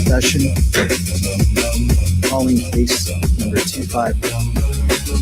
Session. Calling case number 25.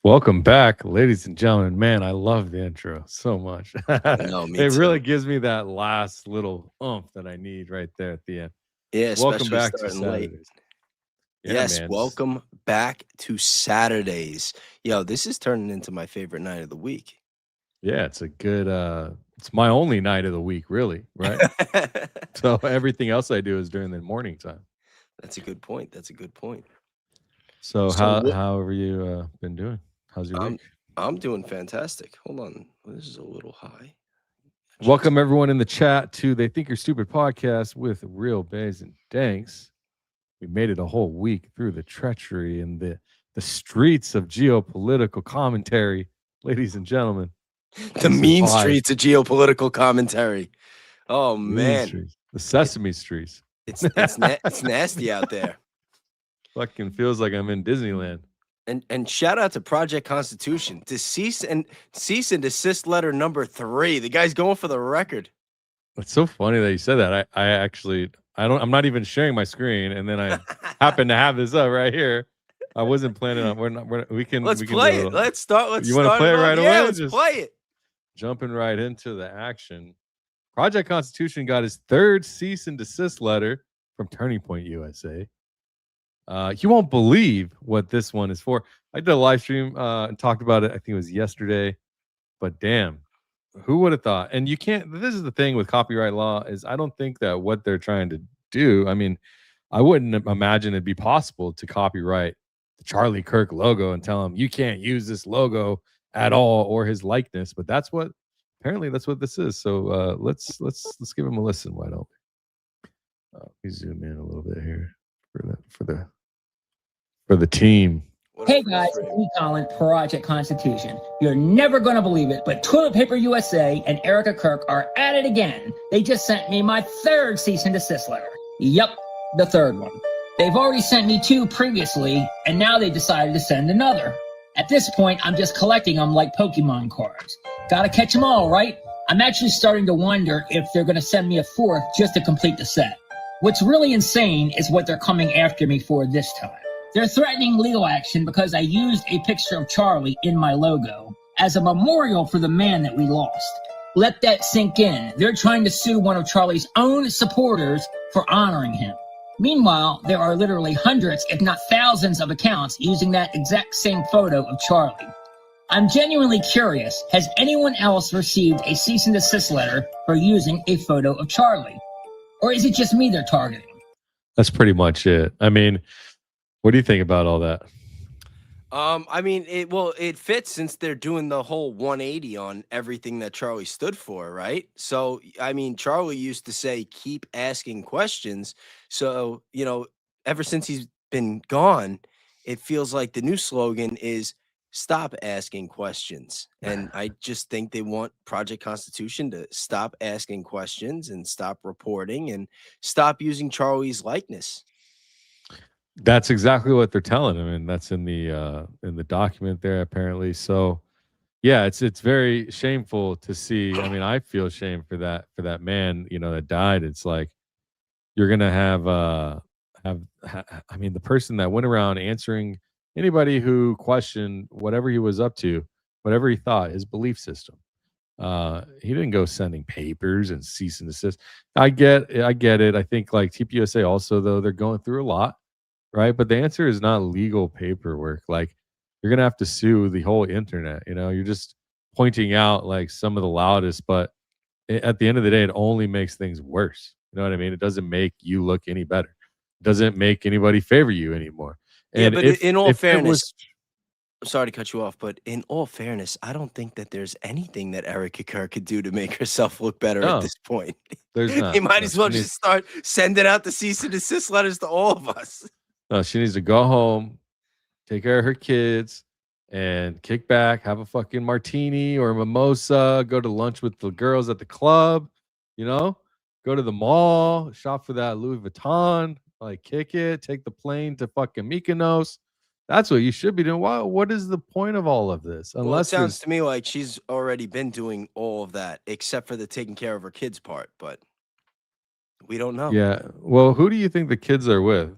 Welcome back, ladies and gentlemen. Man, I love the intro so much. No, me It too. really gives me that last little oomph that I need right there at the end. Yeah, Welcome especially back to starting late. Saturdays. Yeah, Yes, man. welcome back to Saturdays. Yo, this is turning into my favorite night of the week. Yeah, it's a good it's my only night of the week, really, right? So everything else I do is during the morning time. That's a good point. That's a good point. So So how what- have you been doing? How's your week? I'm doing fantastic. Hold on. This is a little high. Welcome everyone in the chat to They Think You're Stupid podcast with Real Bays and Danks. We made it a whole week through the treachery and the streets of geopolitical commentary, ladies and gentlemen. The We mean survived. streets of geopolitical commentary. Oh Mean man, streets. The Sesame Streets. it's nasty out there. Fucking feels like I'm in Disneyland. And shout out to Project Constitution to cease and desist letter number 3. The guy's going for the record. It's so funny that you said that. I'm not even sharing my screen, and then I happen to have this up right here. I wasn't planning on. We can Let's we can play do a it. little- Let's start. Let's You wanna start play it off? right Yeah, away? let's Just- play it. Jumping right into the action. Project Constitution got his 3rd cease and desist letter from Turning Point USA. You won't believe what this one is for. I did a live stream and talked about it. I think it was yesterday, but damn, who would have thought? And you can't. This is the thing with copyright law is I don't think that what they're trying to do. I mean, I wouldn't imagine it'd be possible to copyright the Charlie Kirk logo and tell him you can't use this logo at all or his likeness. But that's what apparently that's what this is. So let's give him a listen. Why don't we? Let me zoom in a little bit here for the team. Hey guys, it's me, Colin, Project Constitution. You're never gonna believe it, but Toilet Paper USA and Erika Kirk are at it again. They just sent me my 3rd cease and desist letter. Yep, the 3rd one. They've already sent me 2 previously, and now they decided to send another. At this point, I'm just collecting them like Pokemon cards. Gotta catch them all, right? I'm actually starting to wonder if they're gonna send me a 4th just to complete the set. What's really insane is what they're coming after me for this time. They're threatening legal action because I used a picture of Charlie in my logo as a memorial for the man that we lost. Let that sink in. They're trying to sue one of Charlie's own supporters for honoring him. Meanwhile, there are literally hundreds, if not thousands, of accounts using that exact same photo of Charlie. I'm genuinely curious, has anyone else received a cease and desist letter for using a photo of Charlie? Or is it just me they're targeting? That's pretty much it. I mean, what do you think about all that? I mean, it fits since they're doing the whole 180 on everything that Charlie stood for, right? So, I mean, Charlie used to say, keep asking questions. So, ever since he's been gone, it feels like the new slogan is stop asking questions. And I just think they want Project Constitution to stop asking questions and stop reporting and stop using Charlie's likeness. That's exactly what they're telling him, and that's in the document there apparently. So, yeah, it's very shameful to see. I mean, I feel shame for that man, that died. It's like you're gonna I mean, the person that went around answering anybody who questioned whatever he was up to, whatever he thought, his belief system. He didn't go sending papers and cease and desist. I get it. I think like TPUSA also, though, they're going through a lot. Right. But the answer is not legal paperwork. Like you're going to have to sue the whole internet. You're just pointing out like some of the loudest, but at the end of the day, it only makes things worse. You know what I mean? It doesn't make you look any better. It doesn't make anybody favor you anymore. Yeah, And but if, in all if it fairness, was, I'm sorry to cut you off, but in all fairness, I don't think that there's anything that Erika Kirk could do to make herself look better at no, this point. there's not. He might No, as well she just start sending out the cease and desist letters to all of us. no, she needs to go home, take care of her kids, and kick back, have a fucking martini or a mimosa, go to lunch with the girls at the club, go to the mall, shop for that Louis Vuitton, like kick it, take the plane to fucking Mykonos. That's what you should be doing. What is the point of all of this? Well, it Unless sounds to me like she's already been doing all of that, except for the taking care of her kids part, but we don't know. yeah. Well, who do you think the kids are with?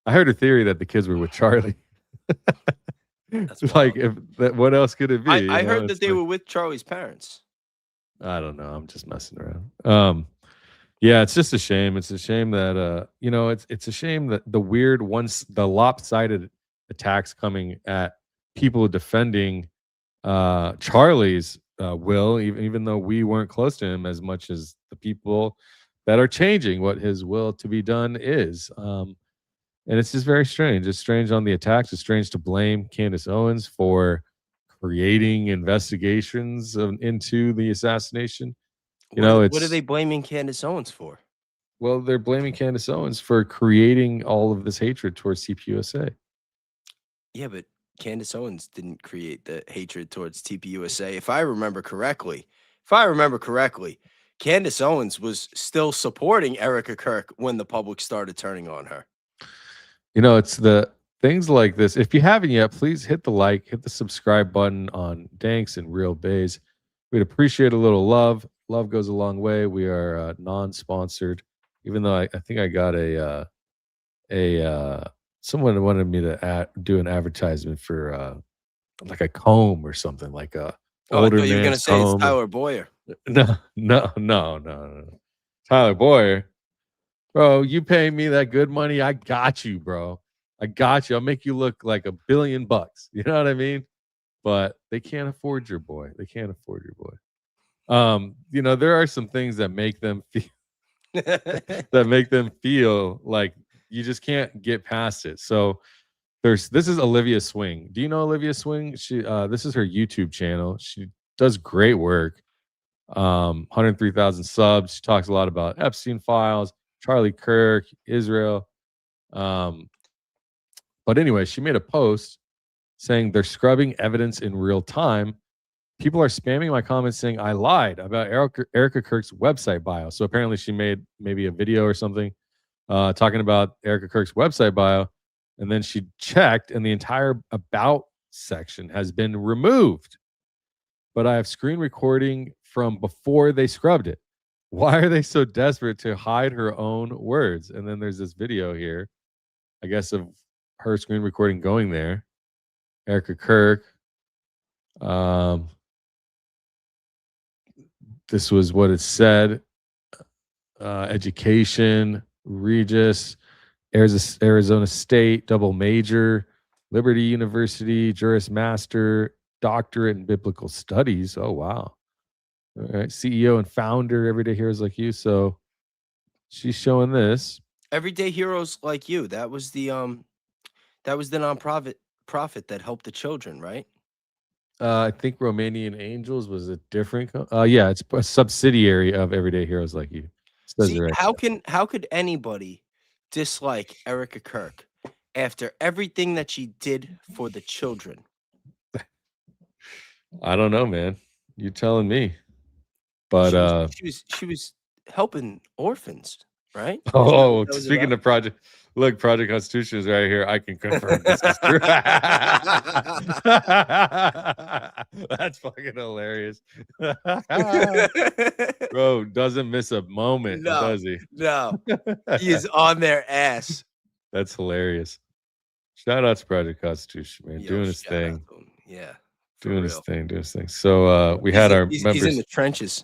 I heard a theory that the kids were with Charlie. That's Like, wild. what else could it be? I heard that It's they like, were with Charlie's parents. I don't know. I'm just messing around. Yeah, it's just a shame. It's a shame that it's a shame that the lopsided attacks coming at people defending Charlie's will, even though we weren't close to him as much as the people that are changing what his will to be done is. And it's just very strange. It's strange on the attacks. It's strange to blame Candace Owens for creating investigations into the assassination. What are they blaming Candace Owens for? Well, they're blaming Candace Owens for creating all of this hatred towards TPUSA. Yeah, but Candace Owens didn't create the hatred towards TPUSA. If I remember correctly, Candace Owens was still supporting Erika Kirk when the public started turning on her. It's the things like this. If you haven't yet, please hit the subscribe button on Danks and Real Bays. We'd appreciate a little love. Love goes a long way. We are non-sponsored, even though I think I got someone wanted me to do an advertisement for like a comb or something, like a older I thought you were gonna man's say it's comb. Tyler Boyer. No. Tyler Boyer. Bro, you pay me that good money, I got you, bro. I got you. I'll make you look like $1 billion. You know what I mean? But they can't afford your boy. There are some things that make them feel like you just can't get past it. So this is Olivia Swing. Do you know Olivia Swing? This is her YouTube channel. She does great work. 103,000 subs. She talks a lot about Epstein files, Charlie Kirk, Israel. But anyway, she made a post saying they're scrubbing evidence in real time. People are spamming my comments saying I lied about Erika Kirk's website bio. So apparently she made maybe a video or something talking about Erika Kirk's website bio, and then she checked, and the entire about section has been removed. But I have screen recording from before they scrubbed it. Why are they so desperate to hide her own words? And then there's this video here, I guess, of her screen recording going there. Erika Kirk. This was what it said. Education, Regis, Arizona State, double major, Liberty University, Juris Master, doctorate in biblical studies. Oh, wow. All right. CEO and founder, Everyday Heroes Like You. So she's showing this. Everyday Heroes Like You. That was the nonprofit that helped the children, right? I think Romanian Angels was a different. Yeah, it's a subsidiary of Everyday Heroes Like You. Says See, it right how could anybody dislike Erika Kirk after everything that she did for the children? I don't know, man. You're telling me. But she was helping orphans, right? oh, That was speaking about? of Project, look, Project Constitution is right here. I can confirm this is true. That's fucking hilarious. Bro doesn't miss a moment, No. does he? No, he is on their ass. That's hilarious. Shout out to Project Constitution, man. Yo, doing his shout out thing. to him. Yeah, for Doing his real. thing, doing his thing. So we had our He's members. in the trenches.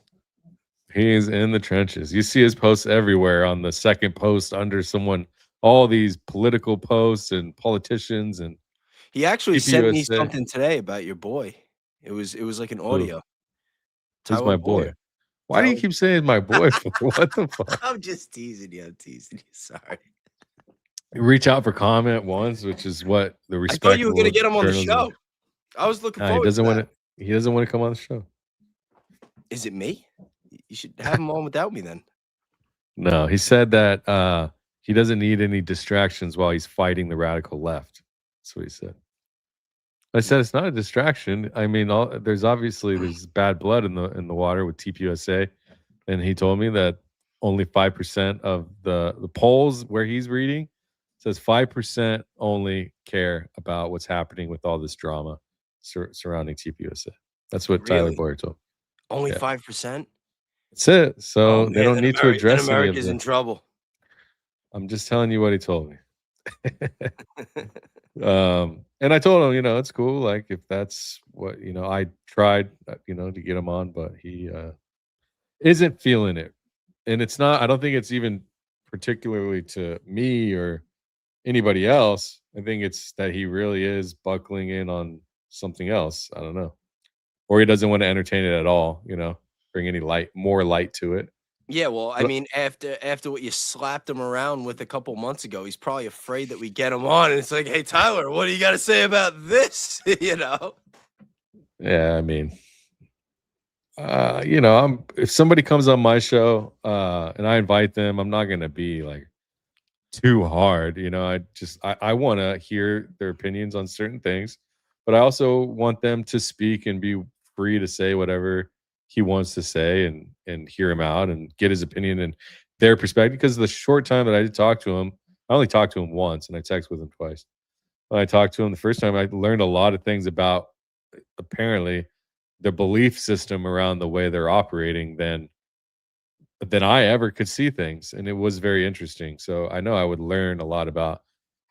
He's in the trenches. You see his posts everywhere. On the second post under someone, all these political posts and politicians, and He actually sent me TPUSA. something today about your boy. It was like an audio. Who's Tyler my boy? Boyd. Why do you Tyler- keep saying my boy? What the fuck? I'm just teasing you. I'm teasing you. Sorry. Reach out for comment once, which is what the I respect. thought you were gonna get him on the show. I was looking forward. He doesn't to want that. to. He doesn't want to come on the show. Is it me? You should have him on without me then. No, he said that he doesn't need any distractions while he's fighting the radical left. That's what he said. I said it's not a distraction. I mean, there's bad blood in the water with TPUSA, and he told me that only 5% of the polls where he's reading says 5% only care about what's happening with all this drama surrounding TPUSA. That's what Tyler Really? Boyer told. Only Yeah. 5%. That's it. So they man, don't then need to address any of America's in this. trouble. I'm just telling you what he told me. And I told him, it's cool. Like if that's what, I tried, to get him on, but he isn't feeling it. And it's not, I don't think it's even particularly to me or anybody else. I think it's that he really is buckling in on something else. I don't know. Or he doesn't want to entertain it at all, bring any more light to it. Yeah, well, I But- mean, after what you slapped him around with a couple months ago, he's probably afraid that we get him on, and it's like, hey, Tyler, what do you got to say about this? Yeah, I memean, if somebody comes on my show and I invite them, I'm not gonna be like too hard. I want to hear their opinions on certain things, but I also want them to speak and be free to say whatever he wants to say and hear him out and get his opinion and their perspective. Because the short time that I did talk to him, I only talked to him once and I texted with him twice. When I talked to him the first time, I learned a lot of things about apparently the belief system around the way they're operating than I ever could see things. And it was very interesting. So I know I would learn a lot about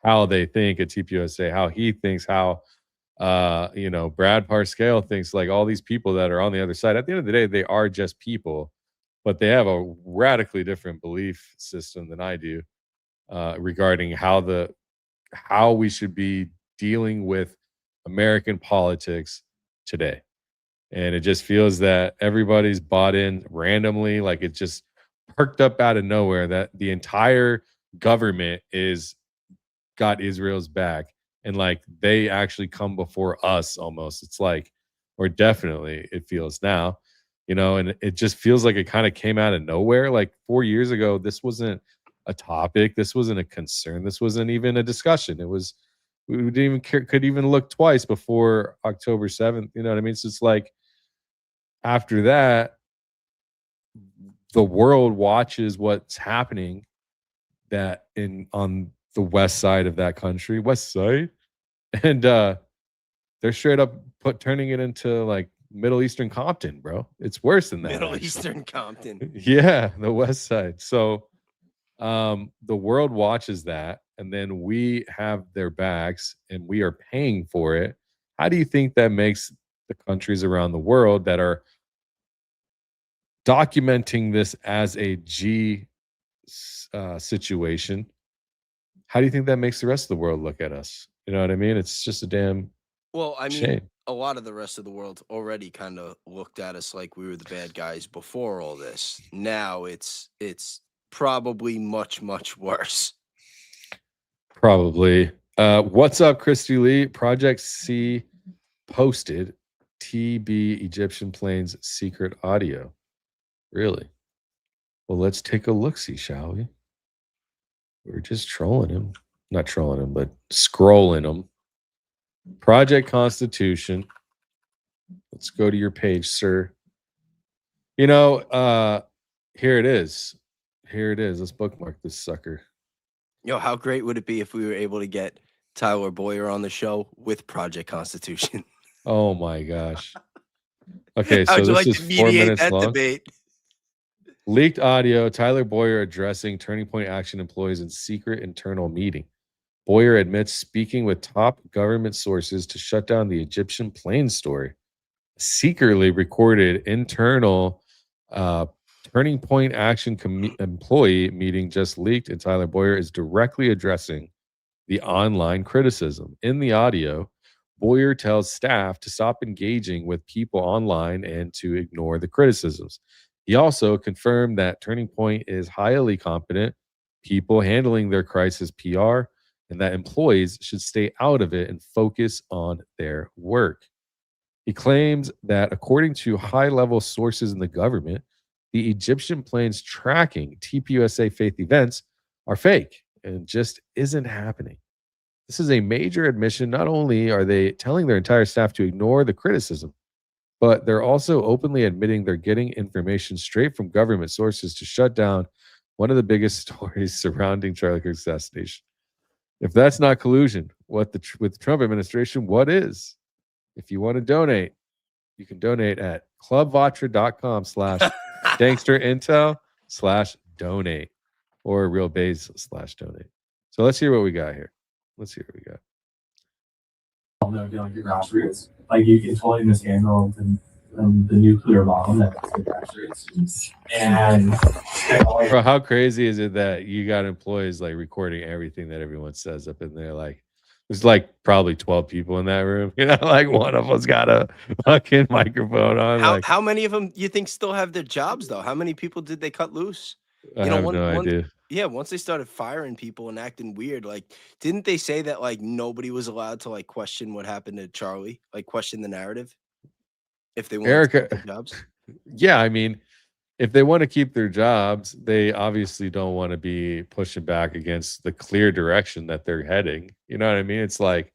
how they think at TPUSA, how he thinks, how Brad Parscale thinks, like all these people that are on the other side. At the end of the day, they are just people, but they have a radically different belief system than I do regarding how we should be dealing with American politics today. And it just feels that everybody's bought in randomly, like it just perked up out of nowhere that the entire government got Israel's back. And like they actually come before us almost. It's like, or definitely it feels now, and it just feels like it kind of came out of nowhere. Like 4 years ago, this wasn't a topic. This wasn't a concern. This wasn't even a discussion. We didn't even could even look twice before October 7th. You know what I mean? So it's like after that, the world watches what's happening. that on the west side of that country, west side, and they're straight up turning it into like Middle Eastern Compton, bro. It's worse than that. Middle actually. Eastern Compton. Yeah, the west side. So the world watches that, and then we have their backs and we are paying for it. How do you think that makes the countries around the world that are documenting this as a G situation? How do you think that makes the rest of the world look at us? You know what I mean? It's just a damn Well, I mean, shame. a lot of the rest of the world already kind of looked at us like we were the bad guys before all this. Now it's probably much worse. Probably. What's up, Christy Lee? Project C posted TB Egyptian planes secret audio. Really? Well, let's take a look-see, shall we? We're just trolling him. Not trolling him, but scrolling him. Project Constitution. Let's go to your page, sir. You know, here it is. Here it is. Let's bookmark this sucker. Yo, how great would it be if we were able to get Tyler Boyer on the show with Project Constitution? Oh my gosh. Okay, How so would you this like is to 4 mediate minutes that long. debate? Leaked audio, Tyler Boyer addressing Turning Point Action employees in secret internal meeting. Boyer admits speaking with top government sources to shut down the Egyptian plane story. Secretly recorded internal Turning Point Action employee meeting just leaked, and Tyler Boyer is directly addressing the online criticism. In the audio, Boyer tells staff to stop engaging with people online and to ignore the criticisms. He also confirmed that Turning Point is highly competent people handling their crisis PR, and that employees should stay out of it and focus on their work. He claims that according to high-level sources in the government, the Egyptian planes tracking TPUSA faith events are fake and just isn't happening. This is a major admission. Not only are they telling their entire staff to ignore the criticism, but they're also openly admitting they're getting information straight from government sources to shut down one of the biggest stories surrounding Charlie Kirk's assassination. If that's not collusion, with the Trump administration, what is? If you want to donate, you can donate at clubvatra.com/danksterintel/donate or realbase/donate. So let's hear what we got here. Let's hear what we got. Know, dealing with grassroots, like you can totally mishandle the nuclear bomb that's the grassroots. And bro, how crazy is it that you got employees like recording everything that everyone says up in there? Like, there's like probably 12 people in that room. You know, like one of them's got a fucking microphone on. How many of them you think still have their jobs though? How many people did they cut loose? I have no idea. Yeah, once they started firing people and acting weird, like, didn't they say that like nobody was allowed to like question what happened to Charlie, like question the narrative if they wanted Erika, to keep their jobs? Yeah, I mean, if they want to keep their jobs, they obviously don't want to be pushing back against the clear direction that they're heading. You know what I mean? It's like,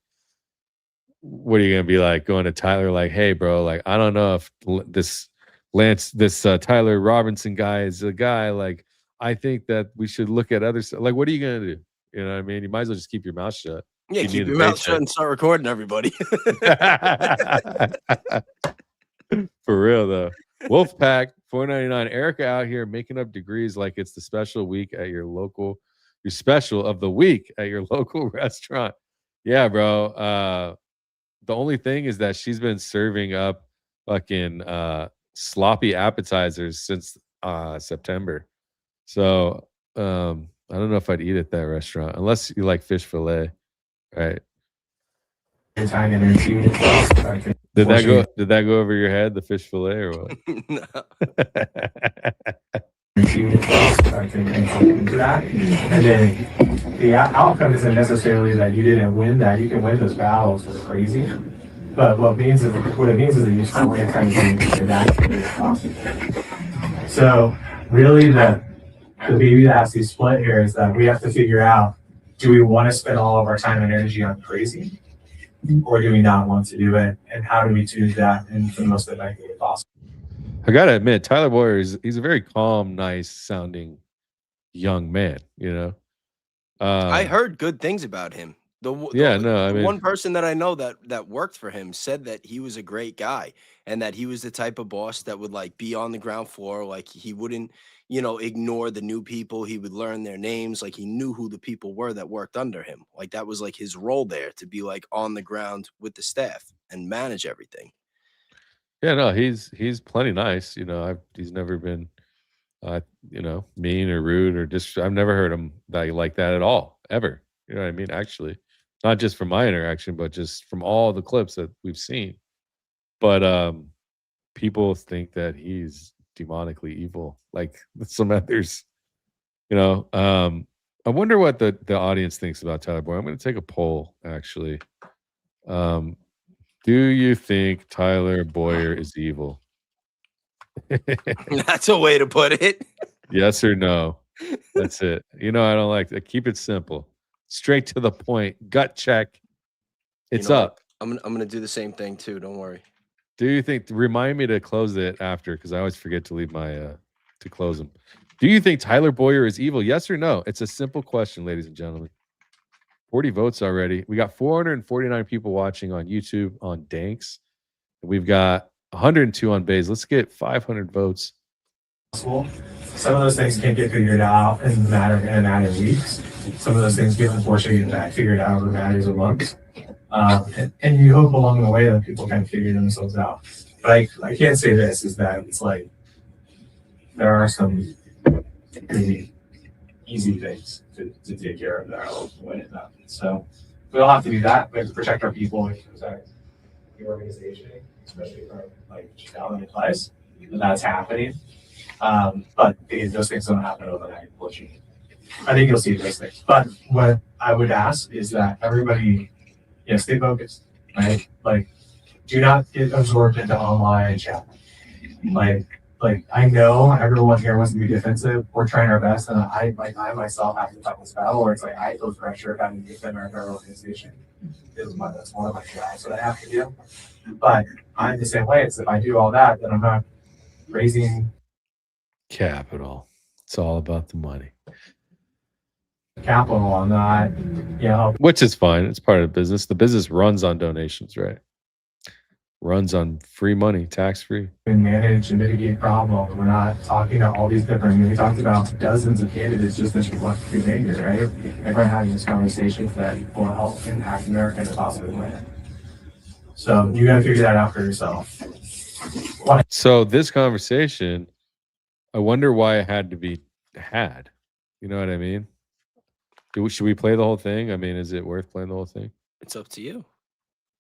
what are you gonna be like going to Tyler like, hey, bro, like I don't know if this Tyler Robinson guy is a guy. Like, I think that we should look at other stuff. Like, what are you gonna do? You know what I mean? You might as well just keep your mouth shut. Yeah, keep your mouth shut and start recording everybody. For real though. Wolfpack $4.99. Erika out here making up degrees like it's the special week at your special of the week at your local restaurant. Yeah, bro. The only thing is that she's been serving up fucking sloppy appetizers since September. So I don't know if I'd eat at that restaurant unless you like fish fillet, right? Did that go over your head, the fish fillet, or what? No. And then the outcome isn't necessarily that you didn't win that. You can win those battles for crazy. But what it means is that you still win kind of. So really the baby that has to be split here is that we have to figure out, do we want to spend all of our time and energy on crazy? Or do we not want to do it? And how do we choose that in the most effective way possible? I gotta admit, Tyler Boyer he's a very calm, nice sounding young man, you know. I heard good things about him. Yeah, no, I The mean, one person that I know that worked for him said that he was a great guy and that he was the type of boss that would like be on the ground floor. Like he wouldn't, ignore the new people. He would learn their names. Like he knew who the people were that worked under him. Like that was like his role there, to be like on the ground with the staff and manage everything. yeah, no, he's plenty nice. He's never been, mean or rude or just. I've never heard him like that at all, ever. You know what I mean? Actually, not just from my interaction, but just from all the clips that we've seen. But people think that he's demonically evil, like some others. I wonder what the audience thinks about Tyler Boyer. I'm going to take a poll, actually. Do you think Tyler Boyer is evil? That's a way to put it. Yes or no? That's it. I don't like that. Keep it simple, straight to the point. Gut check. It's up. I'm gonna do the same thing too. Don't worry. Do you think? Remind me to close it after, because I always forget to leave my to close them. Do you think Tyler Boyer is evil? Yes or no? It's a simple question, ladies and gentlemen. 40 votes already. We got 449 people watching on YouTube on Danks. We've got 102 on Bays. Let's get 500 votes. Some of those things can't get figured out in a matter of weeks. Some of those things get unfortunately get figured out over matters of months. And you hope along the way that people kind of figure themselves out. But I can't say this, is that it's like there are some really easy things to take care of that when it happens. So we all have to do that. We have to protect our people and protect the organization, especially from like down in place. And that's happening. But those things don't happen overnight, unfortunately. I think you'll see those things. But what I would ask is that everybody, stay focused, right? Like, do not get absorbed into online chat. Like I know everyone here wants to be defensive. We're trying our best, and I myself have to fight this battle where it's like I feel pressure of having to defend our entire organization. That's one of my jobs that I have to do. But I'm the same way. It's if I do all that, then I'm not raising capital. It's all about the money. Capital on that, which is fine. It's part of the business. The business runs on donations, right? Runs on free money, tax free. And manage and mitigate problems. We're not talking about all these different. We talked about dozens of candidates just this one behavior, right? And we're having this conversation that will help impact America in a positive way. So you got to figure that out for yourself. So this conversation, I wonder why it had to be had. You know what I mean? Should we play the whole thing? I mean, is it worth playing the whole thing? It's up to you.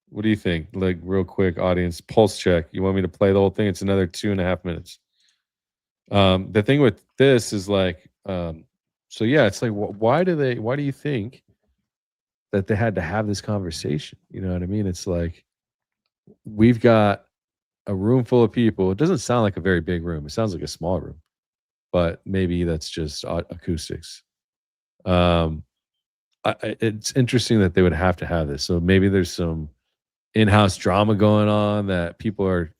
What do you think? Like, real quick, audience, pulse check. You want me to play the whole thing? It's another 2.5 minutes. The thing with this is like, so yeah, it's like, why do you think that they had to have this conversation? You know what I mean? It's like, we've got a room full of people. It doesn't sound like a very big room. It sounds like a small room, but maybe that's just acoustics. It's interesting that they would have to have this. So maybe there's some in-house drama going on that people are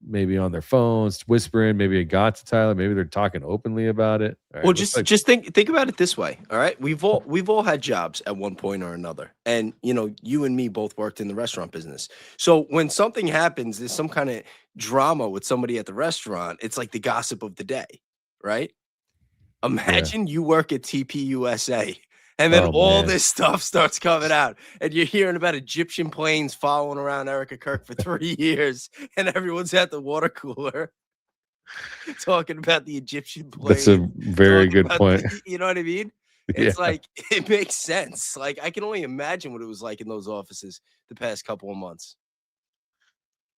maybe on their phones whispering. Maybe it got to Tyler. Maybe they're talking openly about it. Right, well, just think about it this way. All right, we've all had jobs at one point or another, and you and me both worked in the restaurant business. So when something happens, there's some kind of drama with somebody at the restaurant. It's like the gossip of the day, right? Imagine you work at TPUSA. And then this stuff starts coming out, and you're hearing about Egyptian planes following around Erika Kirk for 3 years, and everyone's at the water cooler talking about the Egyptian planes. That's a very good point. You know what I mean? It's like, it makes sense. Like, I can only imagine what it was like in those offices the past couple of months.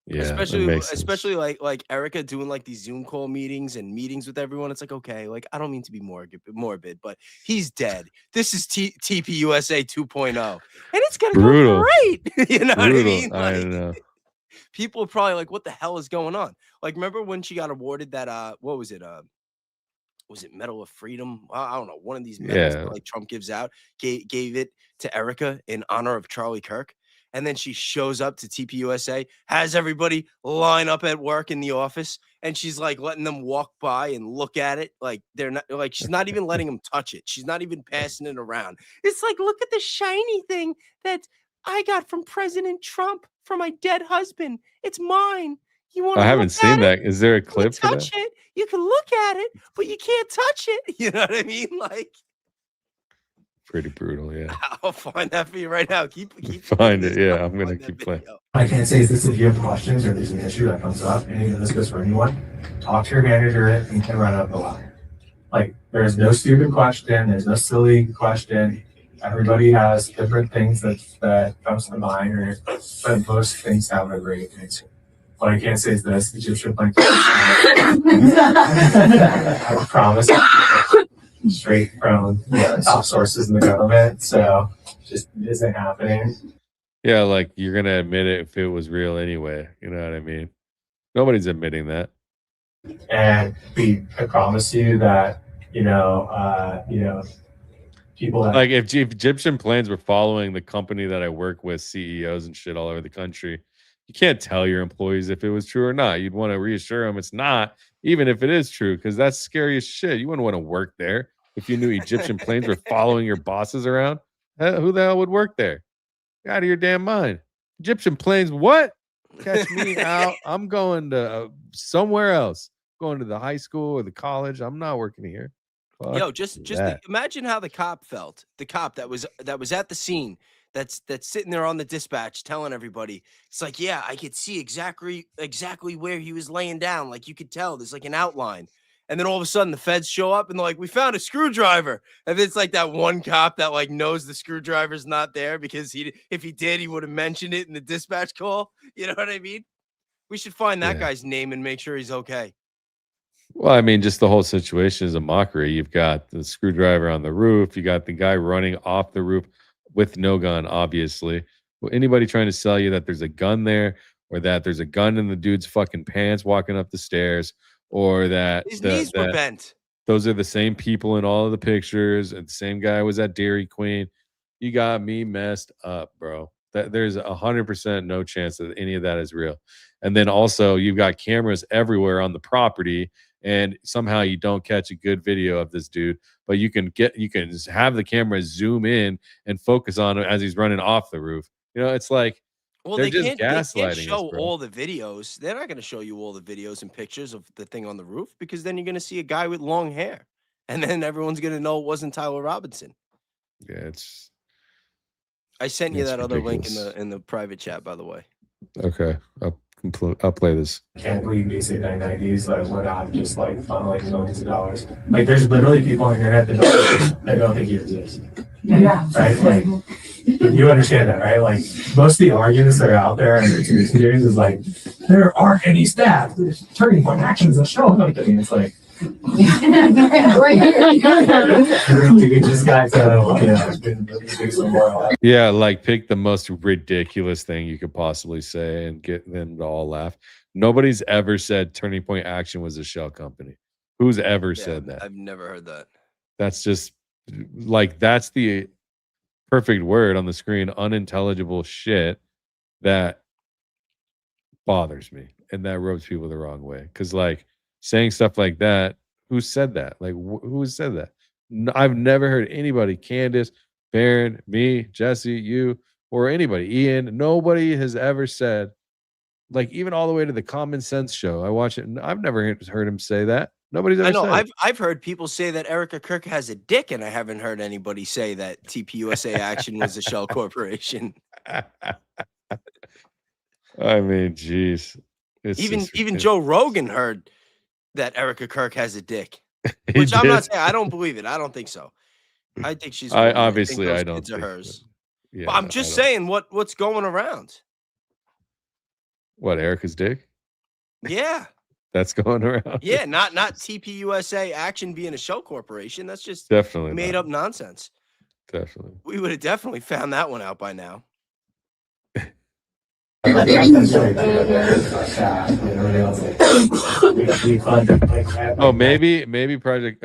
Yeah, especially like Erika doing like these Zoom call meetings with everyone. It's like, okay, like I don't mean to be morbid, but he's dead. This is TPUSA 2.0, and it's gonna go great. You know what I mean? Like, I know. People are probably like, "What the hell is going on?" Like, remember when she got awarded that? What was it? Was it Medal of Freedom? I don't know. One of these medals that like Trump gives out. Gave it to Erika in honor of Charlie Kirk. And then she shows up to TPUSA, has everybody line up at work in the office, and she's like letting them walk by and look at it. Like they're not like she's not even letting them touch it. She's not even passing it around. It's like, look at the shiny thing that I got from President Trump for my dead husband. It's mine. You want I to haven't look seen at that. it? Is there a You can clip for touch that? it. You can look at it, but you can't touch it. You know what I mean? Like, Pretty brutal, yeah. I'll find that for you right now. Keep Find this it, yeah. up, I'm gonna find that keep playing. video. I can't say is this if you have questions or there's an issue that comes up, and again, this goes for anyone, talk to your manager and can run up the ladder. Like, there's no stupid question, there's no silly question. Everybody has different things that comes to mind, but most things have a great answer. What I can't say is this, Egyptian plank. I promise, straight from top sources in the government, so just isn't happening. Yeah, like you're gonna admit it if it was real anyway. You know what I mean? Nobody's admitting that. And I promise you that, people that Like if Egyptian planes were following the company that I work with, CEOs and shit all over the country, you can't tell your employees if it was true or not. You'd want to reassure them it's not, even if it is true, because that's scary as shit. You wouldn't want to work there if you knew Egyptian planes were following your bosses around. Who the hell would work there? You're out of your damn mind. Egyptian planes, what? Catch me out. I'm going to somewhere else. Going to the high school or the college. I'm not working here. Fuck Yo, just that. imagine how the cop felt. The cop that was at the scene, that's sitting there on the dispatch telling everybody. It's like, yeah, I could see exactly where he was laying down. Like you could tell there's like an outline. And then all of a sudden the feds show up and they're like, we found a screwdriver. And it's like that one cop that like knows the screwdriver's not there because if he did, he would have mentioned it in the dispatch call. You know what I mean? We should find that guy's name and make sure he's okay. Well, I mean, just the whole situation is a mockery. You've got the screwdriver on the roof. You got the guy running off the roof with no gun, obviously. Well, anybody trying to sell you that there's a gun there or that there's a gun in the dude's fucking pants walking up the stairs or that His knees were bent. Those are the same people in all of the pictures and the same guy was at Dairy Queen. You got me messed up, bro. There's 100% no chance that any of that is real. And then also you've got cameras everywhere on the property and somehow you don't catch a good video of this dude, but you can just have the camera zoom in and focus on him as he's running off the roof. You know, it's like, well, they're they just can't gaslighting show us, bro. all the videos. They're not going to show you all the videos and pictures of the thing on the roof because then you're going to see a guy with long hair, and then everyone's going to know it wasn't Tyler Robinson. Yeah, I sent you that ridiculous. other link in the private chat, by the way. Okay, I'll play this. Can't believe basic 990s like we're not just like funneling millions of dollars. Like there's literally people on the internet that don't think you exist. Yeah. Right? Like you understand that, right? Like most of the arguments that are out there and the conspiracy theories is like there aren't any staff. There's turning point actions that show something. And it's like yeah, like pick the most ridiculous thing you could possibly say and get them to all laugh. Nobody's ever said Turning Point Action was a shell company. Who's ever said that? I've never heard that. That's just like that's the perfect word on the screen. Unintelligible shit that bothers me and that rubs people the wrong way. Because like saying stuff like that, who said that? Like who said that? I've never heard anybody, Candace, Baron, me, Jesse, you, or anybody, Ian, nobody has ever said, like even all the way to the Common Sense show. I watch it and I've never heard him say that. Nobody's ever said I've heard people say that Erika Kirk has a dick, and I haven't heard anybody say that TPUSA Action was a shell corporation. I mean, geez. Even Joe Rogan heard that Erika Kirk has a dick. Which I'm not saying. I don't believe it. I don't think so. I think she's. Obviously, I don't think think hers. Yeah, But I'm just saying what's going around. What, Erica's dick? Yeah. That's going around. Yeah, not TPUSA Action being a shell corporation. That's just definitely made up nonsense. Definitely. We would have definitely found that one out by now. Oh, maybe project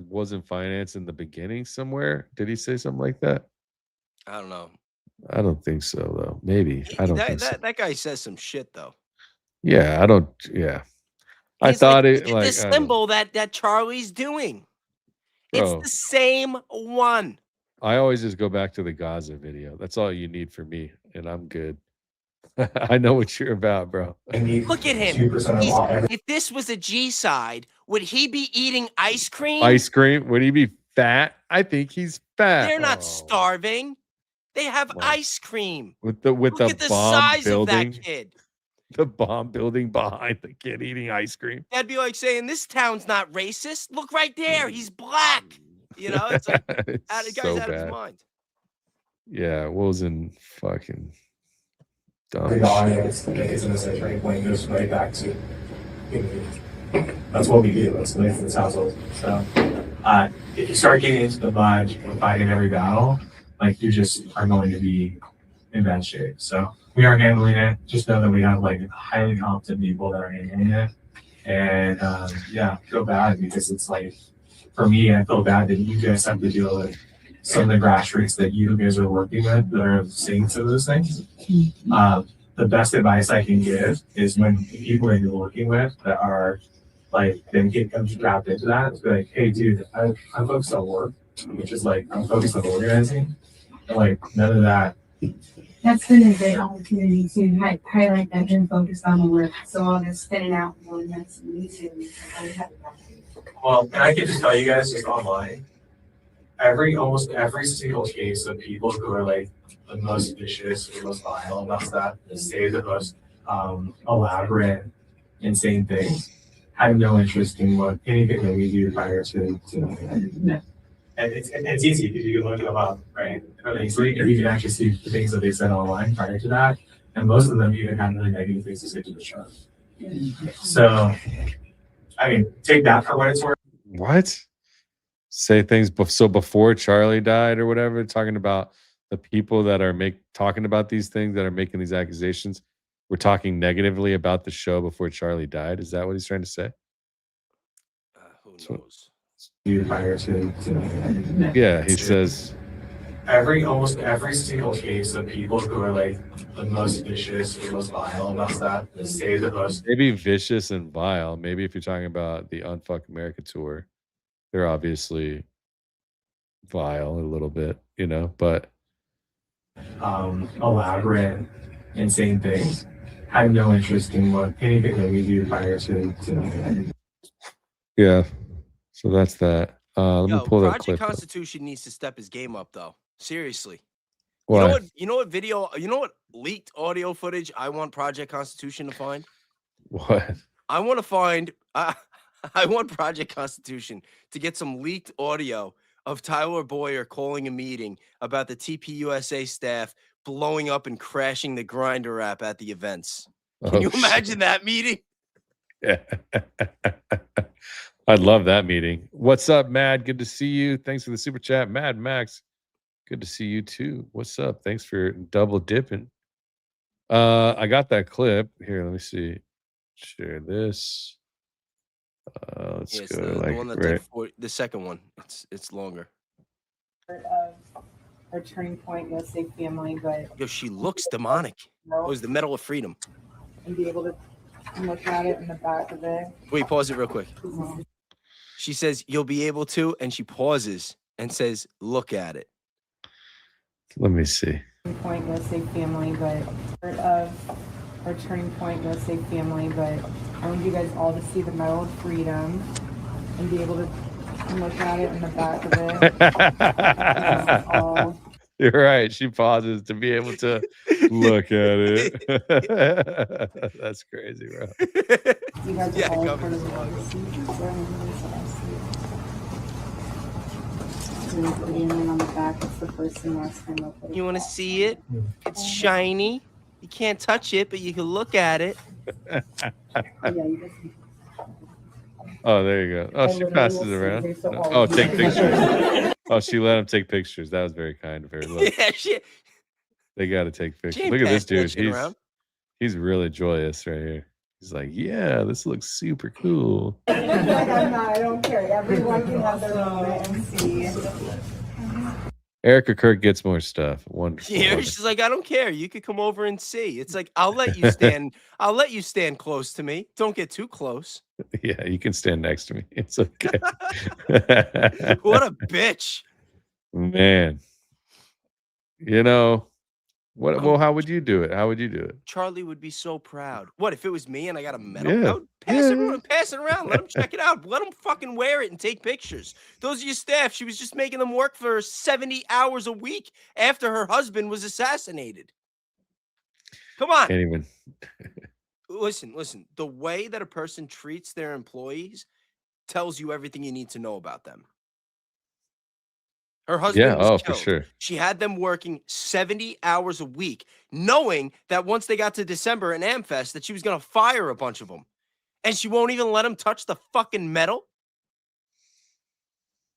wasn't financed in the beginning somewhere. Did he say something like that? I don't know. I don't think so though. Maybe. I don't think so. That guy says some shit though. Yeah, I don't. Yeah, I He's thought like, it "Look at like the I don't know. symbol that Charlie's doing. It's Bro. the same one." I always just go back to the Gaza video. That's all you need for me, and I'm good. I know what you're about, bro. Look at him. If this was a G side, would he be eating ice cream? Ice cream? Would he be fat? I think he's fat. They're not starving. They have Wow. ice cream. With the Look at the bomb size building, of that kid. the bomb building behind the kid eating ice cream. That'd be like saying this town's not racist. Look right there. He's black. You know, it's like It's the guy's so out of his bad. mind. Yeah, Will's in fucking dumb. The audience, it's in this turning point, goes right back to that's what we do. That's the this household. So if you start getting into the mud and fighting every battle, like you just are going to be in bad shape. So we are handling it. Just know that we have like highly competent people that are handling it. And yeah, feel bad because it's like for me, I feel bad that you guys have to deal with some of the grassroots that you guys are working with that are seeing some of those things. The best advice I can give is when people that you're working with that are like, then get them trapped into that, it's like, hey, dude, I'm focused on work, which is like, I'm focused on organizing. And like, none of that. That's been a great opportunity to highlight that and focus on the work. So I'll just spin it out and that's me too. Well, and I can just tell you guys just online, almost every single case of people who are like the most vicious, the most vile, and that's that say the most elaborate, insane things, have no interest in what anything that we do prior to and it's easy because you can look them up, right? Easily, and you can actually see the things that they said online prior to that, and most of them even have really negative things to say to the show. So, I mean, take that for what it's worth. What? Say things so before Charlie died or whatever, talking about the people that are talking about these things that are making these accusations. We're talking negatively about the show before Charlie died. Is that what he's trying to say? Who knows? Prior to Yeah, he says almost every single case of people who are like the most vicious, the most vile, and that's that say the most. Maybe vicious and vile. Maybe if you're talking about the Unfuck America tour, they're obviously vile a little bit, you know, but elaborate, insane things. I have no interest in what anything that we do prior to yeah. So that's that. Let me pull that Project clip up. Constitution needs to step his game up though. Seriously. Why? You know what leaked audio footage I want Project Constitution to find? What? I want to find I want Project Constitution to get some leaked audio of Tyler Boyer calling a meeting about the TPUSA staff blowing up and crashing the Grinder app at the events. Can you imagine that meeting? Yeah. I'd love that meeting. What's up, Mad? Good to see you. Thanks for the super chat. Mad Max. Good to see you too. What's up? Thanks for double dipping. I got that clip. Here, let me see. Share this. Let's go the one that the second one. It's longer. Our Turning Point USA family, but Yo, she looks demonic. Oh, it's the Medal of Freedom. and be able to look at it in the back of it. Wait, pause it real quick. She says, you'll be able to, and she pauses and says, look at it. Let me see. Turning Point USA family, but part of our Turning Point USA family, but I want you guys all to see the Medal of Freedom and be able to look at it in the back of it. You're right. She pauses to be able to look at it. That's crazy, bro. You guys Yeah, are all cover part of the the slide. legacy. So put your name on the back. It's the first and last time I'll put it. You want to see it? It's shiny. You can't touch it, but you can look at it. Yeah, you just Oh, there you go. Oh, she passes it around. Oh, take pictures. Oh, she let him take pictures. That was very kind of her. Look, Yeah, shit. they got to take pictures. ain't Look at this passing that dude. shit around. He's really joyous right here. He's like, yeah, this looks super cool. I'm not, I don't care. Everyone can have their own and see. Erika Kirk gets more stuff. Wonderful. Yeah, she's like, I don't care. You could come over and see. It's like, I'll let you stand. I'll let you stand close to me. Don't get too close. Yeah, you can stand next to me. It's okay. What a bitch. Man. You know, what? Well, how would you do it? How would you do it? Charlie would be so proud. What if it was me and I got a medal? Yeah. I would pass it around. Let him check it out. Let him fucking wear it and take pictures. Those are your staff. She was just making them work for 70 hours a week after her husband was assassinated. Come on. Can't even. Listen. The way that a person treats their employees tells you everything you need to know about them. Her husband was for killed. sure. She had them working 70 hours a week, knowing that once they got to December and Amfest, that she was going to fire a bunch of them. And she won't even let them touch the fucking medal.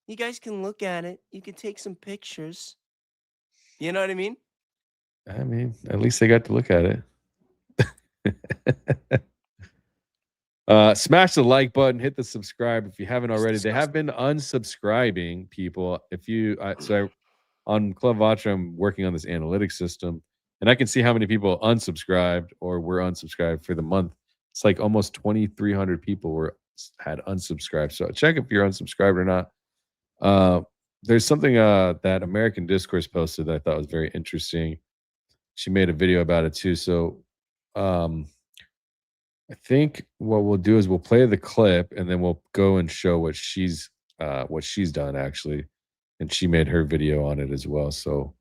You guys can look at it. You can take some pictures. You know what I mean? I mean, at least they got to look at it. Smash the like button, hit the subscribe if you haven't already. They have been unsubscribing people. If you on Club Vatra, I'm working on this analytics system, and I can see how many people unsubscribed or were unsubscribed for the month. It's like almost 2,300 people had unsubscribed. So check if you're unsubscribed or not. There's something that American Discourse posted that I thought was very interesting. She made a video about it too. So I think what we'll do is we'll play the clip and then we'll go and show what she's done actually. And she made her video on it as well. So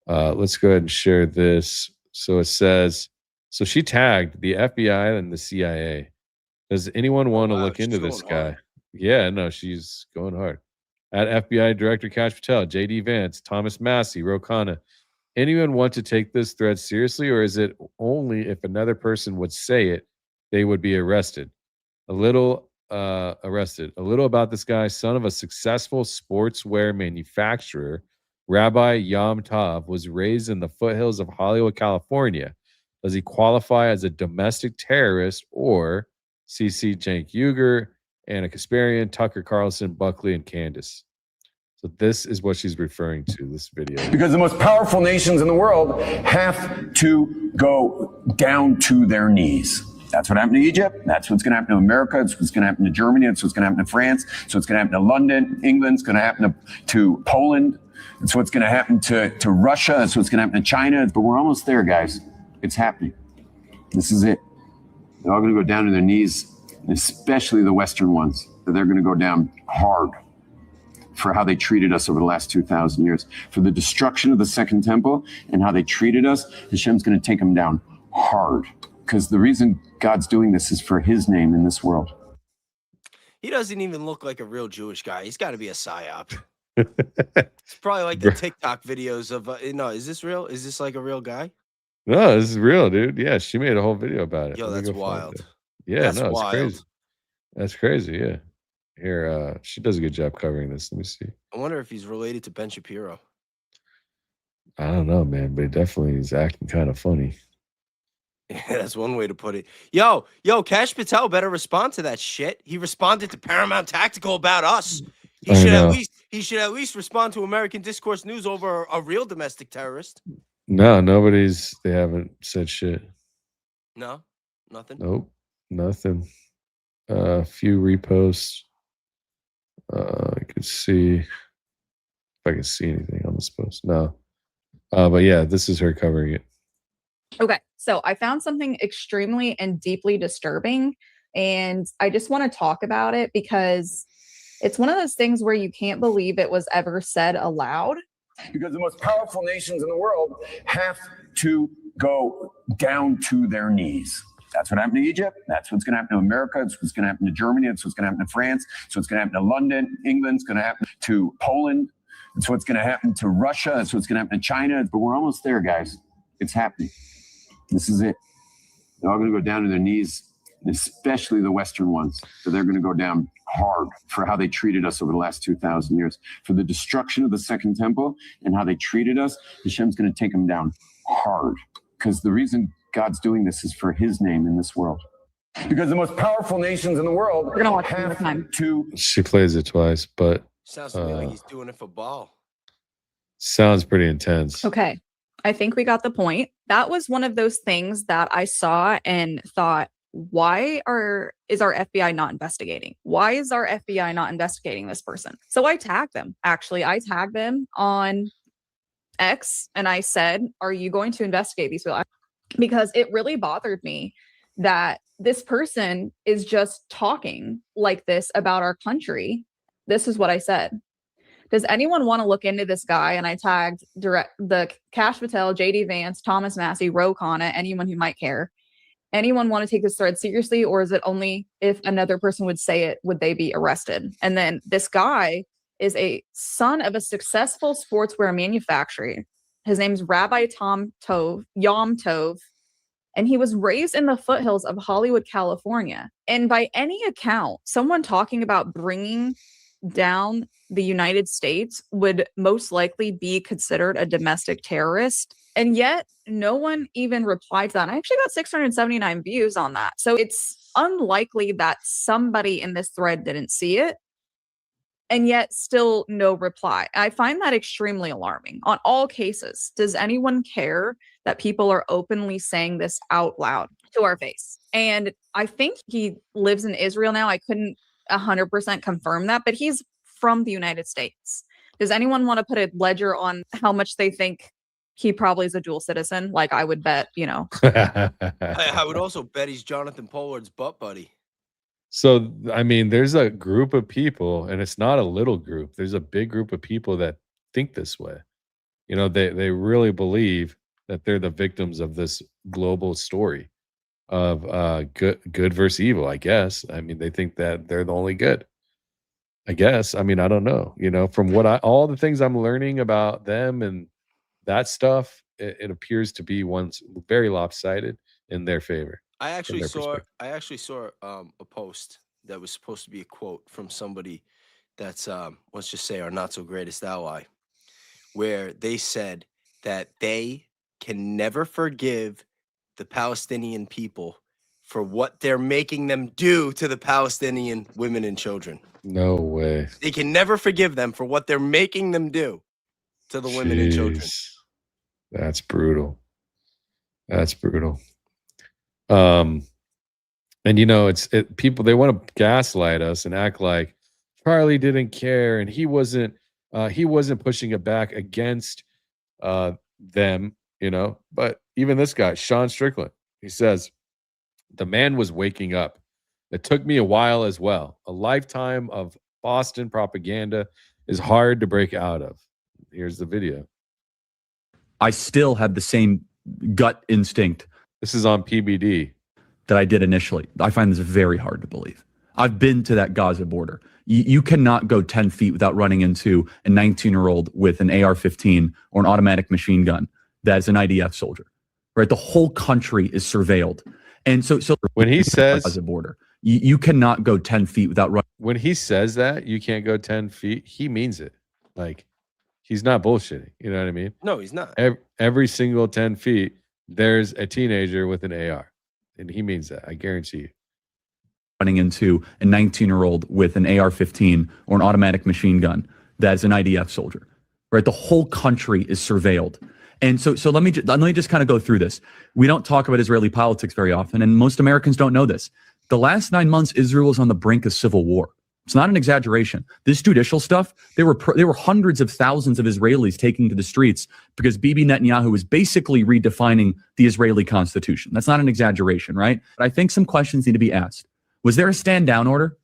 let's go ahead and share this. So it says, so she tagged the FBI and the CIA. Does anyone want to look into this guy? Hard. Yeah, no, she's going hard. At FBI Director Kash Patel, JD Vance, Thomas Massey, Rokana. Anyone want to take this threat seriously, or is it only if another person would say it, they would be arrested? A little about this guy, son of a successful sportswear manufacturer. Rabbi Yom Tov was raised in the foothills of Hollywood, California. Does he qualify as a domestic terrorist or CC Cenk Uygur, Anna Kasparian, Tucker Carlson, Buckley, and Candace? So this is what she's referring to, this video. Because the most powerful nations in the world have to go down to their knees. That's what happened to Egypt. That's what's going to happen to America. That's what's going to happen to Germany. That's what's going to happen to France. That's what's going to happen to London. England's going to happen to Poland. That's what's going to happen to Russia. That's what's going to happen to China. But we're almost there, guys. It's happening. This is it. They're all going to go down to their knees, especially the Western ones. They're going to go down hard for how they treated us over the last 2,000 years, for the destruction of the Second Temple and how they treated us. Hashem's going to take them down hard, because the reason God's doing this is for his name in this world. He doesn't even look like a real Jewish guy. He's got to be a psyop. It's probably like the TikTok videos of, no, is this real? Is this like a real guy? No, this is real, dude. Yeah, she made a whole video about it. Yo, that's wild. Yeah, That's no, it's wild. crazy. That's crazy, yeah. Here, she does a good job covering this. Let me see. I wonder if he's related to Ben Shapiro. I don't know, man, but he definitely is acting kind of funny. Yeah, that's one way to put it. Yo, Kash Patel better respond to that shit. He responded to Paramount Tactical about us. He should at least respond to American Discourse News over a real domestic terrorist. No, they haven't said shit. No, nothing. Nope, nothing. A few reposts. I could see if I can see anything on this post. No. But yeah, this is her covering it. Okay, so I found something extremely and deeply disturbing, and I just want to talk about it because it's one of those things where you can't believe it was ever said aloud. Because the most powerful nations in the world have to go down to their knees. That's what happened to Egypt. That's what's going to happen to America. That's what's going to happen to Germany. That's what's going to happen to France. That's what's going to happen to London. England's going to happen to Poland. That's what's going to happen to Russia. That's what's going to happen to China. But we're almost there, guys. It's happening. This is it. They're all going to go down to their knees, especially the Western ones. So they're going to go down hard for how they treated us over the last 2,000 years, for the destruction of the Second Temple and how they treated us. Hashem's going to take them down hard, because the reason God's doing this is for his name in this world. Because the most powerful nations in the world We're gonna watch it one more time. She plays it twice, but Sounds to me like he's doing it for ball. Sounds pretty intense. Okay. I think we got the point. That was one of those things that I saw and thought, is our FBI not investigating? Why is our FBI not investigating this person? So I tagged them. Actually, I tagged them on X and I said, are you going to investigate these people? Because it really bothered me that this person is just talking like this about our country. This is what I said. Does anyone want to look into this guy? And I tagged the Cash Patel, JD Vance, Thomas Massey, Ro Khanna, anyone who might care. Anyone want to take this thread seriously, or is it only if another person would say it, would they be arrested? And then this guy is a son of a successful sportswear manufacturer. His name's Rabbi Yom Tov, and he was raised in the foothills of Hollywood, California. And by any account, someone talking about bringing down the United States would most likely be considered a domestic terrorist. And yet no one even replied to that. I actually got 679 views on that. So it's unlikely that somebody in this thread didn't see it. And yet still no reply. I find that extremely alarming on all cases. Does anyone care that people are openly saying this out loud to our face? And I think he lives in Israel now. I couldn't 100% confirm that, but he's from the United States. Does anyone want to put a ledger on how much they think he probably is a dual citizen? Like I would bet, I would also bet he's Jonathan Pollard's butt buddy. So, I mean, there's a group of people, and it's not a little group. There's a big group of people that think this way. They really believe that they're the victims of this global story of good versus evil, I guess. I mean, they think that they're the only good. I guess. I mean, I don't know. From all the things I'm learning about them and that stuff, it appears to be one's very lopsided in their favor. I actually saw a post that was supposed to be a quote from somebody that's let's just say our not so greatest ally, where they said that they can never forgive the Palestinian people for what they're making them do to the Palestinian women and children. No way. They can never forgive them for what they're making them do to the women and children. That's brutal. That's brutal. And people, they want to gaslight us and act like Charlie didn't care and he wasn't pushing it back against them, but even this guy, Sean Strickland, he says, the man was waking up. It took me a while as well. A lifetime of Boston propaganda is hard to break out of. Here's the video. I still have the same gut instinct. This is on PBD. That I did initially. I find this very hard to believe. I've been to that Gaza border. You cannot go 10 feet without running into a 19-year-old with an AR-15 or an automatic machine gun that's an IDF soldier, right? The whole country is surveilled. And so when he says Gaza border, you cannot go 10 feet without running. When he says that you can't go 10 feet, he means it. Like, he's not bullshitting. You know what I mean? No, he's not. Every single 10 feet, there's a teenager with an AR. And he means that. I guarantee you. Running into a 19-year-old with an AR-15 or an automatic machine gun that's an IDF soldier, right? The whole country is surveilled. And so let me just kind of go through this. We don't talk about Israeli politics very often, and most Americans don't know this. The last 9 months, Israel was on the brink of civil war. It's not an exaggeration. This judicial stuff, there were hundreds of thousands of Israelis taking to the streets because Bibi Netanyahu was basically redefining the Israeli constitution. That's not an exaggeration, right? But I think some questions need to be asked. Was there a stand down order?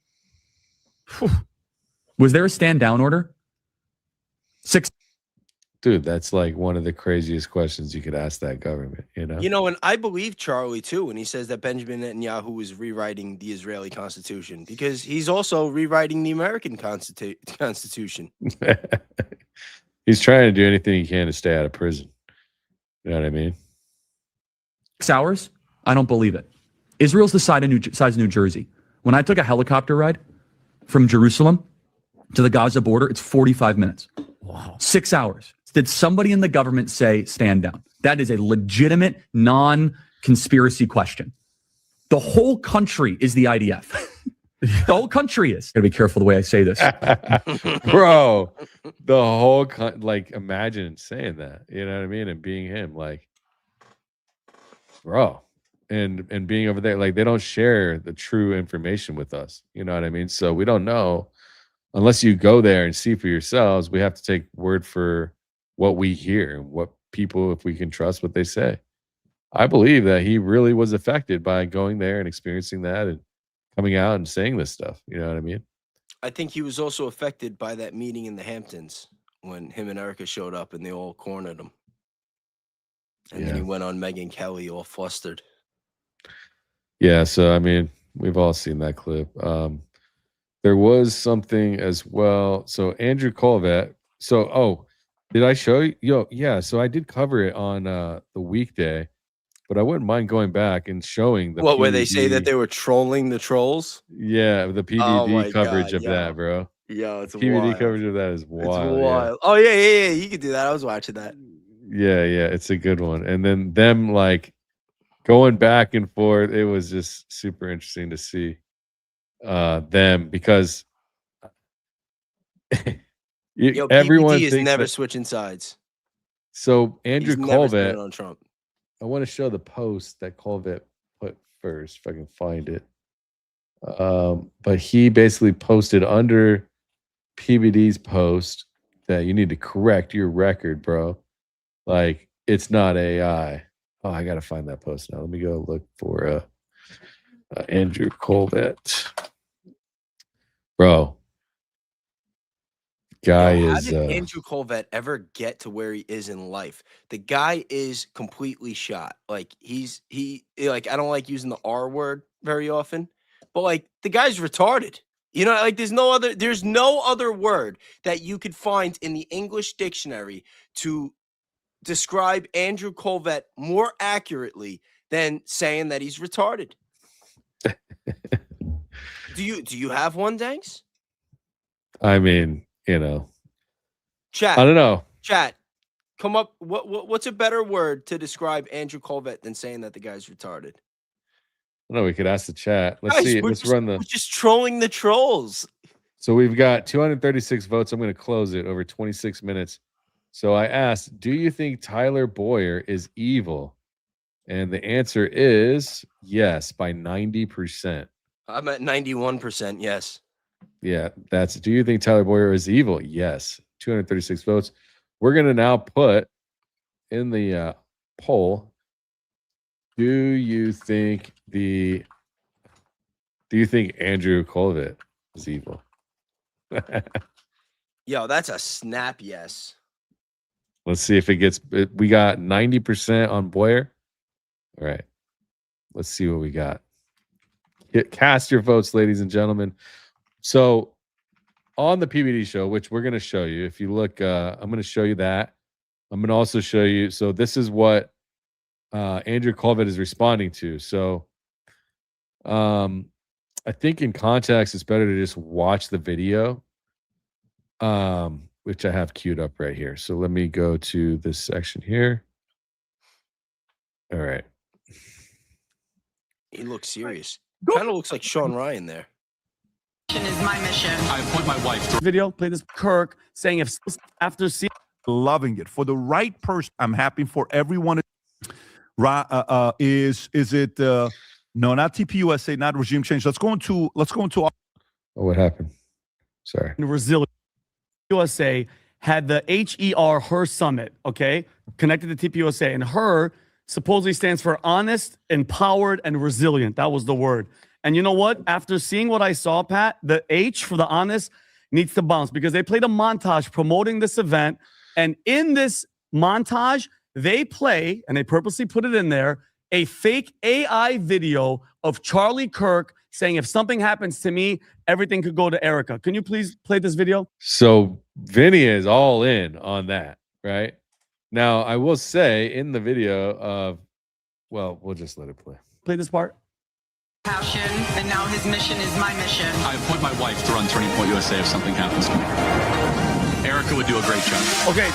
Was there a stand down order? Dude, that's like one of the craziest questions you could ask that government, And I believe Charlie too when he says that Benjamin Netanyahu is rewriting the Israeli constitution, because he's also rewriting the American constitution. He's trying to do anything he can to stay out of prison. You know what I mean? 6 hours? I don't believe it. Israel's the size of New Jersey. When I took a helicopter ride from Jerusalem to the Gaza border, it's 45 minutes. Wow. 6 hours. Did somebody in the government say stand down? That is a legitimate, non-conspiracy question. The whole country is the IDF. The whole country is. Gotta be careful the way I say this. Bro, the whole like, imagine saying that, you know what I mean, and being him, like, bro, and being over there, like, they don't share the true information with us, you know what I mean? So we don't know unless you go there and see for yourselves. We have to take word for what we hear, what people, if we can trust what they say. I believe that he really was affected by going there and experiencing that and coming out and saying this stuff, you know what I mean? I think he was also affected by that meeting in the Hamptons when him and Erika showed up and they all cornered him. And then he went on Megyn Kelly all flustered. Yeah, so I mean, we've all seen that clip. There was something as well. So Andrew Colvett. So, did I show you? Yeah. So I did cover it on the weekday, but I wouldn't mind going back and showing the where they say that they were trolling the trolls? Yeah, the PVD coverage of that, bro. Yo, it's PVD wild. coverage of that is wild. It's wild. Oh yeah. You could do that. I was watching that. Yeah, it's a good one. And then them like going back and forth, it was just super interesting to see them, because everyone PVD is thinks never that, switching sides. so Andrew He's never Colvett, standing on Trump. I want to show the post that Colvett put first, if I can find it. But he basically posted under PBD's post that you need to correct your record, bro. Like, it's not AI. Oh, I gotta find that post now. Let me go look for Andrew Colvett, bro. Guy How is did Andrew Colvett ever get to where he is in life? The guy is completely shot. Like, he like, I don't like using the R word very often, but like, the guy's retarded. You know, like, there's no other word that you could find in the English dictionary to describe Andrew Colvett more accurately than saying that he's retarded. Do you have one, Danks? I mean, you know, Chat. I don't know. Chat. Come up. What's a better word to describe Andrew Colvett than saying that the guy's retarded? I don't know. We could ask the chat. Let's Guys, see. we're just trolling the trolls. So we've got 236 votes. I'm going to close it over 26 minutes. So I asked, do you think Tyler Boyer is evil? And the answer is yes, by 90%. I'm at 91%. Yes. Yeah, do you think Tyler Boyer is evil? Yes. 236 votes. We're going to now put in the poll, do you think Andrew Colvett is evil? Yo, that's a snap yes. Let's see if it gets. We got 90% on Boyer. All right. Let's see what we got. Cast your votes, ladies and gentlemen. So on the PBD show, which we're going to show you, if you look, I'm going to show you that. I'm going to also show you. So this is what Andrew Colvett is responding to. So I think in context, it's better to just watch the video, which I have queued up right here. So let me go to this section here. All right. He looks serious. Kind of looks like Sean Ryan there. Is my mission. I appoint my wife to video. Play this Kirk saying if after seeing loving it for the right person. I'm happy for everyone. Is it no, not TPUSA, not regime change. Let's go into what happened? Sorry. Resilient USA had the HER summit, okay, connected to TPUSA, and HER supposedly stands for honest, empowered, and resilient. That was the word. And you know what? After seeing what I saw, Pat, the H for the honest needs to bounce, because they played a montage promoting this event. And in this montage, they play, and they purposely put it in there, a fake AI video of Charlie Kirk saying, if something happens to me, everything could go to Erika. Can you please play this video? So Vinny is all in on that, right? Now, I will say in the video of, well, we'll just let it play. Play this part. Passion, and now his mission is my mission. I appoint my wife to run Turning Point USA if something happens to me. Erika would do a great job. Okay.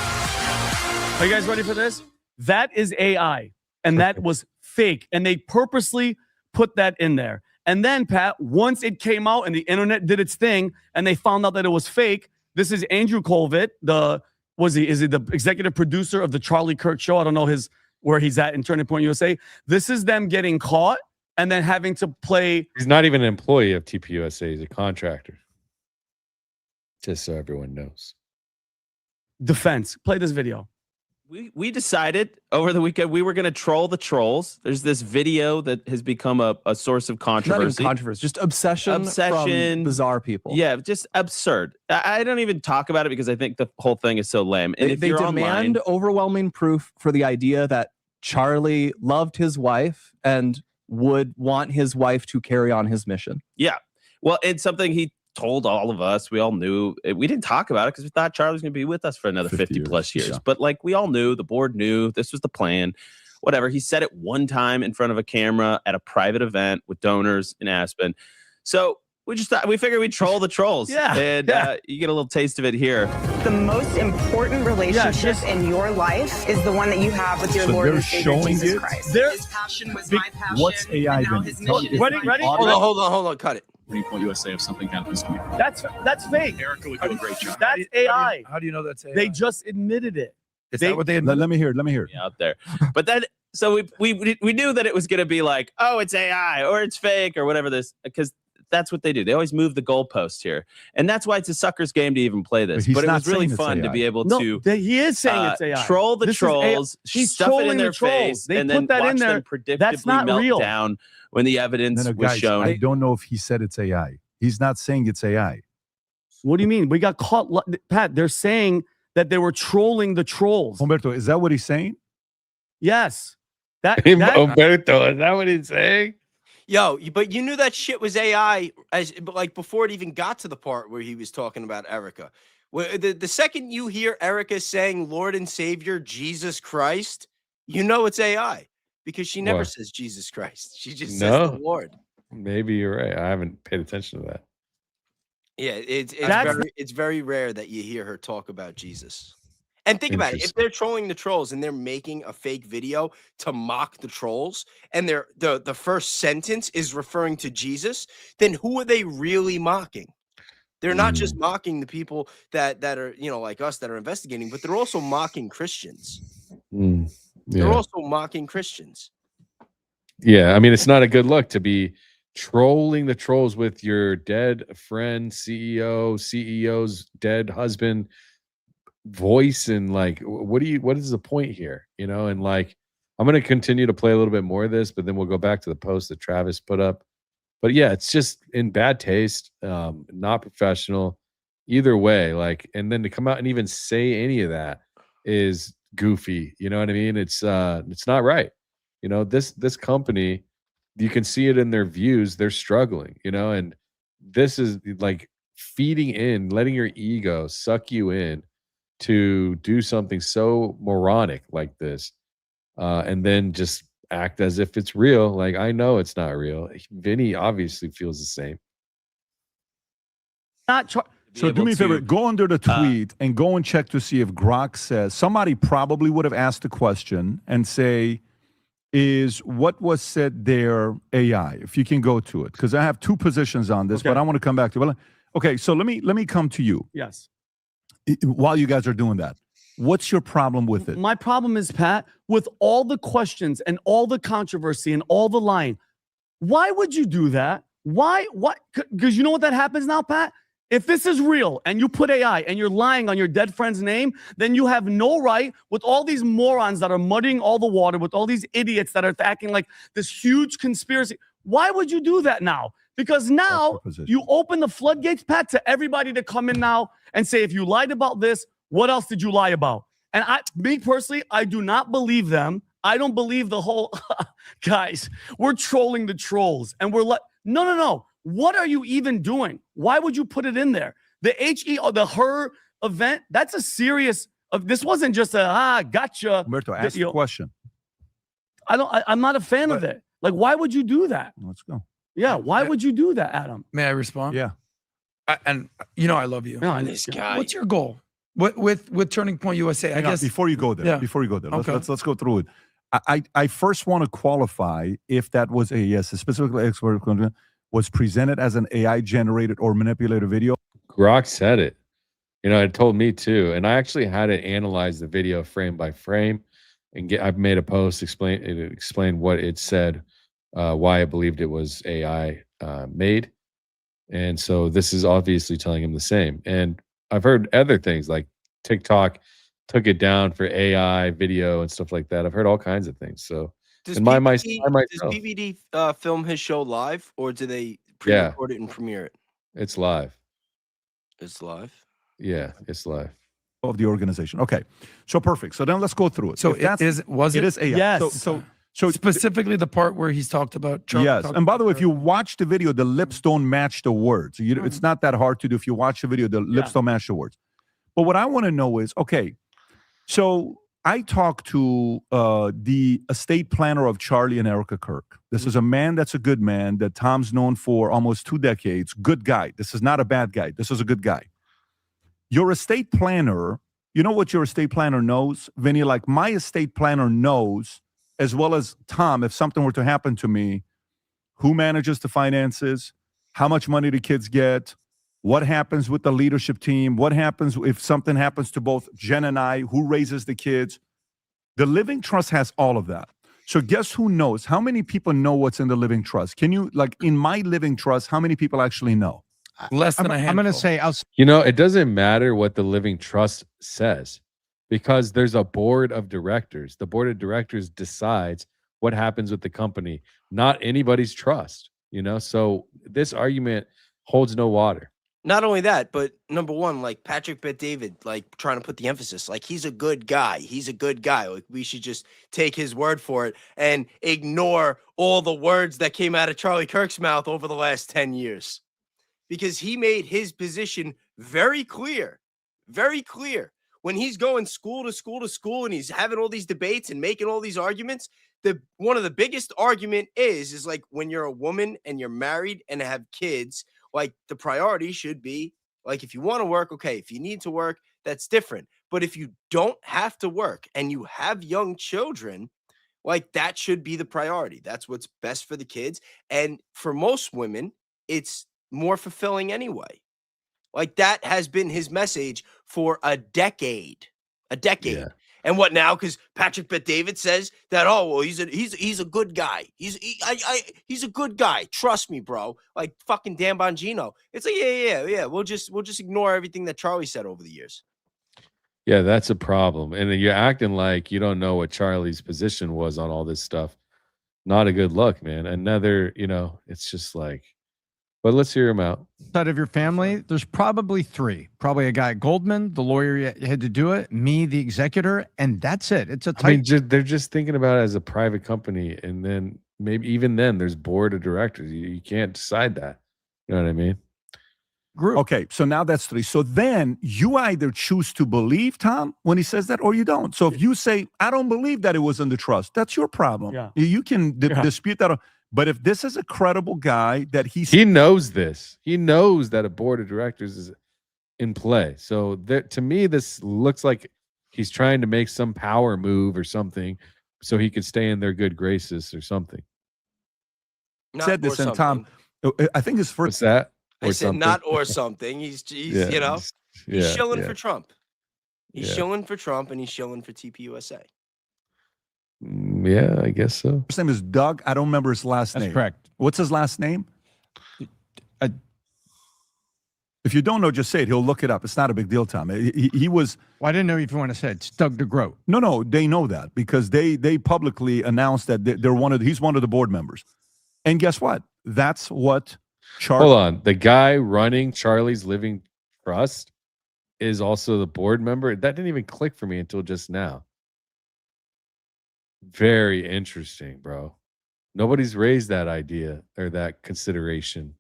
Are you guys ready for this? That is AI, and that was fake, and they purposely put that in there. And then, Pat, once it came out and the internet did its thing and they found out that it was fake, this is Andrew Colvett, is he the executive producer of the Charlie Kirk show? I don't know where he's at in Turning Point USA. This is them getting caught and then having to play. He's not even an employee of TPUSA. He's a contractor. Just so everyone knows. Defense. Play this video. We decided over the weekend we were going to troll the trolls. There's this video that has become a source of controversy. Not even controversy, just obsession from bizarre people. Yeah, just absurd. I don't even talk about it because I think the whole thing is so lame. And if they you're demand online, overwhelming proof for the idea that Charlie loved his wife and would want his wife to carry on his mission. Yeah. Well, it's something he told all of us. We all knew. We didn't talk about it because we thought Charlie was going to be with us for another 50 plus years. Yeah. But like we all knew, the board knew this was the plan. Whatever. He said it one time in front of a camera at a private event with donors in Aspen. So we figured we'd troll the trolls. Yeah. And you get a little taste of it here. The most important relationship in your life is the one that you have with your So Lord they're and Savior showing Jesus it? Christ. His passion was my passion. What's AI and now then? his mission is Ready? my Ready? mission. Hold on. Cut it. Turning Point USA if something happens to me. That's fake. Erika would do a great job. That's AI. How do you know that's AI? They just admitted it. Is that what they admitted? Let me hear it. Out there. But then, so we knew that it was going to be like, oh, it's AI or it's fake or whatever this, because that's what they do. They always move the goalpost here. And that's why it's a sucker's game to even play this. But it was really fun to be able to he is saying it's AI. troll the trolls, He's stuff it in trolling their the trolls. face, They and put then that watch in there. them predictably That's not melt real. down when the evidence was guys, shown. I don't know if he said it's AI. He's not saying it's AI. What do you mean? We got caught, Pat. They're saying that they were trolling the trolls. Humberto, is that what he's saying? Yes. That Humberto, is that what he's saying? Yo, but you knew that shit was AI like before it even got to the part where he was talking about Erika. The second you hear Erika saying Lord and Savior Jesus Christ, you know it's AI because she never What? says Jesus Christ. She just says No. the Lord. Maybe you're right. I haven't paid attention to that. Yeah, it's very rare that you hear her talk about Jesus. And think about it. If they're trolling the trolls and they're making a fake video to mock the trolls, and the first sentence is referring to Jesus, then who are they really mocking? They're not just mocking the people that are, like us that are investigating, but they're also mocking Christians. Yeah. They're also mocking Christians. Yeah, I mean, it's not a good look to be trolling the trolls with your dead friend, CEO's dead husband voice, and like, what is the point here? And like, I'm going to continue to play a little bit more of this, but then we'll go back to the post that Travis put up. But yeah, it's just in bad taste, not professional either way. Like, and then to come out and even say any of that is goofy. You know what I mean? It's not right. This company, you can see it in their views. They're struggling, and this is like feeding in, letting your ego suck you in to do something so moronic like this, and then just act as if it's real. Like, I know it's not real. Vinny obviously feels the same. So do me a favor, go under the tweet and go and check to see if Grok says, somebody probably would have asked the question and say, is what was said there AI? If you can go to it, because I have two positions on this, but I want to come back to it. Okay, so let me come to you. Yes. While you guys are doing that, what's your problem with it? My problem is, Pat, with all the questions and all the controversy and all the lying, why would you do that? Why? What? Because you know what that happens now, Pat? If this is real and you put AI and you're lying on your dead friend's name, then you have no right with all these morons that are muddying all the water, with all these idiots that are acting like this huge conspiracy. Why would you do that now? Because now you open the floodgates, Pat, to everybody to come in now and say, if you lied about this, what else did you lie about? And me personally, I do not believe them. I don't believe the whole, guys, we're trolling the trolls. And we're like, no. What are you even doing? Why would you put it in there? The her event, that's a serious, this wasn't just a, gotcha. Humberto, ask the question. I'm not a fan of it. Like, why would you do that? Let's go. Yeah, why would you do that, Adam? May I respond? Yeah. And I love you. No, this guy. What's your goal? With Turning Point USA? I guess before you go there, let's go through it. I first want to qualify if that was a yes, specifically expert. was presented as an AI generated or manipulated video. Grok said it. You know, it told me too, and I actually had it analyze the video frame by frame, and I've made a post explain what it said, why I believed it was AI made, and so this is obviously telling him the same. And I've heard other things like TikTok took it down for AI video and stuff like that. I've heard all kinds of things. So, Does in PBD, myself, does PBD film his show live, or do they Yeah. pre-record it and premiere it? It's live. It's live. Yeah, it's live. Of the organization. Okay, so perfect. So then let's go through it. So If it is AI. Yes. So specifically the part where he's talked about. Yes, and by the way, if you watch the video, the lips don't match the words. It's not that hard to do. If you watch the video, the lips don't match the words. But what I want to know is, okay, so I talked to the estate planner of Charlie and Erika Kirk. This is a man that's a good man that Tom's known for almost 2 decades. Good guy. This is not a bad guy. This is a good guy. Your estate planner, you know what your estate planner knows, Vinny? Like my estate planner knows, as well as Tom, if something were to happen to me, who manages the finances, how much money the kids get, what happens with the leadership team, what happens if something happens to both Jen and I, who raises the kids. The living trust has all of that. So guess who knows? How many people know what's in the living trust? Can you, like in my living trust, how many people actually know? Less than a handful. I'm going to say, You know, it doesn't matter what the living trust says because there's a board of directors. The board of directors decides what happens with the company, not anybody's trust, you know? So this argument holds no water. Not only that, but number one, like Patrick Bet-David, like trying to put the emphasis, like he's a good guy. He's a good guy. Like we should just take his word for it and ignore all the words that came out of Charlie Kirk's mouth over the last 10 years. Because he made his position very clear when he's going school to school to school and he's having all these debates and making all these arguments. One of the biggest argument is like when you're a woman and you're married and have kids, like the priority should be like, if you want to work, okay, if you need to work, that's different. But if you don't have to work and you have young children, like that should be the priority. That's what's best for the kids. And for most women, it's more fulfilling anyway. Like that has been his message for a decade. Yeah. And what now? Because Patrick Bet-David says that, oh well, he's a good guy. He's a good guy. Trust me, bro. Like fucking Dan Bongino. It's like yeah. We'll just ignore everything that Charlie said over the years. Yeah, that's a problem. And you're acting like you don't know what Charlie's position was on all this stuff. Not a good look, man. Another, you know, it's just like, but let's hear him out. Side of your family, there's probably 3. Probably a guy, Goldman, the lawyer you had to do it, me, the executor, and that's it. It's a tight. I mean, they're just thinking about it as a private company, and then maybe even then there's board of directors. You can't decide that. You know what I mean? Okay, so now that's 3. So then you either choose to believe Tom when he says that or you don't. So if you say, I don't believe that it was in the trust, that's your problem. Yeah. You can dispute that. But if this is a credible guy that he knows this, he knows that a board of directors is in play. So to me, this looks like he's trying to make some power move or something so he could stay in their good graces or something. Said this, and Tom, I think his first. What's that? I said not or something. He's Yeah, you know, he's shilling yeah. for Trump. He's Yeah. shilling for Trump and he's shilling for TPUSA. Yeah, I guess so. His name is Doug. I don't remember his last name. That's correct. What's his last name? If you don't know, just say it. He'll look it up. It's not a big deal, Tom. He was. Well, I didn't know if you want to say it. It's Doug DeGroat. No, they know that because they publicly announced that he's one of the board members. And guess what? That's what Charlie. Hold on. The guy running Charlie's Living Trust is also the board member. That didn't even click for me until just now. Very interesting, bro. Nobody's raised that idea or that consideration.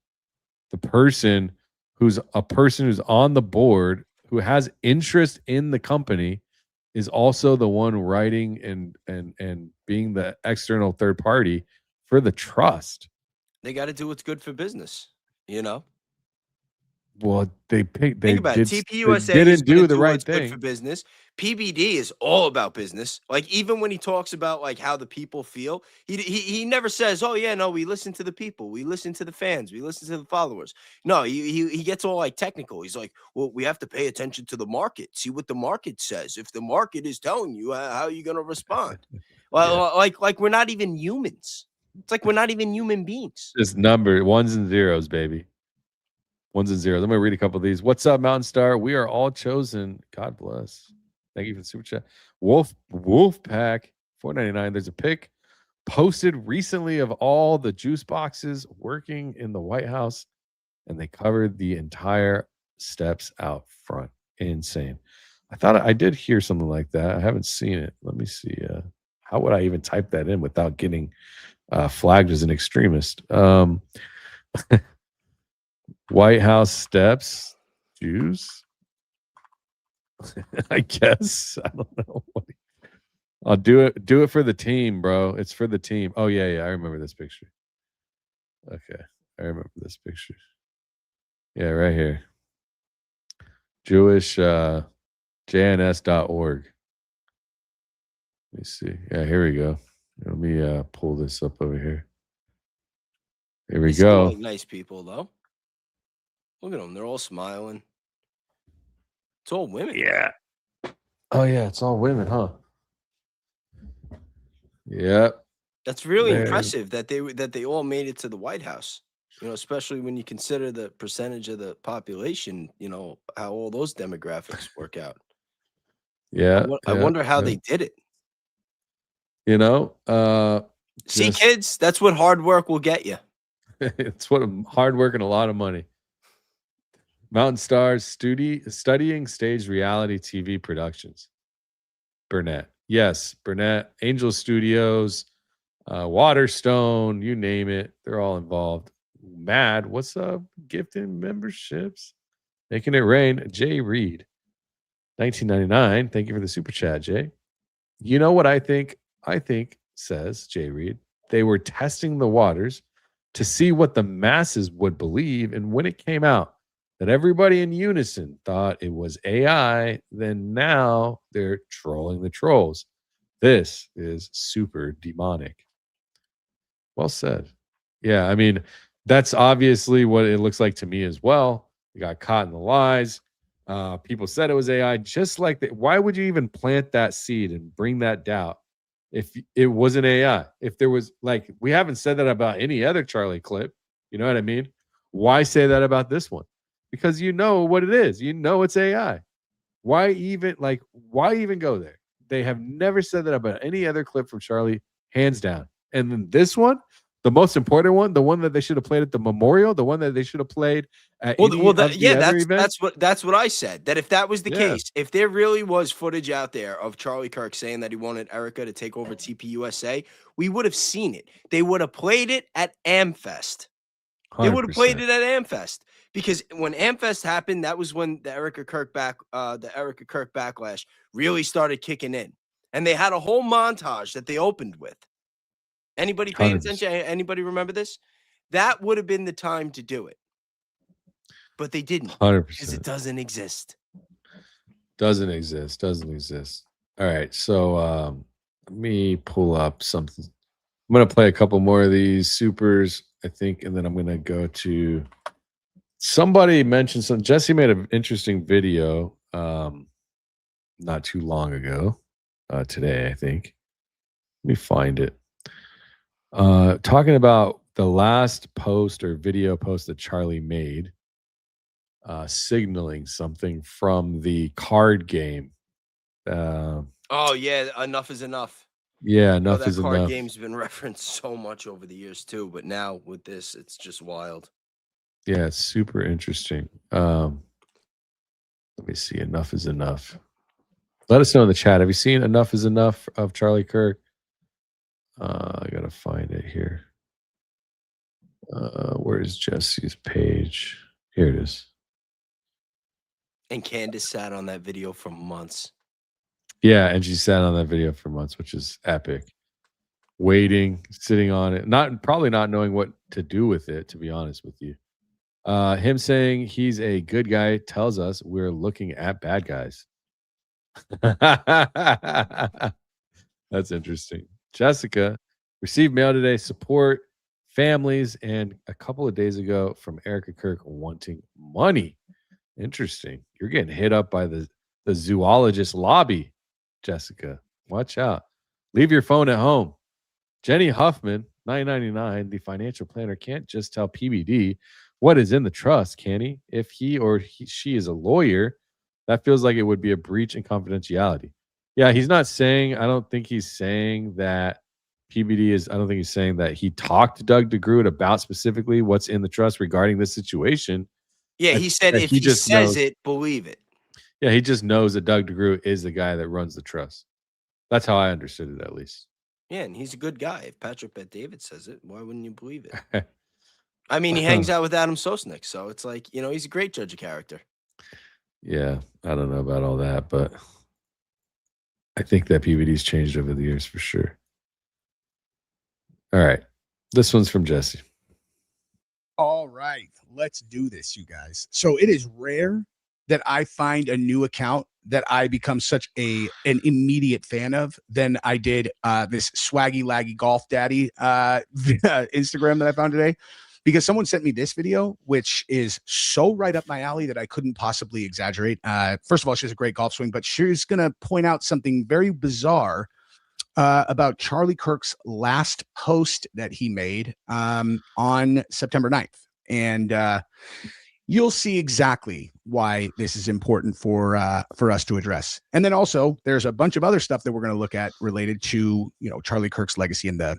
The person who's on the board who has interest in the company is also the one writing and being the external third party for the trust. They got to do what's good for business, you know? Well, they picked. They Think about it. did. TPUSA They is didn't gonna do the right what's good thing. for business. PBD is all about business. Like even when he talks about like how the people feel, he never says, "Oh yeah, no, we listen to the people, we listen to the fans, we listen to the followers." No, he gets all like technical. He's like, "Well, we have to pay attention to the market. See what the market says. If the market is telling you, how are you going to respond?" Well, like we're not even humans. It's like we're not even human beings. Just number ones and zeros, baby. Ones and zeros. I'm gonna read a couple of these. What's up, Mountain Star? We are all chosen. God bless. Thank you for the super chat. Wolfpack 4.99. There's a pic posted recently of all the juice boxes working in the White House, and they covered the entire steps out front. Insane. I thought I did hear something like that. I haven't seen it. Let me see. How would I even type that in without getting flagged as an extremist? White House steps, Jews. I guess. I don't know. I'll do it. Do it for the team, bro. It's for the team. Oh yeah. I remember this picture. Okay, I remember this picture. Yeah, right here. Jewish JNS.org. Let me see. Yeah, here we go. Let me pull this up over here. Here we They seem go. like nice people though. Look at them. They're all smiling. It's all women. Yeah. Oh yeah, it's all women, huh? Yep. That's really Man. impressive that they all made it to the White House. You know, especially when you consider the percentage of the population. You know how all those demographics work out. Yeah. I wonder how they did it. You know, See, kids, that's what hard work will get you. it's what hard work and a lot of money. Mountain Stars studying stage reality TV productions. Burnett. Yes, Burnett, Angel Studios, Waterstone, you name it. They're all involved. Mad, what's up? Gifting memberships. Making it rain. Jay Reed. 1999. Thank you for the super chat, Jay. You know what I think, says Jay Reed, they were testing the waters to see what the masses would believe. And when it came out that everybody in unison thought it was AI, then now they're trolling the trolls. This is super demonic. Well said. Yeah, I mean, that's obviously what it looks like to me as well. You got caught in the lies. People said it was AI, just like that. Why would you even plant that seed and bring that doubt if it wasn't AI? If there was, like, we haven't said that about any other Charlie clip. You know what I mean? Why say that about this one? Because you know what it is. You know it's AI. Why even go there? They have never said that about any other clip from Charlie, hands down. And then this one, the most important one, the one that they should have played at the memorial, the one that they should have played at that's what I said. That if that was the case, if there really was footage out there of Charlie Kirk saying that he wanted Erika to take over TPUSA, we would have seen it. They would have played it at AmFest. 100%. They would have played it at AmFest. Because when AmFest happened, that was when the Erika Kirk backlash really started kicking in. And they had a whole montage that they opened with. Anybody paying 100%. attention? Anybody remember this? That would have been the time to do it. But they didn't. 100%. Because it doesn't exist. Doesn't exist. All right. So let me pull up something. I'm going to play a couple more of these supers, I think, and then I'm going to go to somebody mentioned some. Jesse made an interesting video not too long ago, today, I think. Let me find it. Talking about the last post or video post that Charlie made, signaling something from the card game. Oh, yeah. Enough is enough. Yeah, enough is enough. That card enough. game's been referenced so much over the years, too. But now with this, it's just wild. Yeah, it's super interesting. Let me see. Enough is enough. Let us know in the chat. Have you seen Enough is Enough of Charlie Kirk? I gotta find it here. Where's Jesse's page? Here it is. And Candace sat on that video for months. Yeah, and she sat on that video for months, which is epic. Waiting, sitting on it, probably not knowing what to do with it, to be honest with you. Him saying he's a good guy tells us we're looking at bad guys. That's interesting. Jessica received mail today, support families, and a couple of days ago from Erika Kirk wanting money. Interesting. You're getting hit up by the zoologist lobby, Jessica. Watch out. Leave your phone at home. Jenny Huffman, $9.99. The financial planner can't just tell PBD what is in the trust, can he? If she is a lawyer, that feels like it would be a breach in confidentiality. Yeah, he's not saying, I don't think he's saying that PBD is, I don't think he's saying that he talked to Doug DeGroot about specifically what's in the trust regarding this situation. Yeah, he said if he just says knows, it, believe it. Yeah, he just knows that Doug DeGroot is the guy that runs the trust. That's how I understood it, at least. Yeah, and he's a good guy. If Patrick Bet-David says it, why wouldn't you believe it? I mean, he hangs out with Adam Sosnick, so it's like, he's a great judge of character. Yeah, I don't know about all that, but I think that PBD's changed over the years for sure. All right. This one's from Jesse. All right. Let's do this, you guys. So it is rare that I find a new account that I become such an immediate fan of than I did this swaggy laggy golf daddy Instagram that I found today, because someone sent me this video, which is so right up my alley that I couldn't possibly exaggerate. First of all, she has a great golf swing, but she's going to point out something very bizarre about Charlie Kirk's last post that he made on September 9th. And you'll see exactly why this is important for us to address. And then also there's a bunch of other stuff that we're going to look at related to, Charlie Kirk's legacy and the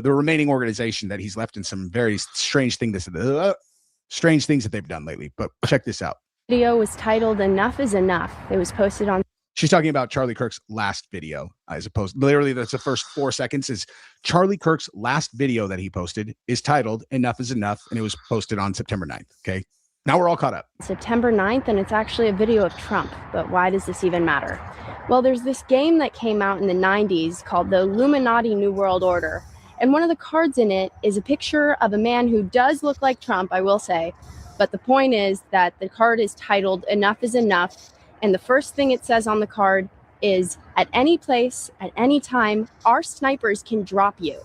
remaining organization that he's left in some very strange things that they've done lately. But check this out. Video was titled "Enough is Enough." It was posted on. She's talking about Charlie Kirk's last video, as opposed. Literally, that's the first 4 seconds. Is Charlie Kirk's last video that he posted is titled "Enough is Enough," and it was posted on September 9th. Okay, now we're all caught up. September 9th, and it's actually a video of Trump. But why does this even matter? Well, there's this game that came out in the 90s called the Illuminati New World Order. And one of the cards in it is a picture of a man who does look like Trump, I will say. But the point is that the card is titled "Enough is Enough." And the first thing it says on the card is, at any place, at any time, our snipers can drop you.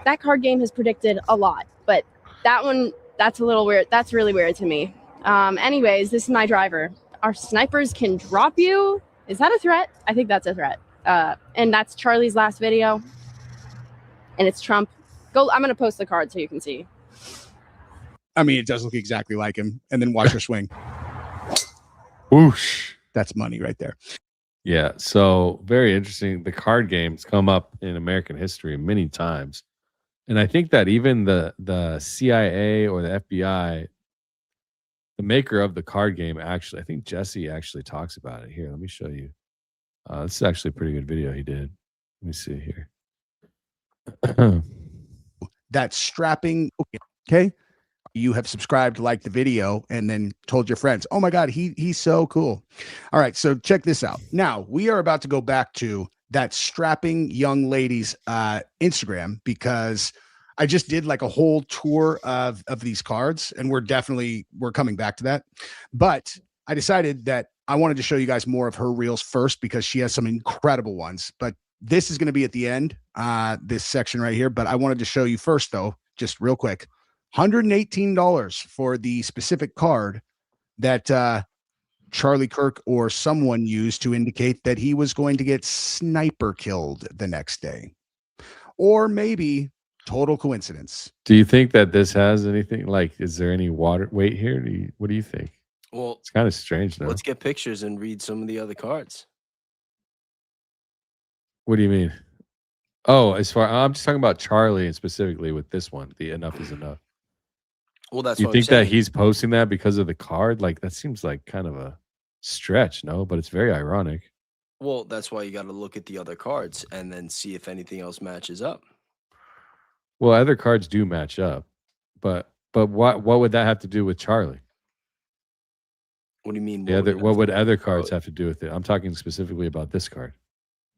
That card game has predicted a lot, but that one, that's a little weird. That's really weird to me. Anyways, this is my driver. Our snipers can drop you. Is that a threat? I think that's a threat. And that's Charlie's last video. And it's Trump. I'm going to post the card so you can see. I mean, it does look exactly like him. And then watch her swing. Whoosh. That's money right there. Yeah. So very interesting. The card games come up in American history many times. And I think that even the CIA or the FBI, the maker of the card game, actually, I think Jesse actually talks about it. Here, let me show you. This is actually a pretty good video he did. Let me see here. That strapping. Okay. You have subscribed, liked the video, and then told your friends, oh my God, he's so cool. All right. So check this out. Now we are about to go back to that strapping young lady's Instagram, because I just did like a whole tour of these cards, and we're coming back to that. But I decided that I wanted to show you guys more of her reels first, because she has some incredible ones. But this is going to be at the end, this section right here. But I wanted to show you first, though, just real quick, $118 for the specific card that Charlie Kirk or someone used to indicate that he was going to get sniper killed the next day. Or maybe total coincidence. Do you think that this has anything, like, is there any weight here? What do you think? Well, it's kind of strange though. Let's get pictures and read some of the other cards. What do you mean? Oh, I'm just talking about Charlie, and specifically with this one, the "Enough is Enough." Well, that's you what think I'm saying. that he's posting that because of the card? Like, that seems like kind of a stretch, no? But it's very ironic. Well, that's why you got to look at the other cards and then see if anything else matches up. Well, other cards do match up, but what would that have to do with Charlie? What do you mean? What would other cards have to do with it? I'm talking specifically about this card.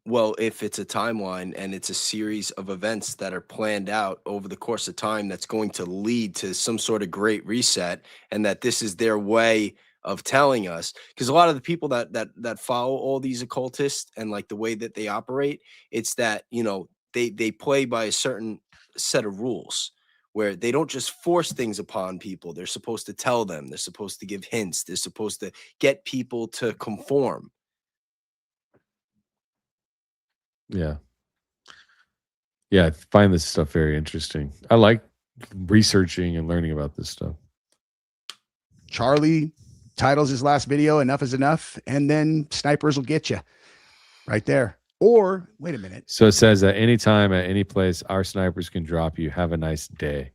well, if it's a timeline and it's a series of events that are planned out over the course of time that's going to lead to some sort of great reset, and that this is their way of telling us, because a lot of the people that follow all these occultists and like the way that they operate, it's that, you know, they play by a certain set of rules where they don't just force things upon people. They're supposed to tell them, they're supposed to give hints, they're supposed to get people to conform. Yeah. Yeah, I find this stuff very interesting. I like researching and learning about this stuff. Charlie titles his last video, "Enough is Enough," and then snipers will get you right there. Or, wait a minute. So it says at any time, at any place, our snipers can drop you. Have a nice day.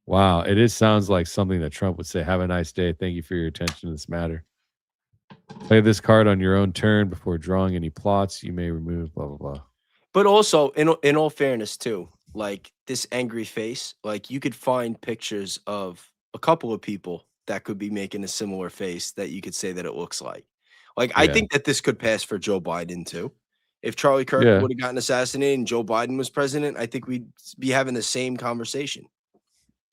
Wow. Sounds like something that Trump would say. Have a nice day. Thank you for your attention to this matter. Play this card on your own turn before drawing any plots. You may remove blah, blah, blah. But also, in all fairness, too, like this angry face, like you could find pictures of a couple of people that could be making a similar face that you could say that it looks like. Like, I think that this could pass for Joe Biden, too. If Charlie Kirk would have gotten assassinated and Joe Biden was president, I think we'd be having the same conversation.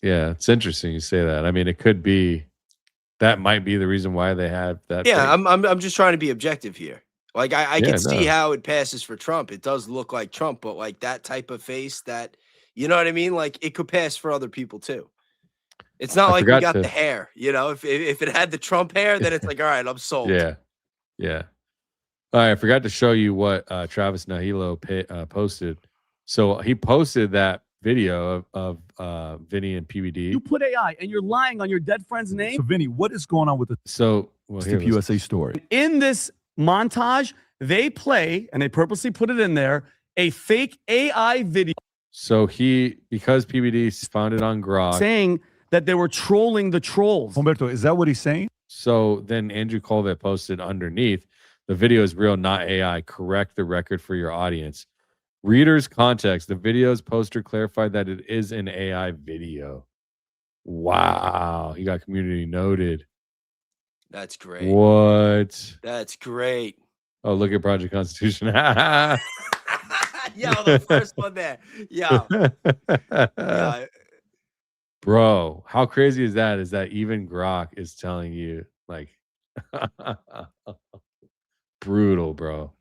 Yeah, it's interesting you say that. I mean, it could be, that might be the reason why they have that. Yeah, face. I'm just trying to be objective here. Like I can see how it passes for Trump. It does look like Trump, but like that type of face that, you know what I mean? Like it could pass for other people too. It's not like we got the hair, you know. If it had the Trump hair, then it's like, all right, I'm sold. Yeah. Yeah. All right, I forgot to show you what Travis Nahilo posted. So he posted that video of Vinny and PBD. You put AI and you're lying on your dead friend's name. So, Vinny, what is going on with the TPUSA story? In this montage, they play, and they purposely put it in there, a fake AI video. So because PBD found it on Grok, saying that they were trolling the trolls. Humberto, is that what he's saying? So then Andrew Colvett posted underneath, the video is real, not AI. Correct the record for your audience. Reader's context. The video's poster clarified that it is an AI video. Wow. He got community noted. That's great. What? That's great. Oh, look at Project Constitution. Yo, the first one there. Yo. Yeah. Bro, how crazy is that? Is that even Grok is telling you, like, brutal, bro.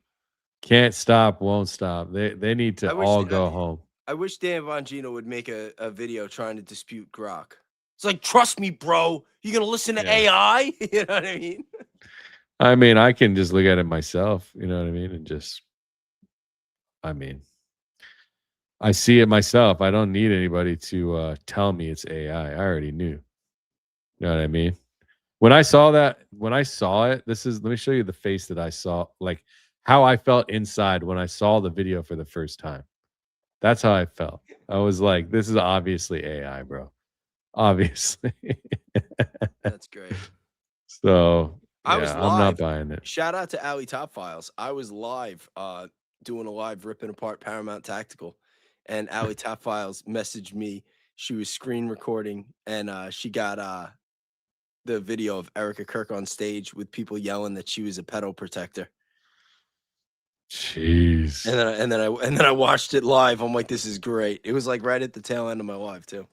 Can't stop, won't stop. They need to all go home. I wish Dan Bongino would make a video trying to dispute Grok. It's like, trust me, bro. You gonna listen to AI? You know what I mean? I mean, I can just look at it myself, you know what I mean? And just, I mean, I see it myself. I don't need anybody to tell me it's AI. I already knew. You know what I mean? When I saw it, let me show you the face that I saw, like how I felt inside when I saw the video for the first time. That's how I felt. I was like, this is obviously AI, bro. Obviously. That's great. So I was live. I'm not buying it. Shout out to Alley Top Files. I was live doing a live ripping apart Paramount Tactical, and Alley Top Files messaged me. She was screen recording, and she got the video of Erika Kirk on stage with people yelling that she was a pedo protector. Jeez. And then I watched it live. I'm like, this is great. It was like right at the tail end of my live too.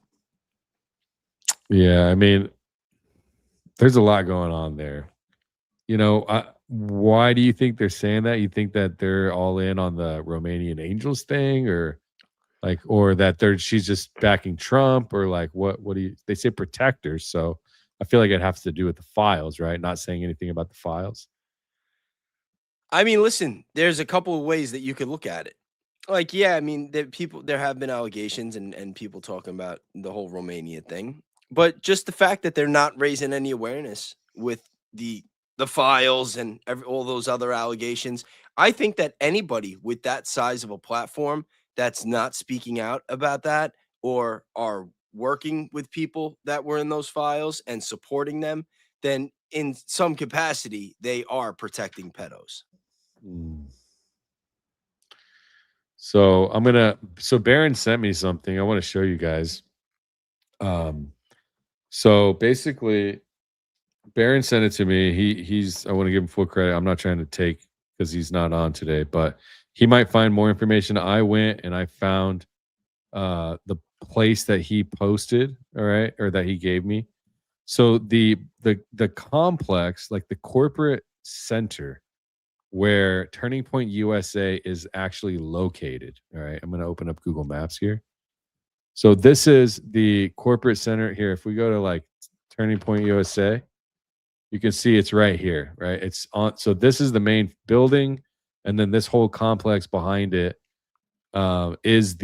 Yeah, I mean, there's a lot going on there. You know, why do you think they're saying that? You think that they're all in on the Romanian Angels thing, or that she's just backing Trump, or like what do you? They say protectors, so I feel like it has to do with the files, right? Not saying anything about the files. I mean, listen, there's a couple of ways that you could look at it. Like, yeah, I mean, there have been allegations and people talking about the whole Romania thing. But just the fact that they're not raising any awareness with the files and all those other allegations, I think that anybody with that size of a platform that's not speaking out about that, or are working with people that were in those files and supporting them, then in some capacity, they are protecting pedos. So Barron sent me something. I want to show you guys. So basically, Barron sent it to me. I want to give him full credit. I'm not trying to take, because he's not on today, but he might find more information. I went and I found the place that he posted, all right, or that he gave me. So the complex, like the corporate center where Turning Point USA is actually located. All right, I'm going to open up Google Maps here. So this is the corporate center here. If we go to like Turning Point USA, you can see it's right here, right? It's on. So this is the main building, and then this whole complex behind it is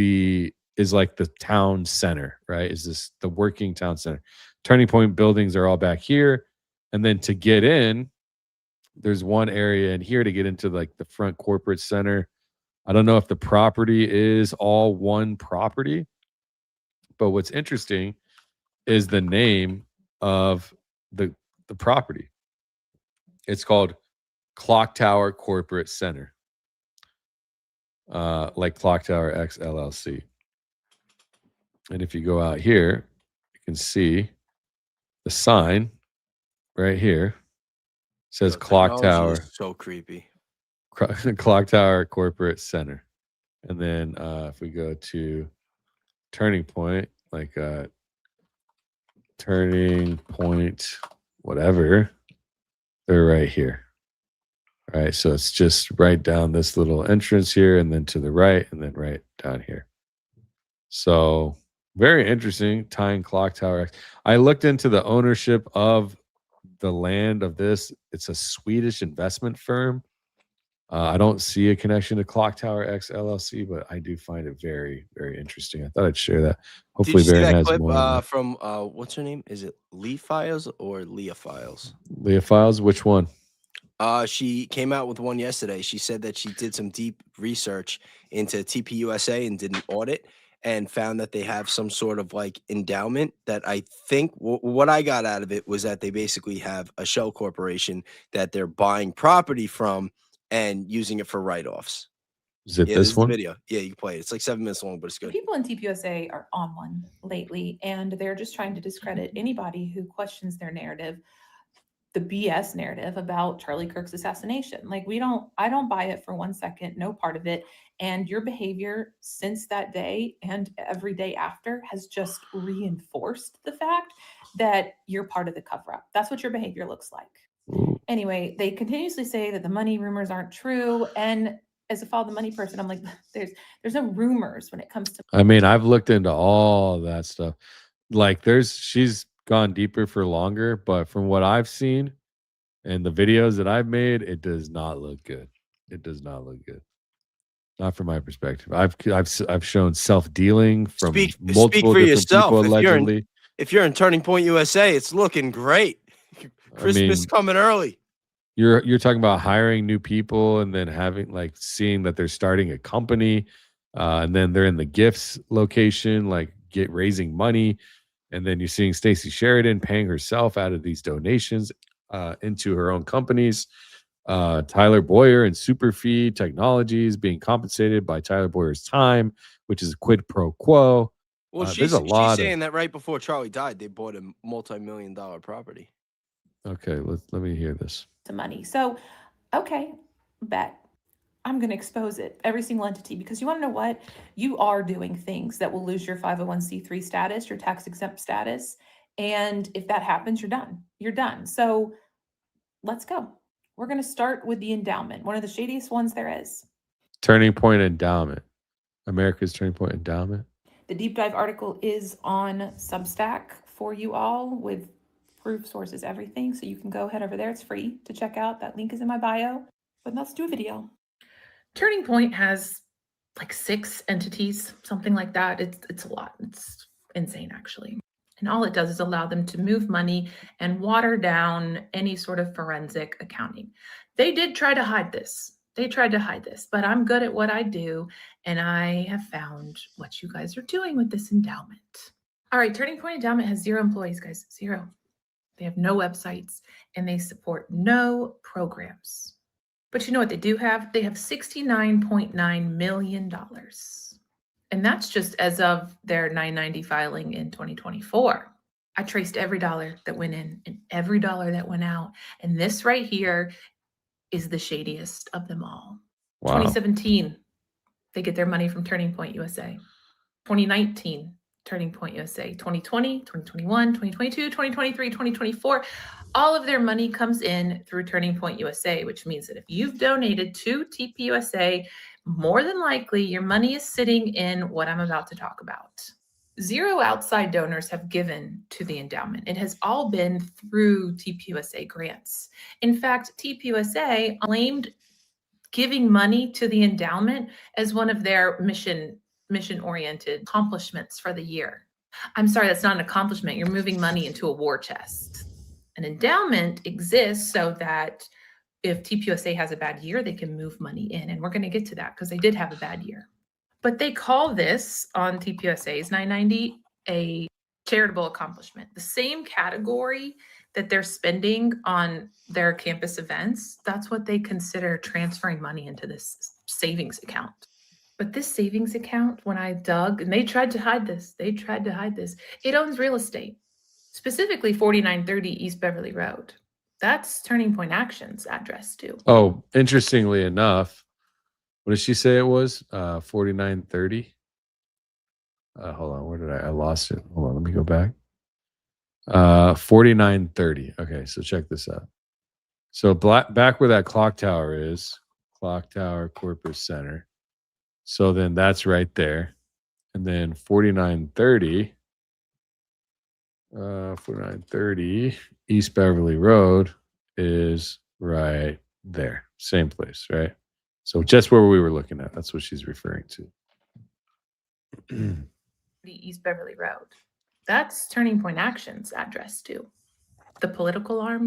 like the town center, right? Is this the working town center? Turning Point buildings are all back here, and then to get in, there's one area in here to get into like the front corporate center. I don't know if the property is all one property, but what's interesting is the name of the property. It's called Clock Tower Corporate Center, like Clock Tower X LLC. And if you go out here, you can see the sign right here. It says Clock Technology Tower. is so creepy. Clock Tower Corporate Center. And then if we go to Turning Point, like Turning Point, whatever, they're right here. All right, so it's just right down this little entrance here, and then to the right, and then right down here. So very interesting, tying Clock Tower X. I looked into the ownership of the land of this. It's a Swedish investment firm. I don't see a connection to Clock Tower X LLC, but I do find it very, very interesting. I thought I'd share that. Hopefully, Did you see Baron that has clip more. On that. from what's her name? Is it Lee Files or Leah Files? Leah Files, which one? She came out with one yesterday. She said that she did some deep research into TPUSA and did an audit and found that they have some sort of like endowment that I think what I got out of it was that they basically have a shell corporation that they're buying property from and using it for write-offs. Is it Yeah, this is one? the video. Yeah, you can play it. It's like 7 minutes long, but it's good. People in TPUSA are on one lately, and they're just trying to discredit anybody who questions their narrative, the BS narrative about Charlie Kirk's assassination. Like I don't buy it for 1 second, no part of it. And your behavior since that day and every day after has just reinforced the fact that you're part of the cover-up. That's what your behavior looks like. Ooh. Anyway, they continuously say that the money rumors aren't true. And as a follow the money person, I'm like, there's no rumors when it comes to. I mean, I've looked into all that stuff. Like she's gone deeper for longer, but from what I've seen and the videos that I've made, it does not look good. It does not look good. Not from my perspective. I've shown self-dealing from multiple speak for different yourself. people allegedly. If you're in Turning Point USA, it's looking great. Christmas coming early. You're talking about hiring new people and then having like seeing that they're starting a company, and then they're in the gifts location, like raising money, and then you're seeing Stacey Sheridan paying herself out of these donations into her own companies. Tyler Boyer and Superfeed Technologies being compensated by Tyler Boyer's time, which is a quid pro quo. Well, There's a lot she's saying that right before Charlie died, they bought a multi-million-dollar property. Okay, let me hear this. To money. So, okay, bet. I'm going to expose it, every single entity, because you want to know what? You are doing things that will lose your 501c3 status, your tax exempt status. And if that happens, you're done. You're done. So let's go. We're going to start with the endowment, one of the shadiest ones there is. Turning Point Endowment. America's Turning Point Endowment. The deep dive article is on Substack for you all with proof, sources, everything. So you can go head over there. It's free to check out. That link is in my bio. But let's do a video. Turning Point has like 6 entities, something like that. It's a lot. It's insane, actually. And all it does is allow them to move money and water down any sort of forensic accounting. They did try to hide this. But I'm good at what I do. And I have found what you guys are doing with this endowment. All right, Turning Point Endowment has 0 employees, guys, 0. They have no websites and they support no programs. But you know what they do have? They have $69.9 million. And that's just as of their 990 filing in 2024. I traced every dollar that went in and every dollar that went out. And this right here is the shadiest of them all. Wow. 2017, they get their money from Turning Point USA. 2019, Turning Point USA. 2020, 2021, 2022, 2023, 2024. All of their money comes in through Turning Point USA, which means that if you've donated to TPUSA, more than likely your money is sitting in what I'm about to talk about. 0 outside donors have given to the endowment. It has all been through TPUSA grants. In fact, TPUSA claimed giving money to the endowment as one of their mission-oriented accomplishments for the year. I'm sorry, that's not an accomplishment. You're moving money into a war chest. An endowment exists so that if TPUSA has a bad year, they can move money in. And we're going to get to that because they did have a bad year. But they call this on TPUSA's 990 a charitable accomplishment. The same category that they're spending on their campus events, that's what they consider transferring money into this savings account. But this savings account, when I dug, and they tried to hide this, it owns real estate, specifically 4930 East Beverly Road. That's Turning Point Action's address too. Oh, interestingly enough, what did she say it was? 4930. Hold on, where did I lost it? Hold on, let me go back. 4930. Okay, so check this out. So back where that clock tower is, Clock Tower Corporate Center. So then that's right there. And then 4930 East Beverly Road is right there. Same place, right? So just where we were looking at. That's what she's referring to. The East Beverly Road. That's Turning Point Action's address too. The political arm,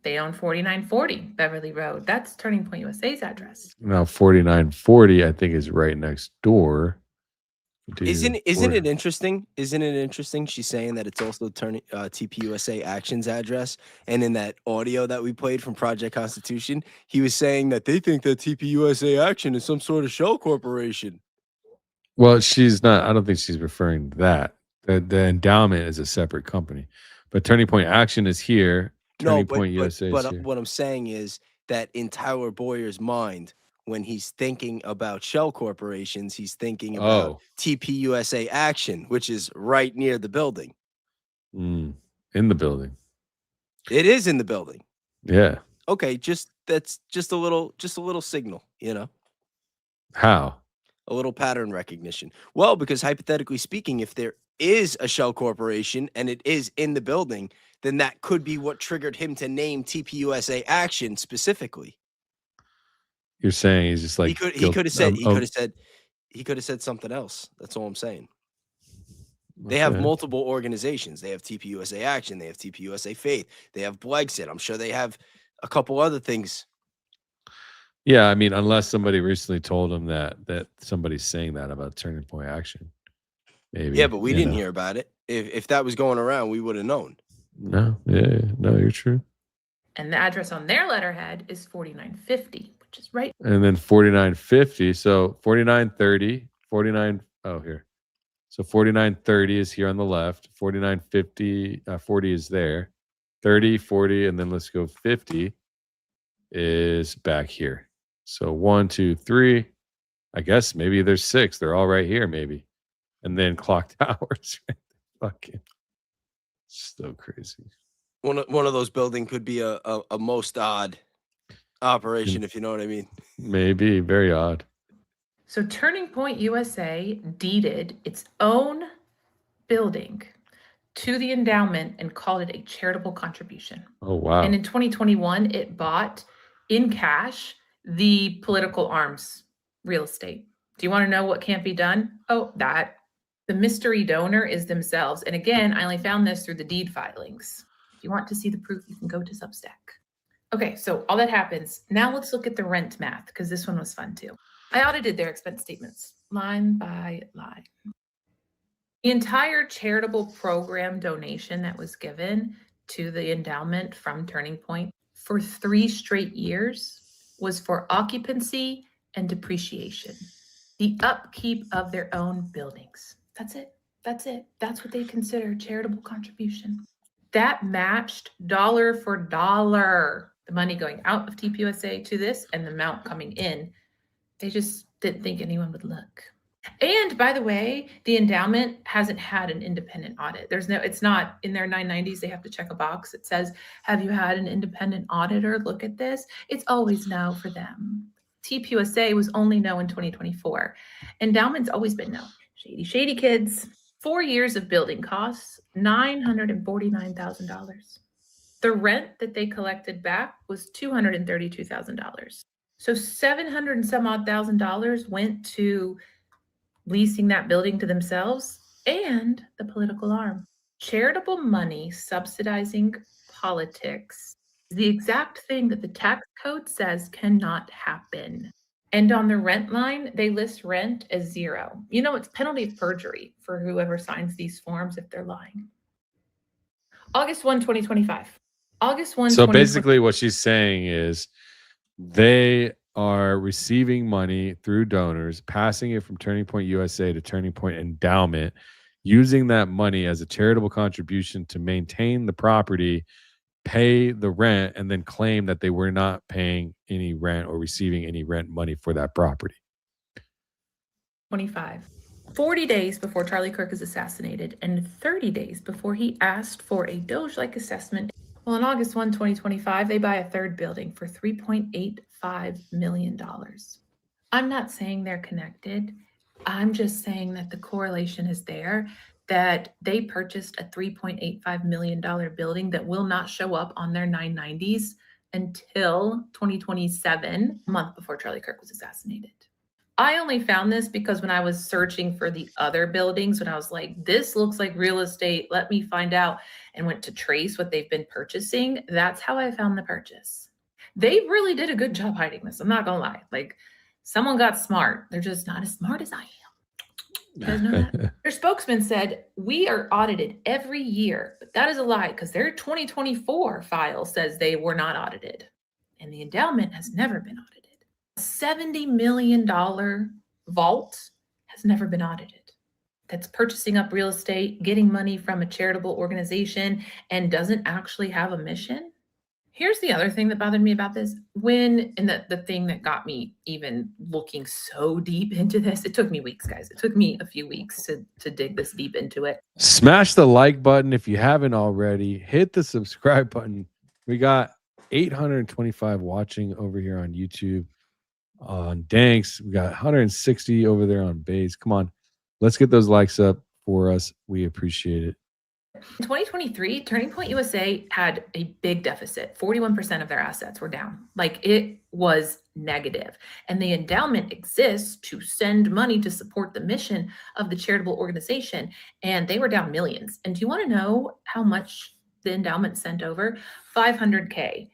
they own 4940 Beverly Road. That's Turning Point USA's address. Now 4940, I think, is right next door. Isn't it interesting? Isn't it interesting? She's saying that it's also TPUSA Action's address. And in that audio that we played from Project Constitution, he was saying that they think that TPUSA Action is some sort of shell corporation. Well, she's not. I don't think she's referring to that. The endowment is a separate company, but Turning Point Action is here. Turning Point USA is here. What I'm saying is that in Tyler Boyer's mind, when he's thinking about shell corporations, he's thinking about TPUSA Action, which is right near the building. In the building. It is in the building. Yeah. Okay, that's just a little signal, How? A little pattern recognition. Well, because hypothetically speaking, if there is a shell corporation and it is in the building, then that could be what triggered him to name TPUSA Action specifically. You're saying he's just like he could have said something else. That's all I'm saying. They have multiple organizations. They have TPUSA Action. They have TPUSA Faith. They have Blexit. I'm sure they have a couple other things. Yeah, I mean, unless somebody recently told him that somebody's saying that about Turning Point Action, maybe. Yeah, but we didn't hear about it. If that was going around, we would have known. No, no, you're true. And the address on their letterhead is 4950, which is right. And then 4950. So 4930, 49. Oh, here. So 4930 is here on the left. 4950, 40 is there. 30, 40, and then let's go 50 is back here. So 1, 2, 3. I guess maybe there's 6. They're all right here, maybe. And then clock towers. Fucking so crazy. One of those buildings could be a most odd operation, if you know what I mean. Maybe very odd. So Turning Point USA deeded its own building to the endowment and called it a charitable contribution. Oh, wow. And in 2021, it bought in cash the political arms real estate. Do you want to know what can't be done? Oh, that. The mystery donor is themselves. And again, I only found this through the deed filings. If you want to see the proof, you can go to Substack. Okay, so all that happens. Now let's look at the rent math, because this one was fun too. I audited their expense statements line by line. The entire charitable program donation that was given to the endowment from Turning Point for 3 straight years was for occupancy and depreciation, the upkeep of their own buildings. That's it. That's it. That's what they consider charitable contribution. That matched dollar for dollar the money going out of TPUSA to this and the amount coming in They just didn't think anyone would look. And by the way, the endowment hasn't had an independent audit. It's not in their 990s. They have to check a box. It says, have you had an independent auditor look at this? It's always no for them. TPUSA was only no in 2024. Endowment's always been no. Shady, shady kids. 4 years of building costs, $949,000. The rent that they collected back was $232,000. So $700 and some odd $1,000 went to leasing that building to themselves and the political arm. Charitable money subsidizing politics is the exact thing that the tax code says cannot happen. And on the rent line, they list rent as 0. You know, it's penalty of perjury for whoever signs these forms if they're lying. August 1, 2025. August 1, So basically what she's saying is they are receiving money through donors, passing it from Turning Point USA to Turning Point Endowment, using that money as a charitable contribution to maintain the property, pay the rent, and then claim that they were not paying any rent or receiving any rent money for that property. 25. 40 days before Charlie Kirk is assassinated and 30 days before he asked for a Doge-like assessment. Well, on August 1, 2025, they buy a third building for $3.85 million. I'm not saying they're connected. I'm just saying that the correlation is there, that they purchased a $3.85 million building that will not show up on their 990s until 2027, a month before Charlie Kirk was assassinated. I only found this because when I was searching for the other buildings, when I was like, this looks like real estate, let me find out, and went to trace what they've been purchasing, that's how I found the purchase. They really did a good job hiding this. I'm not gonna lie. Like, someone got smart. They're just not as smart as I am. You guys know that? Their spokesman said, we are audited every year, but that is a lie because their 2024 file says they were not audited. And the endowment has never been audited. $70 million vault has never been audited. That's purchasing up real estate, getting money from a charitable organization, and doesn't actually have a mission. Here's the other thing that bothered me about this. The thing that got me even looking so deep into this, it took me weeks, guys. It took me a few weeks to dig this deep into it. Smash the like button if you haven't already. Hit the subscribe button. We got 825 watching over here on YouTube. On Danks, we got 160 over there on Base. Come on, let's get those likes up for us. We appreciate it. In 2023, Turning Point USA had a big deficit. 41% of their assets were down. Like, it was negative. And the endowment exists to send money to support the mission of the charitable organization. And they were down millions. And do you want to know how much the endowment sent over? $500K.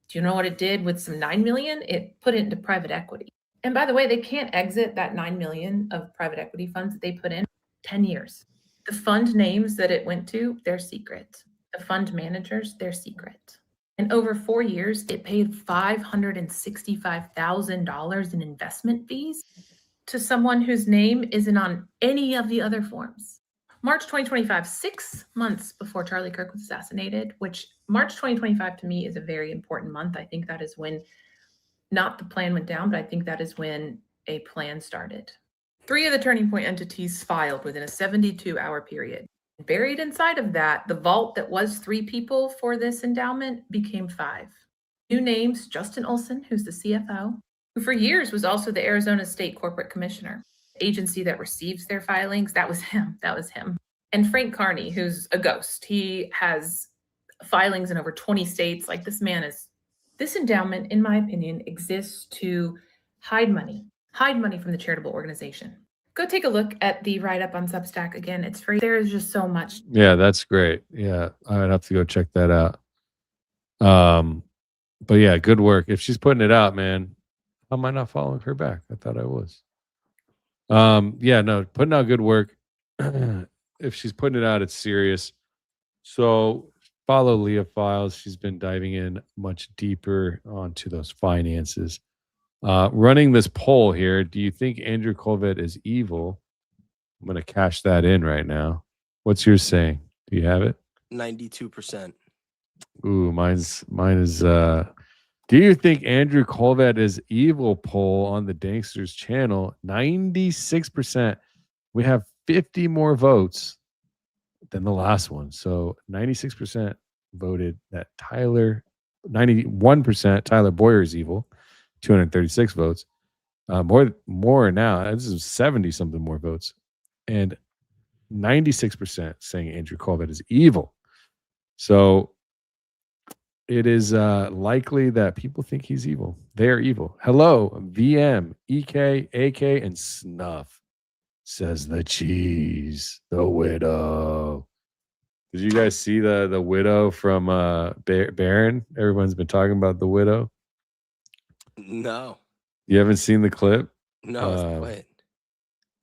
Do you know what it did with some 9 million? It put it into private equity. And by the way, they can't exit that 9 million of private equity funds that they put in 10 years. The fund names that it went to, they're secret. The fund managers, they're secret. And over 4 years, it paid $565,000 in investment fees to someone whose name isn't on any of the other forms. March 2025, 6 months before Charlie Kirk was assassinated, which March 2025 to me is a very important month. I think that is when, not the plan went down, but I think that is when a plan started. 3 of the Turning Point entities filed within a 72-hour period. Buried inside of that, the vault that was 3 people for this endowment became 5. New names, Justin Olson, who's the CFO, who for years was also the Arizona State Corporate Commissioner. Agency that receives their filings, that was him. And Frank Carney, who's a ghost. He has filings in over 20 states. Like, this endowment, in my opinion, exists to hide money from the charitable organization. Go take a look at the write-up on Substack. Again, it's free. There is just so much. Yeah, that's great. Yeah, I'd have to go check that out. But yeah, good work. If she's putting it out, man, how am I not following her back? I thought I was. Yeah, no, putting out good work. If she's putting it out, it's serious. So follow Leah Files. She's been diving in much deeper onto those finances. Running this poll here, do you think Andrew Colvett is evil? I'm going to cash that in right now. What's yours saying? Do you have it? 92%. Ooh, mine is Do you think Andrew Colvett is evil? Poll on the Danksters channel. 96%. We have 50 more votes than the last one. So 96% voted that 91% Tyler Boyer is evil. 236 votes. More now. This is 70 something more votes. And 96% saying Andrew Colvett is evil. So it is likely that people think he's evil. They are evil. Hello, VM, EK, AK, and Snuff, says the cheese, the widow. Did you guys see the widow from Baron? Everyone's been talking about the widow. No. You haven't seen the clip? No, wait.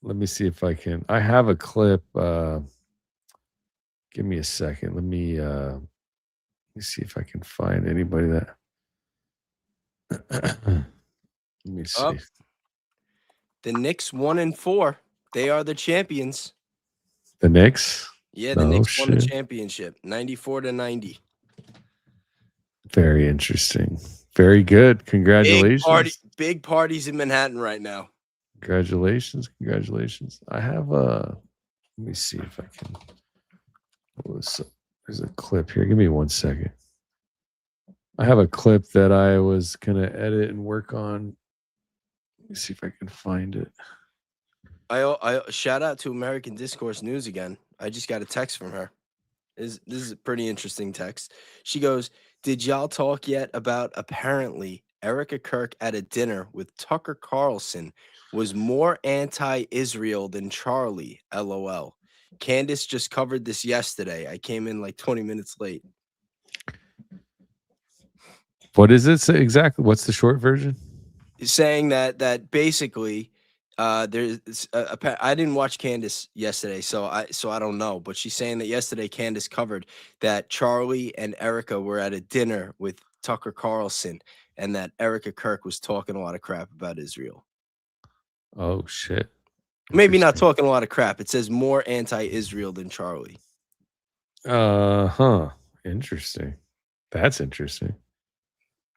Let me see if I can. I have a clip. Give me a second. Let me see if I can find anybody that. Let me see. Oh. The Knicks 1-4. They are the champions. The Knicks? Yeah, the Knicks won the championship, 94-90. Very interesting. Very good. Congratulations. Big parties in Manhattan right now. Congratulations. I have let me see if I can pull this up. There's a clip here. Give me 1 second. I have a clip that I was gonna edit and work on. Let me see if I can find it. I shout out to American Discourse News again. I just got a text from her. This is a pretty interesting text. She goes, "Did y'all talk yet about apparently Erika Kirk at a dinner with Tucker Carlson was more anti-Israel than Charlie, LOL. Candace just covered this yesterday. I came in like 20 minutes late." What is it exactly? What's the short version? Saying that basically there's I didn't watch Candace yesterday, so I don't know, but she's saying that yesterday Candace covered that Charlie and Erika were at a dinner with Tucker Carlson and that Erika Kirk was talking a lot of crap about Israel. Oh shit. Maybe not talking a lot of crap. It says more anti-Israel than Charlie. Interesting. That's interesting.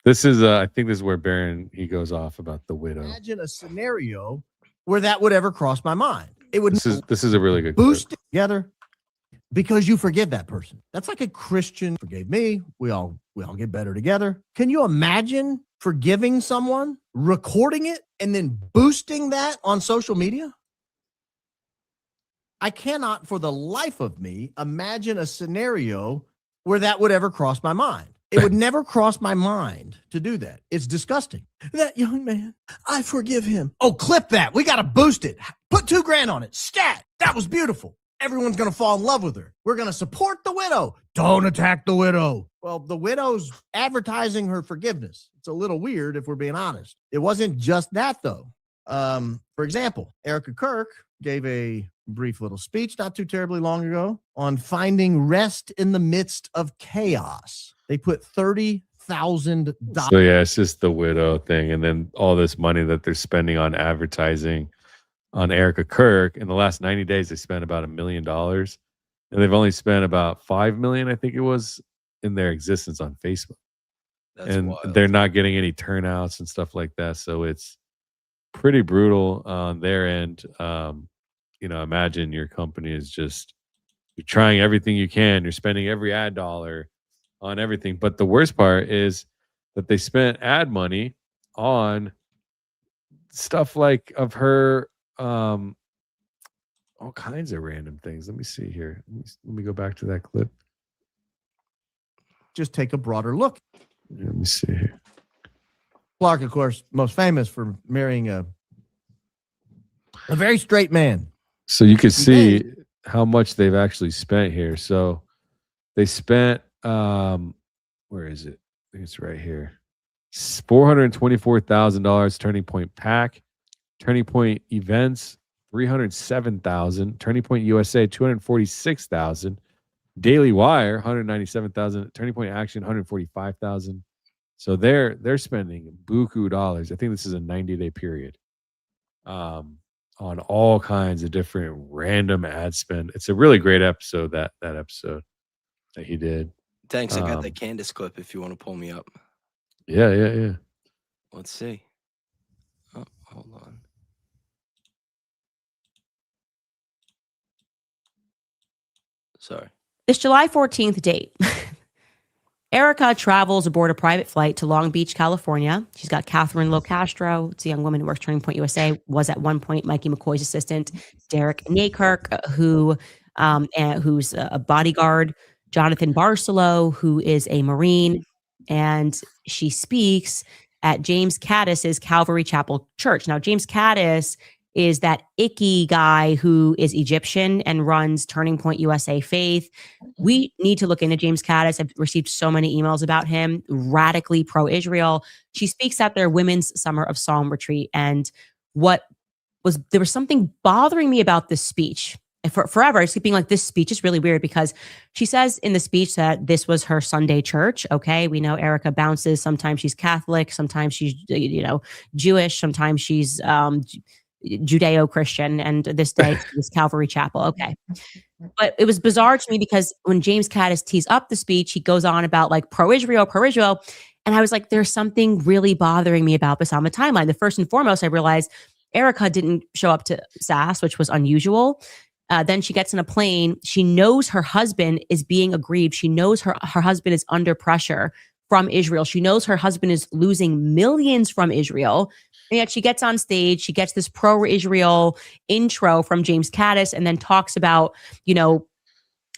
This is I think this is where Baron he goes off about the widow. Imagine a scenario where that would ever cross my mind. It would This is a really good boost clip. it together because you forgive that person. That's like a Christian forgave me. We all get better together. Can you imagine forgiving someone, recording it, and then boosting that on social media? I cannot for the life of me imagine a scenario where that would ever cross my mind. It would never cross my mind to do that. It's disgusting. That young man, I forgive him. Oh, clip that. We got to boost it. Put $2,000 on it. Stat. That was beautiful. Everyone's going to fall in love with her. We're going to support the widow. Don't attack the widow. Well, the widow's advertising her forgiveness. It's a little weird if we're being honest. It wasn't just that, though. For example, Erika Kirk gave a brief little speech not too terribly long ago on finding rest in the midst of chaos. They put $30,000. So yeah, it's just the widow thing, and then all this money that they're spending on advertising on Erika Kirk. In the last 90 days, they spent about $1 million, and they've only spent about $5 million, I think it was, in their existence on Facebook. That's and wild. They're not getting any turnouts and stuff like that, so it's pretty brutal on their end. Imagine your company is just you're trying everything you can, you're spending every ad dollar on everything. But the worst part is that they spent ad money on stuff like of her, all kinds of random things. Let me see here. Let me go back to that clip. Just take a broader look. Yeah, let me see here. Clark, of course, most famous for marrying a very straight man. So you can see how much they've actually spent here. So they spent where is it? I think it's right here. $424,000 Turning Point PAC, Turning Point Events, $307,000, Turning Point USA, $246,000, Daily Wire, $197,000, Turning Point Action, $145,000. So they're spending buku dollars. I think this is a 90-day period. On all kinds of different random ad spend. It's a really great episode, that episode that he did. Thanks. I got the Candace clip if you want to pull me up. Yeah. Let's see. Oh, hold on. Sorry. This July 14th date. Erika travels aboard a private flight to Long Beach, California. She's got Catherine Locastro. It's a young woman who works Turning Point USA, was at one point Mikey McCoy's assistant. Derek Kirk, who's a bodyguard. Jonathan Barcelo, who is a Marine. And she speaks at James Caddis's Calvary Chapel Church. Now, James Caddis is that icky guy who is Egyptian and runs Turning Point USA Faith. We need to look into James Caddis. I've received so many emails about him, radically pro-Israel. She speaks at their Women's Summer of Psalm retreat. And there was something bothering me about this speech. Forever, I keep being like, this speech is really weird because she says in the speech that this was her Sunday church. Okay, we know Erika bounces. Sometimes she's Catholic. Sometimes she's, Jewish. Sometimes she's Judeo-Christian, and this day is Calvary Chapel. Okay. But it was bizarre to me because when James Caddis tees up the speech, he goes on about like pro-Israel. And I was like, there's something really bothering me about this on the timeline. The first and foremost, I realized Erika didn't show up to SAS, which was unusual. Then she gets in a plane. She knows her husband is being aggrieved. She knows her husband is under pressure from Israel. She knows her husband is losing millions from Israel. And yet she gets on stage, she gets this pro-Israel intro from James Caddis and then talks about,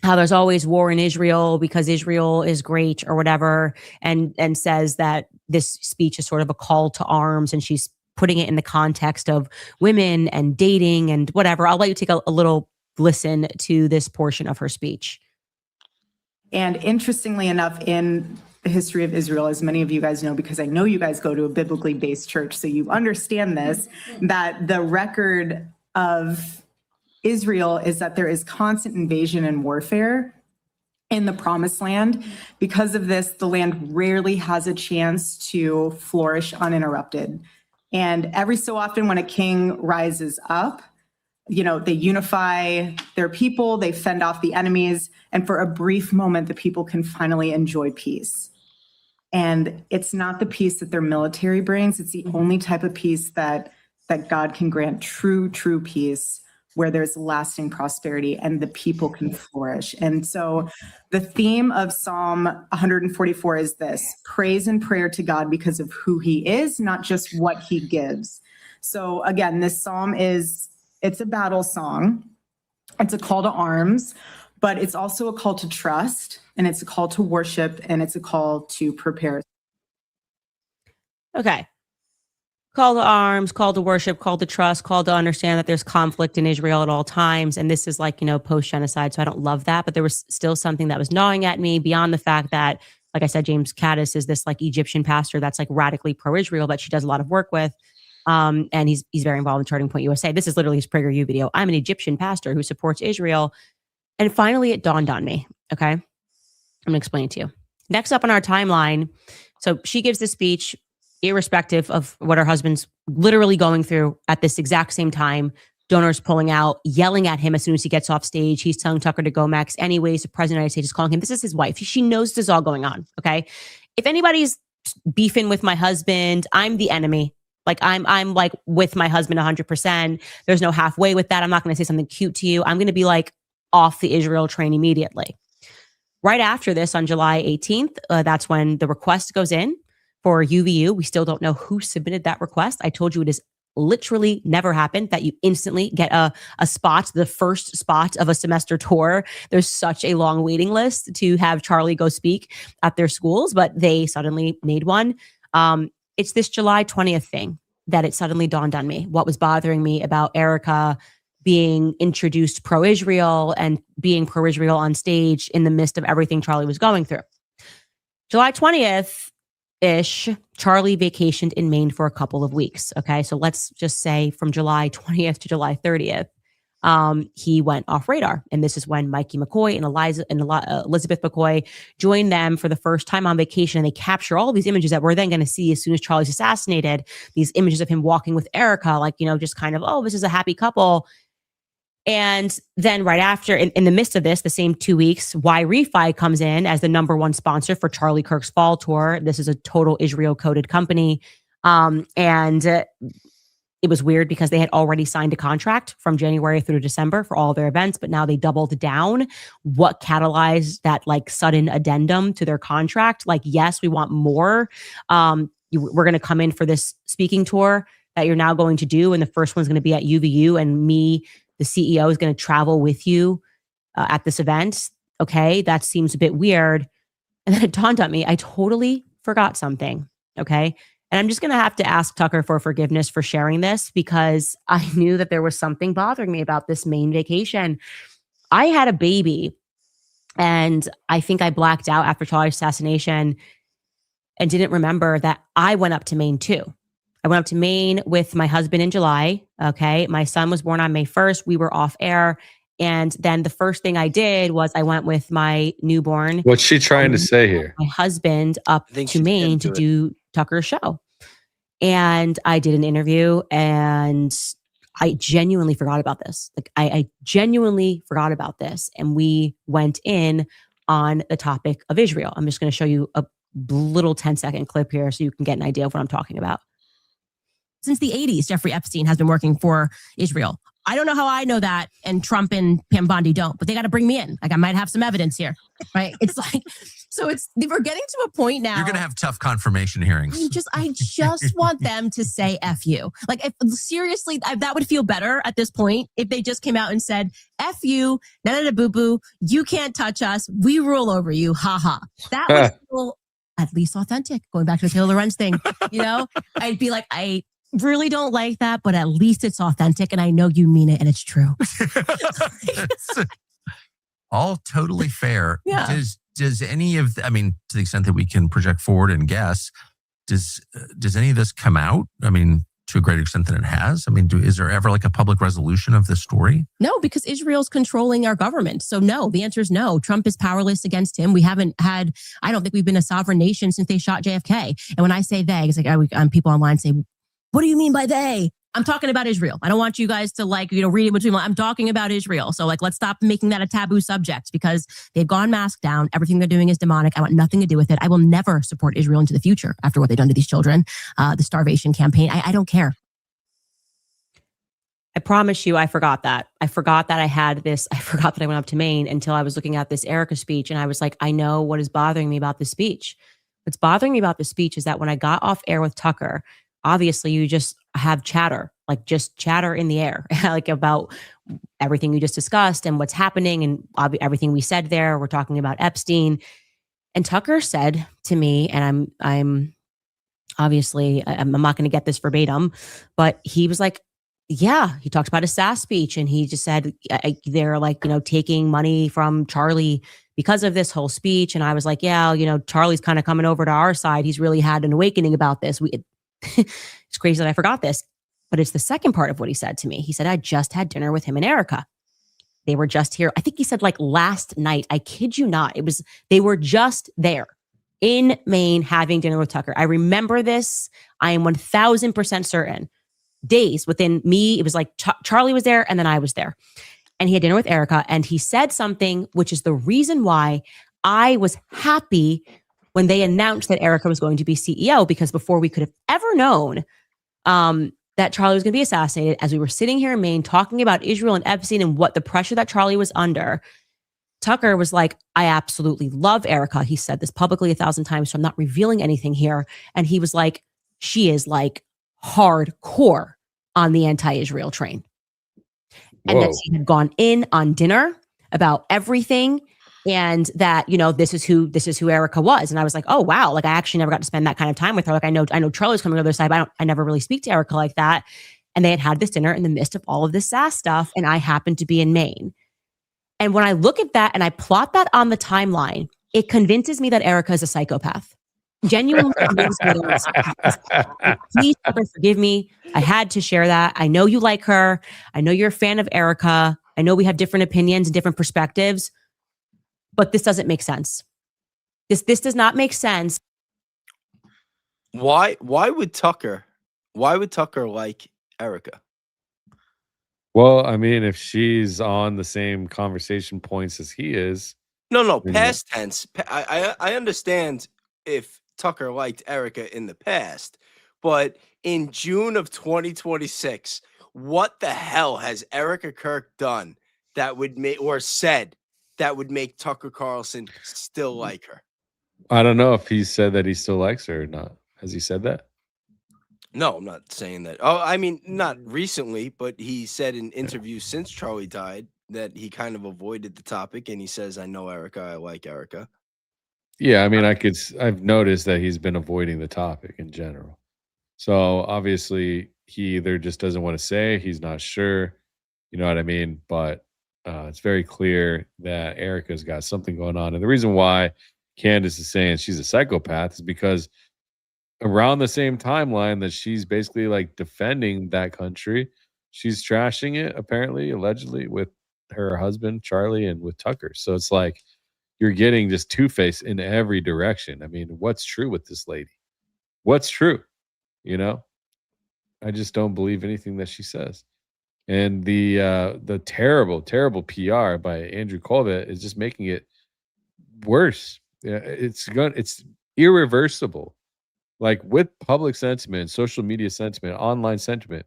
how there's always war in Israel because Israel is great or whatever, and says that this speech is sort of a call to arms, and she's putting it in the context of women and dating and whatever. I'll let you take a little listen to this portion of her speech. And interestingly enough, in the history of Israel, as many of you guys know, because I know you guys go to a biblically based church, so you understand this, that the record of Israel is that there is constant invasion and warfare in the promised land. Because of this, the land rarely has a chance to flourish uninterrupted. And every so often when a king rises up, they unify their people, they fend off the enemies, and for a brief moment, the people can finally enjoy peace. And it's not the peace that their military brings. It's the only type of peace that God can grant, true peace, where there's lasting prosperity and the people can flourish. And so the theme of Psalm 144 is this: praise and prayer to God because of who he is, not just what he gives. So again, this psalm it's a battle song. It's a call to arms, but it's also a call to trust, and it's a call to worship, and it's a call to prepare. Okay. Call to arms, call to worship, call to trust, call to understand that there's conflict in Israel at all times. And this is like, post-genocide. So I don't love that. But there was still something that was gnawing at me beyond the fact that, like I said, James Caddis is this like Egyptian pastor that's like radically pro-Israel that she does a lot of work with. And he's very involved in Turning Point USA. This is literally his PragerU video. I'm an Egyptian pastor who supports Israel. And finally, it dawned on me. Okay. I'm going to explain it to you. Next up on our timeline. So she gives this speech, irrespective of what her husband's literally going through at this exact same time. Donors pulling out, yelling at him as soon as he gets off stage. He's telling Tucker to go Max. Anyways, the president of the United States is calling him. This is his wife. She knows this is all going on. Okay. If anybody's beefing with my husband, I'm the enemy. Like I'm like with my husband 100%. There's no halfway with that. I'm not going to say something cute to you. I'm going to be like off the Israel train immediately. Right after this, on July 18th, that's when the request goes in for UVU. We still don't know who submitted that request. I told you it is literally never happened that you instantly get a spot, the first spot of a semester tour. There's such a long waiting list to have Charlie go speak at their schools, but they suddenly made one. It's this July 20th thing that it suddenly dawned on me. What was bothering me about Erika being introduced pro-Israel and being pro-Israel on stage in the midst of everything Charlie was going through. July 20th-ish, Charlie vacationed in Maine for a couple of weeks. Okay, so let's just say from July 20th to July 30th, he went off radar. And this is when Mikey McCoy and Elizabeth McCoy joined them for the first time on vacation. And they capture all these images that we're then going to see as soon as Charlie's assassinated, these images of him walking with Erika, like, just kind of, oh, this is a happy couple. And then right after, in the midst of this, the same 2 weeks, Y-Refi comes in as the #1 sponsor for Charlie Kirk's fall tour. This is a total Israel-coded company. It was weird because they had already signed a contract from January through December for all their events, but now they doubled down. What catalyzed that like sudden addendum to their contract? Like, yes, we want more. We're going to come in for this speaking tour that you're now going to do. And the first one's going to be at UVU, and me, the CEO, is going to travel with you at this event. Okay, that seems a bit weird. And then it dawned on me, I totally forgot something. Okay. And I'm just going to have to ask Tucker for forgiveness for sharing this, because I knew that there was something bothering me about this Maine vacation. I had a baby, and I think I blacked out after Charlie's assassination and didn't remember that I went up to Maine too. I went up to Maine with my husband in July. Okay. My son was born on May 1st. We were off air. And then the first thing I did was I went with my newborn. What's she trying to say here? My husband up to Maine to do Tucker's show. And I did an interview, and I genuinely forgot about this. Like I genuinely forgot about this. And we went in on the topic of Israel. I'm just going to show you a little 10-second clip here so you can get an idea of what I'm talking about. Since the 80s, Jeffrey Epstein has been working for Israel. I don't know how I know that, and Trump and Pam Bondi don't, but they got to bring me in. Like, I might have some evidence here, right? It's like, so we're getting to a point now. You're going to have tough confirmation hearings. I just want them to say F you. Like, seriously, that would feel better at this point if they just came out and said, F you, nana boo boo, you can't touch us, we rule over you, haha. That would feel at least authentic. Going back to the Taylor Lorenz thing, I'd be like, I really don't like that, but at least it's authentic, and I know you mean it, and it's true. All totally fair. Yeah. Does any of, to the extent that we can project forward and guess, does any of this come out? To a greater extent than it has? Is there ever like a public resolution of this story? No, because Israel's controlling our government. So no, the answer is no. Trump is powerless against him. I don't think we've been a sovereign nation since they shot JFK. And when I say they, it's like people online say, what do you mean by they? I'm talking about Israel. I don't want you guys to read it between. I'm talking about Israel. So let's stop making that a taboo subject, because they've gone mask down. Everything they're doing is demonic. I want nothing to do with it. I will never support Israel into the future after what they've done to these children. The starvation campaign. I don't care. I promise you, I forgot that. I forgot that I had this. I forgot that I went up to Maine until I was looking at this Erika speech. And I was like, I know what is bothering me about this speech. What's bothering me about this speech is that when I got off air with Tucker, obviously you just have chatter, just chatter in the air, about everything you just discussed and what's happening and everything we said there. We're talking about Epstein. And Tucker said to me, and I'm obviously, I'm not going to get this verbatim, but he was like, yeah, he talks about his SAS speech, and he just said they're taking money from Charlie because of this whole speech. And I was like, yeah, Charlie's kind of coming over to our side. He's really had an awakening about this. It's crazy that I forgot this, but it's the second part of what he said to me. He said, I just had dinner with him and Erika. They were just here. I think he said last night. I kid you not. They were just there in Maine having dinner with Tucker. I remember this. I am 1000% certain. Days within me, it was like Charlie was there and then I was there. And he had dinner with Erika, and he said something, which is the reason why I was happy when they announced that Erika was going to be CEO, because before we could have ever known that Charlie was going to be assassinated, as we were sitting here in Maine talking about Israel and Epstein and what the pressure that Charlie was under, Tucker was like, I absolutely love Erika. He said this publicly 1,000 times, so I'm not revealing anything here. And he was like, she is hardcore on the anti-Israel train. And that he had gone in on dinner about everything, and that, this is who Erika was. And I was like, oh wow, I actually never got to spend that kind of time with her. I know Charlie's coming to the other side, but I never really speak to Erika like that. And they had this dinner in the midst of all of this SAS stuff, and I happened to be in Maine. And when I look at that and I plot that on the timeline, it convinces me that Erika is a psychopath. Genuinely convinced me that Erika is a psychopath. Please, Tucker, forgive me. I had to share that. I know you like her. I know you're a fan of Erika. I know we have different opinions and different perspectives, but this doesn't make sense. This does not make sense. Why would Tucker like Erika? Well, I mean, if she's on the same conversation points as he is, No, then yeah. past tense. I understand if Tucker liked Erika in the past, but in June of 2026, what the hell has Erika Kirk done that would make or said that would make Tucker Carlson still like her? I don't know if he said that he still likes her or not. Has he said that? No, I'm not saying that. Oh, I mean, not recently, but he said in interviews since Charlie died that he kind of avoided the topic, and he says, "I know Erika, I like Erika." Yeah, I mean, I've noticed that he's been avoiding the topic in general. So obviously, he either just doesn't want to say, he's not sure, you know what I mean? But it's very clear that Erika's got something going on. And the reason why Candace is saying she's a psychopath is because around the same timeline that she's basically like defending that country, she's trashing it, apparently, allegedly, with her husband, Charlie, and with Tucker. So it's like you're getting just two-faced in every direction. I mean, what's true with this lady? What's true? You know? I just don't believe anything that she says. And the terrible, terrible PR by Andrew Colvett is just making it worse. Yeah, it's irreversible. Like with public sentiment, social media sentiment, online sentiment,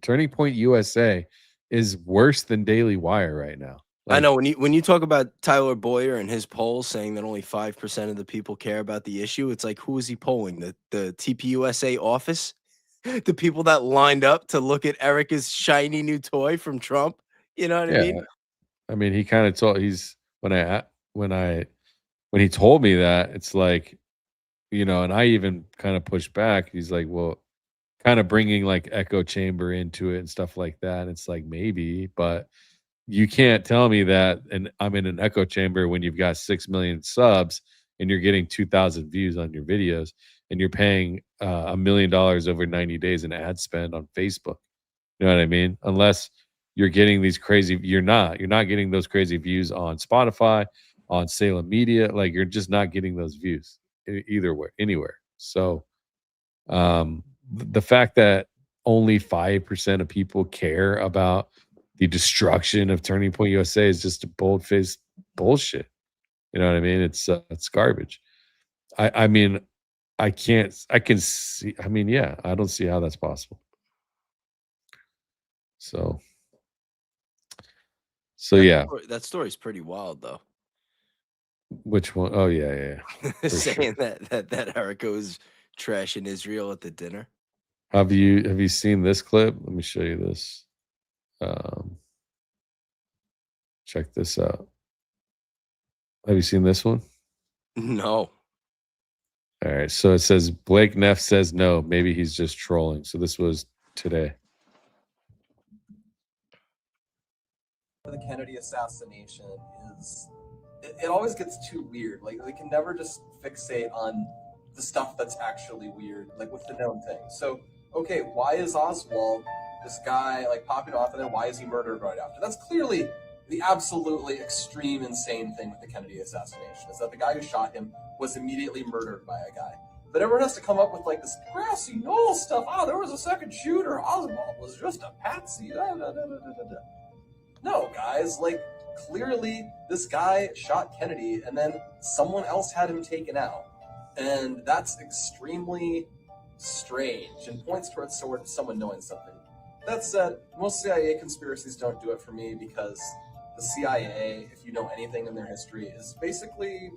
Turning Point USA is worse than Daily Wire right now. I know when you talk about Tyler Boyer and his polls saying that only 5% of the people care about the issue, it's like, who is he polling? The TPUSA office? The people that lined up to look at Erika's shiny new toy from Trump? You know what I mean? I mean, he kind of told when he told me that, it's like, you know, and I even kind of pushed back. He's like, well, kind of bringing like echo chamber into it and stuff like that. And it's like, maybe, but you can't tell me that. And I'm in an echo chamber when you've got 6 million subs and you're getting 2,000 views on your videos and you're paying $1 million over 90 days in ad spend on Facebook. You know what I mean? Unless you're getting these crazy, you're not getting those crazy views on Spotify, on Salem Media. Like you're just not getting those views either way, anywhere. So the fact that only 5% of people care about the destruction of Turning Point USA is just a bold-faced bullshit. You know what I mean? It's garbage. I mean, I can see. I mean, yeah, I don't see how that's possible. So yeah. That story's pretty wild, though. Which one? Oh yeah. Saying that Erika was trashing Israel at the dinner. Have you seen this clip? Let me show you this. Check this out. Have you seen this one? No. All right. So it says Blake Neff says no. Maybe he's just trolling. So this was today. The Kennedy assassination is it always gets too weird. Like they can never just fixate on the stuff that's actually weird, like with the known things. So okay, why is Oswald, this guy, like popping off, and then why is he murdered right after? That's clearly the absolutely extreme, insane thing with the Kennedy assassination, is that the guy who shot him was immediately murdered by a guy. But everyone has to come up with like this grassy knoll stuff. Oh, there was a second shooter. Oswald was just a patsy. No, guys, like clearly this guy shot Kennedy and then someone else had him taken out. And that's extremely strange and points towards someone knowing something. That said, most CIA conspiracies don't do it for me because the CIA, if you know anything in their history, is basically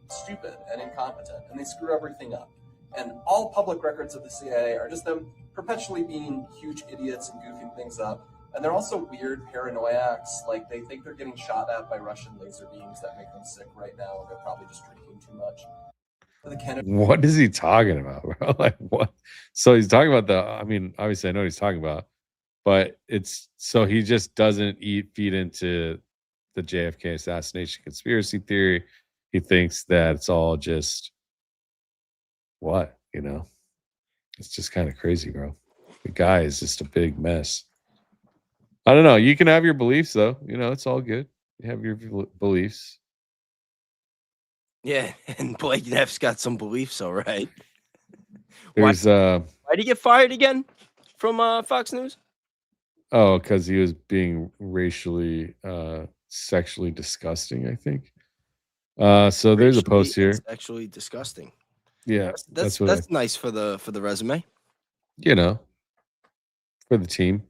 stupid and incompetent, and they screw everything up. And all public records of the CIA are just them perpetually being huge idiots and goofing things up. And they're also weird paranoiacs, like they think they're getting shot at by Russian laser beams that make them sick right now, and they're probably just drinking too much. What is he talking about, bro? Like what? So he's talking about I mean, obviously I know what he's talking about, but it's so he just doesn't feed into the JFK assassination conspiracy theory. He thinks that it's all just what, you know? It's just kind of crazy, bro. The guy is just a big mess. I don't know. You can have your beliefs though. You know, it's all good. You have your beliefs. Yeah, and Blake Neff's got some beliefs, all right. There's why'd he get fired again from Fox News? Oh, because he was being racially, sexually disgusting, I think. So there's a post Racially and here. sexually disgusting. Yeah, That's what that's nice for the resume. you know, for the team.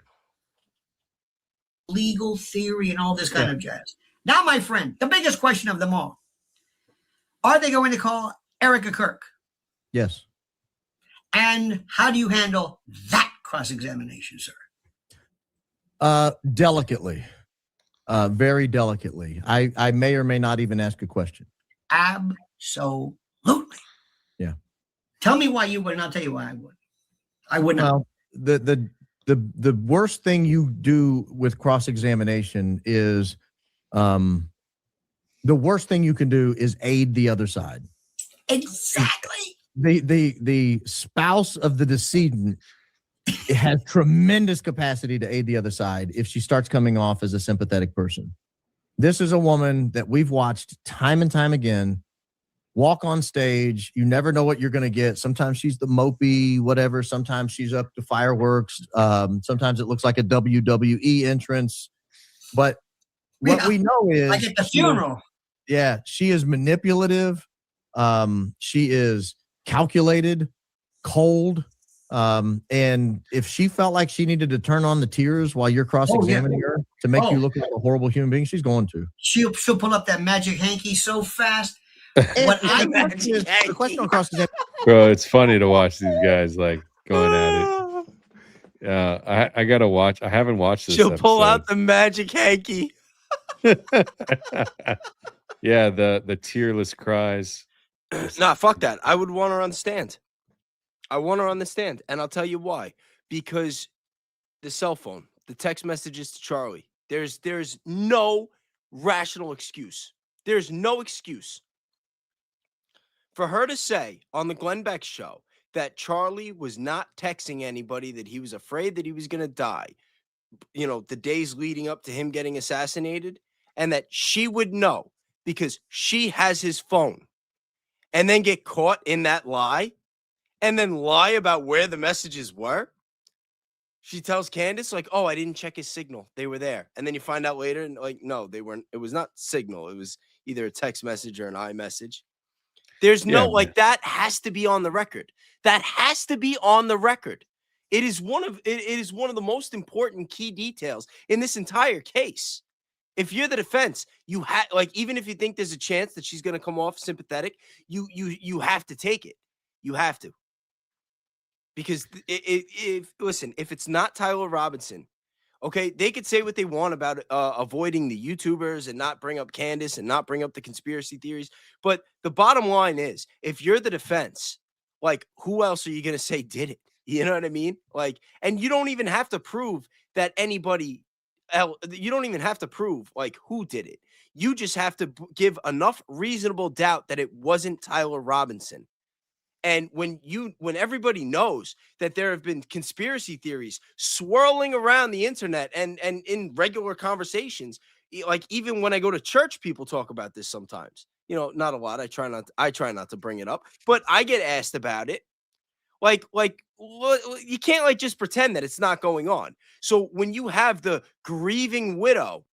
Legal theory and all this kind of jazz. Now, my friend, the biggest question of them all. Are they going to call Erika Kirk? Yes. And how do you handle that cross-examination, sir? Delicately. Very delicately. I may or may not even ask a question. Absolutely. Yeah. Tell me why you would, and I'll tell you why I would. I would not. Well, the worst thing you do with cross-examination is the worst thing you can do is aid the other side. Exactly. The spouse of the decedent has tremendous capacity to aid the other side if she starts coming off as a sympathetic person. This is a woman that we've watched time and time again walk on stage. You never know what you're going to get. Sometimes she's the mopey, whatever. Sometimes she's up to fireworks. Sometimes it looks like a WWE entrance. But what we know is, like at the funeral. She is manipulative. She is calculated, cold. And if she felt like she needed to turn on the tears while you're cross-examining her to make you look like a horrible human being, she's going to. She'll pull up that magic hanky so fast. What I the question on cross-examination. Bro, it's funny to watch these guys like going at it. Yeah, I gotta watch. I haven't watched this. She'll pull out the magic hanky. Yeah, the tearless cries. Nah, fuck that. I would want her on the stand. I want her on the stand, and I'll tell you why. Because the cell phone, the text messages to Charlie, there's no rational excuse. There's no excuse for her to say on the Glenn Beck show that Charlie was not texting anybody, that he was afraid that he was going to die, you know, the days leading up to him getting assassinated, and that she would know because she has his phone, and then get caught in that lie, and then lie about where the messages were. She tells Candace, like, oh, I didn't check his signal. They were there. And then you find out later, and like, no, they weren't. It was not signal. It was either a text message or an iMessage. There's no, like, that has to be on the record. That has to be on the record. It is one of the most important key details in this entire case. If you're the defense, you have, like, even if you think there's a chance that she's going to come off sympathetic, you have to take it. You have to. Because if it's not Tyler Robinson, okay, they could say what they want about avoiding the YouTubers and not bring up Candace and not bring up the conspiracy theories. But the bottom line is, if you're the defense, like, who else are you going to say did it? You know what I mean? Like, and you don't even have to prove that anybody else, you don't even have to prove like who did it. You just have to give enough reasonable doubt that it wasn't Tyler Robinson. And when everybody knows that there have been conspiracy theories swirling around the internet and in regular conversations, like even when I go to church, people talk about this sometimes. You know, not a lot. I try not to bring it up, but I get asked about it. Like you can't like just pretend that it's not going on. So when you have the grieving widow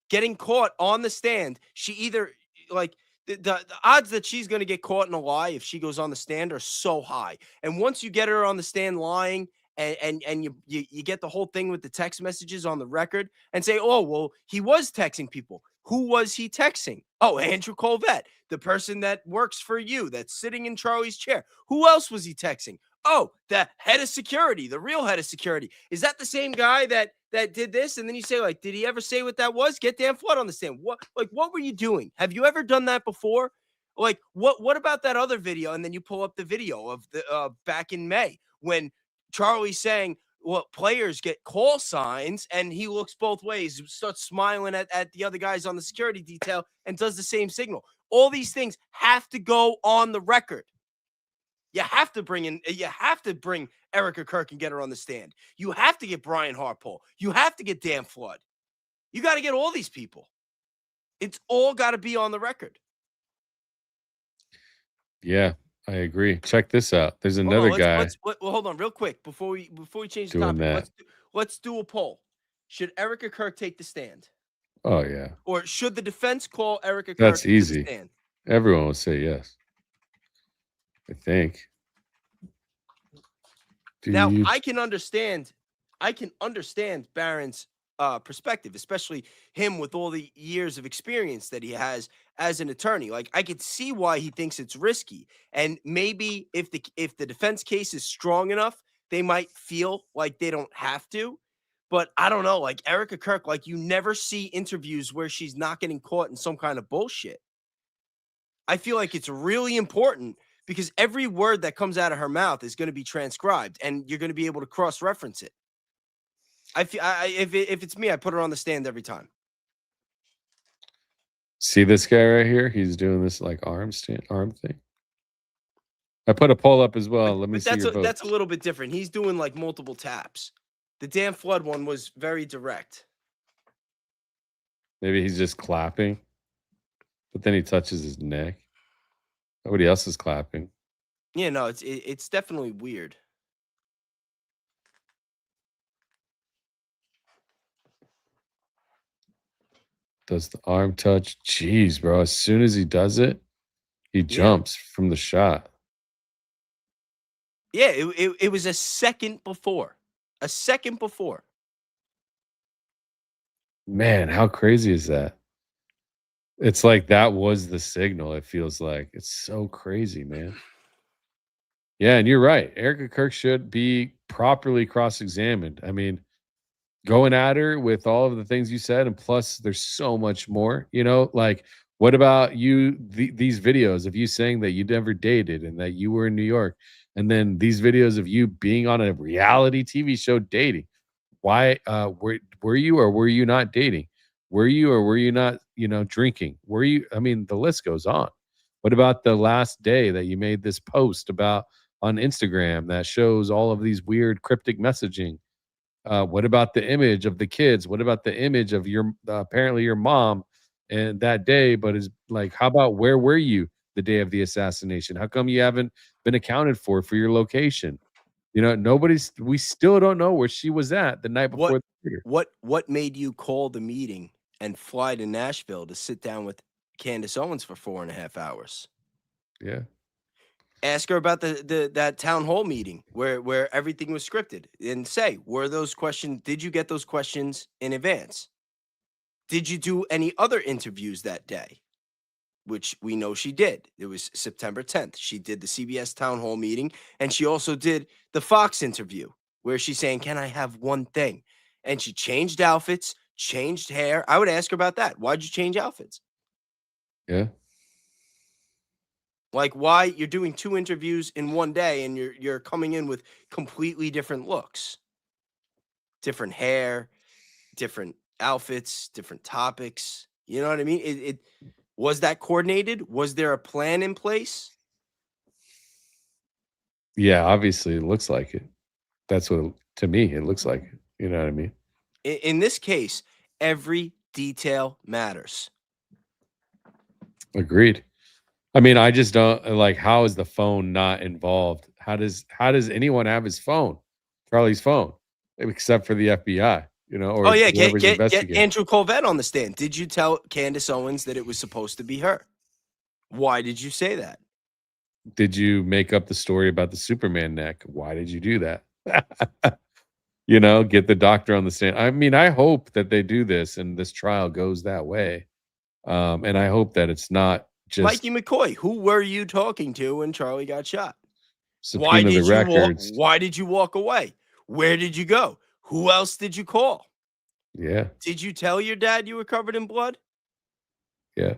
getting caught on the stand, she either like the odds that she's going to get caught in a lie if she goes on the stand are so high. And once you get her on the stand lying and you get the whole thing with the text messages on the record and say, oh, well, he was texting people. Who was he texting? Oh, Andrew Colvette, the person that works for you, that's sitting in Charlie's chair. Who else was he texting? Oh, the head of security, the real head of security. Is that the same guy that did this? And then you say, like, did he ever say what that was? Get Dan Flood on the stand. What were you doing? Have you ever done that before? Like, what about that other video? And then you pull up the video of the back in May when Charlie's saying, well, players get call signs, and he looks both ways, starts smiling at the other guys on the security detail and does the same signal. All these things have to go on the record. You have to bring Erika Kirk and get her on the stand. You have to get Brian Hartpole. You have to get Dan Flood. You got to get all these people. It's all got to be on the record. Yeah, I agree. Check this out. There's another guy. Well, hold on real quick before we change the doing topic. that. let's do a poll. Should Erika Kirk take the stand? Oh yeah. Or should the defense call Erika Kirk That's to the easy. stand? Everyone will say yes. I think. Now, I can understand Barron's perspective, especially him with all the years of experience that he has as an attorney. Like, I could see why he thinks it's risky. And maybe if the defense case is strong enough, they might feel like they don't have to. But I don't know, like Erika Kirk, like you never see interviews where she's not getting caught in some kind of bullshit. I feel like it's really important because every word that comes out of her mouth is going to be transcribed and you're going to be able to cross-reference it. If it's me, I put her on the stand every time. See this guy right here? He's doing this like arm thing. I put a poll up as well. Let me see your vote. That's a little bit different. He's doing like multiple taps. The Dan Flood one was very direct. Maybe he's just clapping, but then he touches his neck. Nobody else is clapping. Yeah, no, it's definitely weird. Does the arm touch? Jeez, bro. As soon as he does it, he jumps from the shot. Yeah, it was a second before. A second before. Man, how crazy is that? It's like that was the signal. It feels like it's so crazy, man. Yeah, and you're right. Erika Kirk should be properly cross-examined. I mean, going at her with all of the things you said, and plus there's so much more, like what about you, these videos of you saying that you never dated and that you were in New York, and then these videos of you being on a reality TV show dating. Why were you or were you not dating? Were you or were you not, drinking? Were you? I mean, the list goes on. What about the last day that you made this post about on Instagram that shows all of these weird cryptic messaging? What about the image of the kids? What about the image of your apparently your mom and that day? But is like, how about where were you the day of the assassination? How come you haven't been accounted for your location? We still don't know where she was at the night before the theater. What made you call the meeting and fly to Nashville to sit down with Candace Owens for 4.5 hours? Yeah. Ask her about that town hall meeting where everything was scripted and say, did you get those questions in advance? Did you do any other interviews that day? Which we know she did. It was September 10th. She did the CBS town hall meeting, and she also did the Fox interview where she's saying, can I have one thing? And she changed outfits, changed hair. I would ask her about that. Why'd you change outfits? Yeah. Like why you're doing 2 interviews in one day and you're coming in with completely different looks, different hair, different outfits, different topics. You know what I mean? It was that coordinated? Was there a plan in place? Yeah, obviously it looks like it. That's what to me it looks like. You know what I mean? In this case, every detail matters. Agreed. I mean, I just don't like, how is the phone not involved? How does anyone have his phone, Charlie's phone, except for the FBI, or get Andrew Colvett on the stand. Did you tell Candace Owens that it was supposed to be her? Why did you say that? Did you make up the story about the Superman neck? Why did you do that? Get the doctor on the stand. I mean, I hope that they do this and this trial goes that way. And I hope that it's not just Mikey McCoy. Who were you talking to when Charlie got shot? Subpoena the records. Why did you walk away? Where did you go? Who else did you call? Yeah. Did you tell your dad you were covered in blood? Yeah.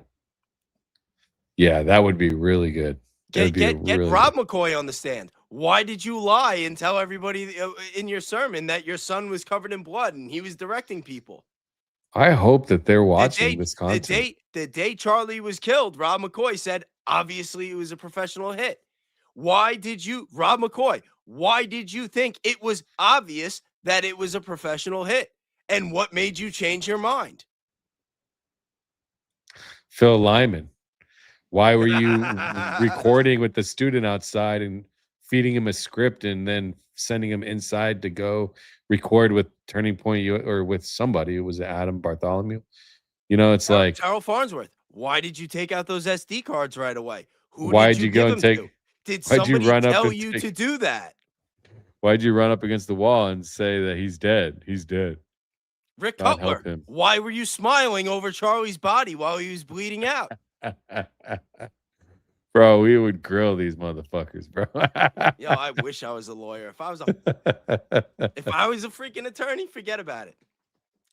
Yeah, that would be really good. Get Rob McCoy on the stand. Why did you lie and tell everybody in your sermon that your son was covered in blood and he was directing people? I hope that they're watching this content. The day Charlie was killed, Rob McCoy said, obviously it was a professional hit. Rob McCoy, why did you think it was obvious that it was a professional hit? And what made you change your mind? Phil Lyman, why were you recording with the student outside and feeding him a script and then sending him inside to go record with Turning Point or with somebody. It was Adam Bartholomew. You know, it's like, Terrell Farnsworth. Why did you take out those SD cards right away? Who why'd did you you go give and them take? to? Did Why'd you somebody run up tell and you take, to do that? Why'd you run up against the wall and say that he's dead? He's dead. Rick Not Cutler. help him. Why were you smiling over Charlie's body while he was bleeding out? Bro, we would grill these motherfuckers, bro. Yo, I wish I was a lawyer. If I was a freaking attorney, forget about it.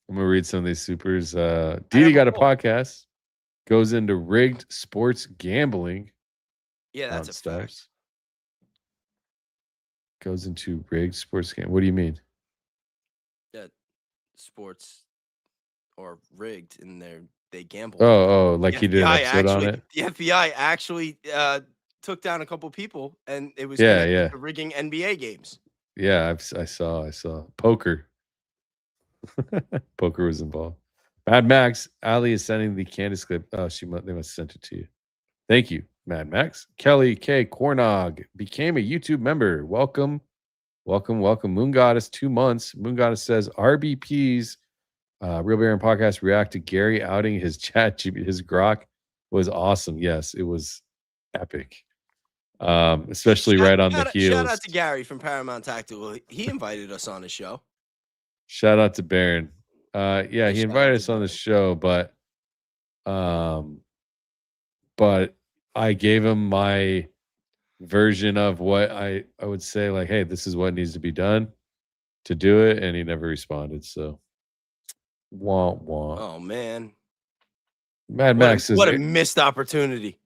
I'm gonna read some of these supers. Didi got a podcast. Goes into rigged sports gambling. Yeah, that's a fact. Goes into rigged sports gambling. What do you mean? That sports or rigged in there. They gamble. Oh, like he did an episode on it. The FBI actually took down a couple people, and it was Yeah. to rigging NBA games. Yeah, I saw poker. Poker was involved. Mad Max, Ali is sending the Candace clip. Oh, they must have sent it to you. Thank you, Mad Max. Kelly K. Cornog became a YouTube member. Welcome. Moon Goddess, 2 months. Moon Goddess says RBP's Real Baron podcast react to Gary outing his his grok was awesome. Yes, it was epic. Especially right on the heels. Shout out to Gary from Paramount Tactical. He invited us on his show. Shout out to Baron. Yeah, he invited us on the show, but I gave him my version of what I would say, like, hey, this is what needs to be done to do it, and he never responded. So, wah. Oh man, Mad Max says, what a missed opportunity.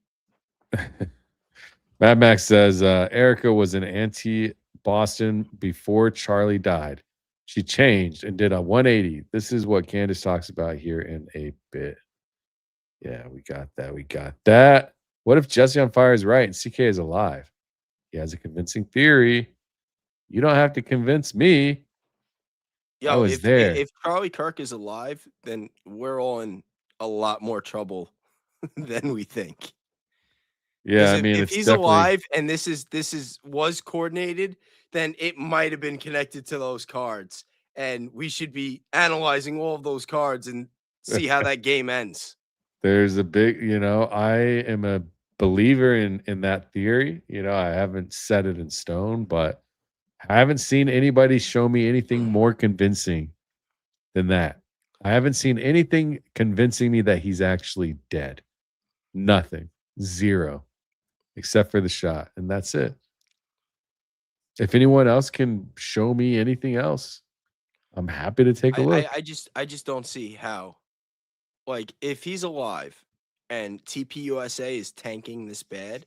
Mad Max says Erika was an anti-Boston before Charlie died. She changed and did a 180. This is what Candace talks about here in a bit. Yeah, we got that. What if Jesse on Fire is right and CK is alive? He has a convincing theory. You don't have to convince me. Yo, I was there. If Charlie Kirk is alive, then we're all in a lot more trouble than we think. Yeah, I mean, if it's he's definitely alive and this was coordinated, then it might have been connected to those cards, and we should be analyzing all of those cards and see how that game ends. There's a big, I am a believer in that theory. I haven't set it in stone, but I haven't seen anybody show me anything more convincing than that. I haven't seen anything convincing me that he's actually dead. Nothing. Zero. Except for the shot. And that's it. If anyone else can show me anything else, I'm happy to take a look. I just don't see how. Like, if he's alive and TPUSA is tanking this bad,